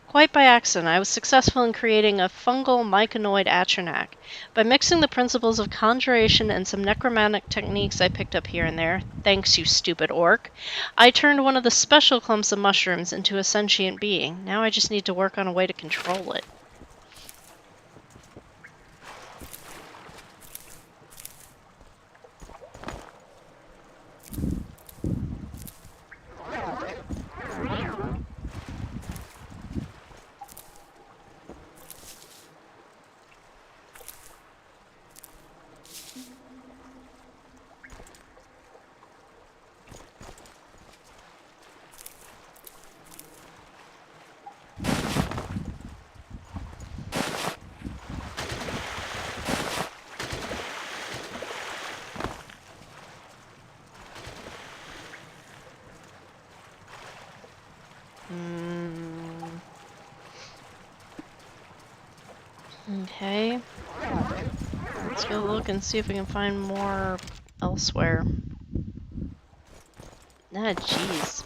A: Quite by accident, I was successful in creating a fungal myconoid atronach. By mixing the principles of conjuration and some necromantic techniques I picked up here and there, thanks you stupid orc, I turned one of the special clumps of mushrooms into a sentient being. Now I just need to work on a way to control it. Okay. Let's go look and see if we can find more elsewhere. Ah, jeez.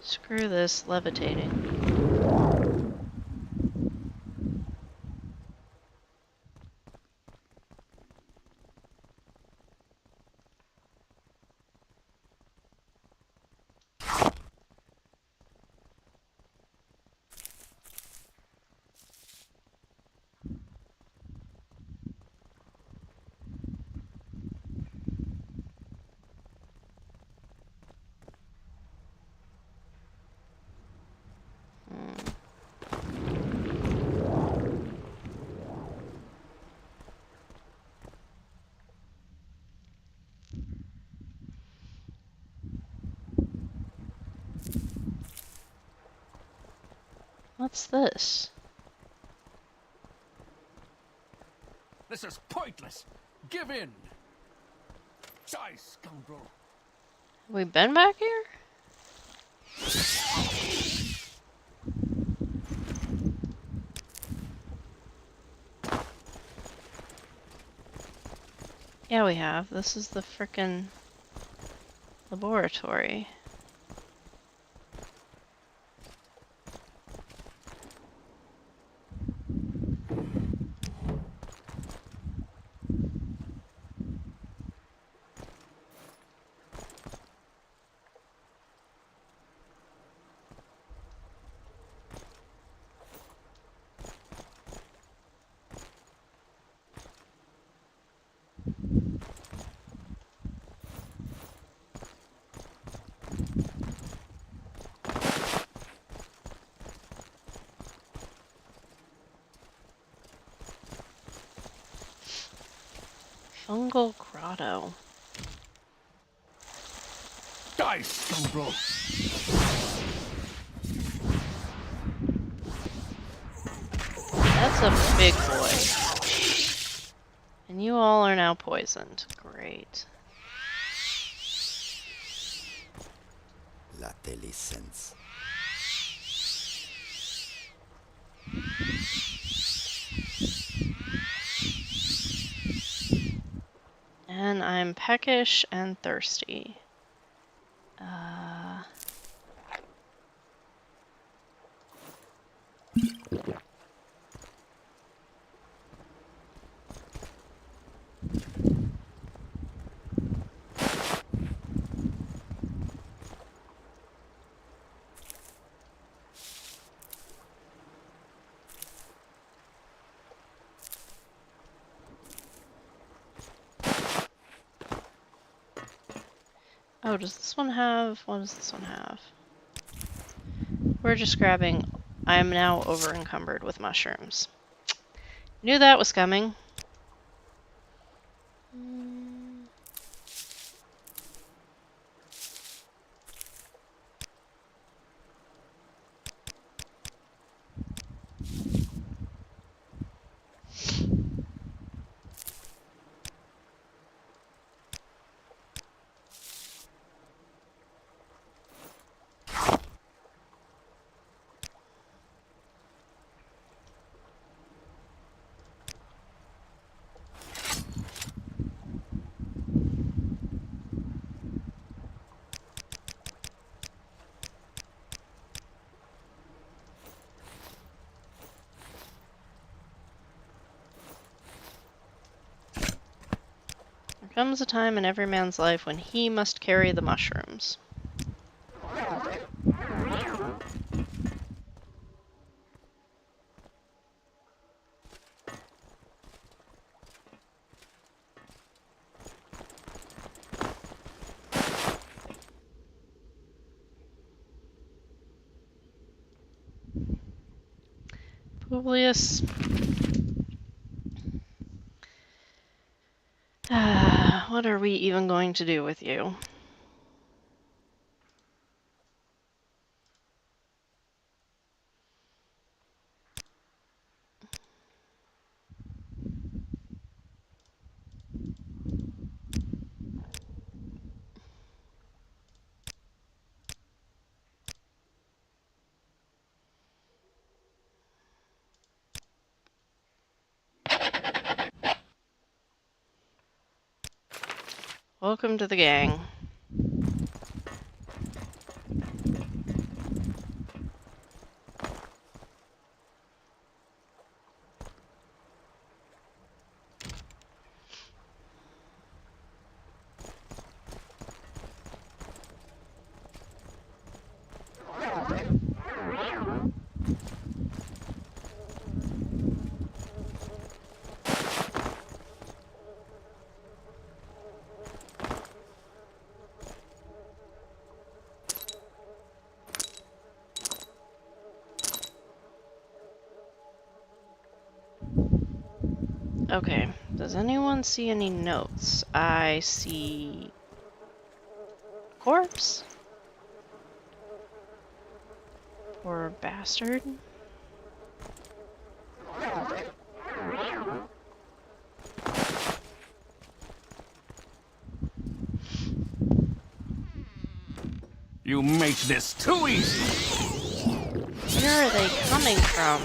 A: Screw this levitating. What's this?
H: This is pointless. Give in. Die, scoundrel.
A: Have we been back here? Yeah, we have. This is the frickin' Laboratory. Fungal grotto.
H: Die, scoundrel!
A: That's a big boy. And you all are now poisoned. Great.
F: La delicence.
A: And I'm peckish and thirsty. Oh, does this one have... What does this one have? We're just grabbing... I'm now over-encumbered with mushrooms. Knew that was coming. There comes a time in every man's life when he must carry the mushrooms. Publius. What are we even going to do with you? Welcome to the gang. Okay, does anyone see any notes? I see... corpse? Or bastard?
H: You make this too easy!
A: Where are they coming from?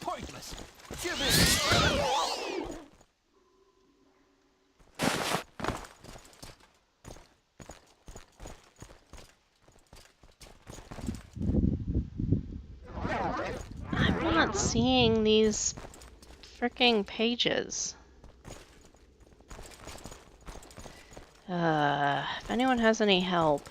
H: pointless. Give in.
A: I'm not seeing these freaking pages. If anyone has any help.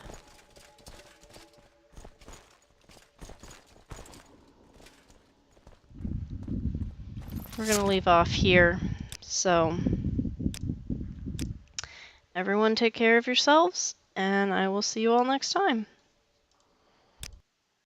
A: We're gonna leave off here. So, everyone take care of yourselves, and I will see you all next time.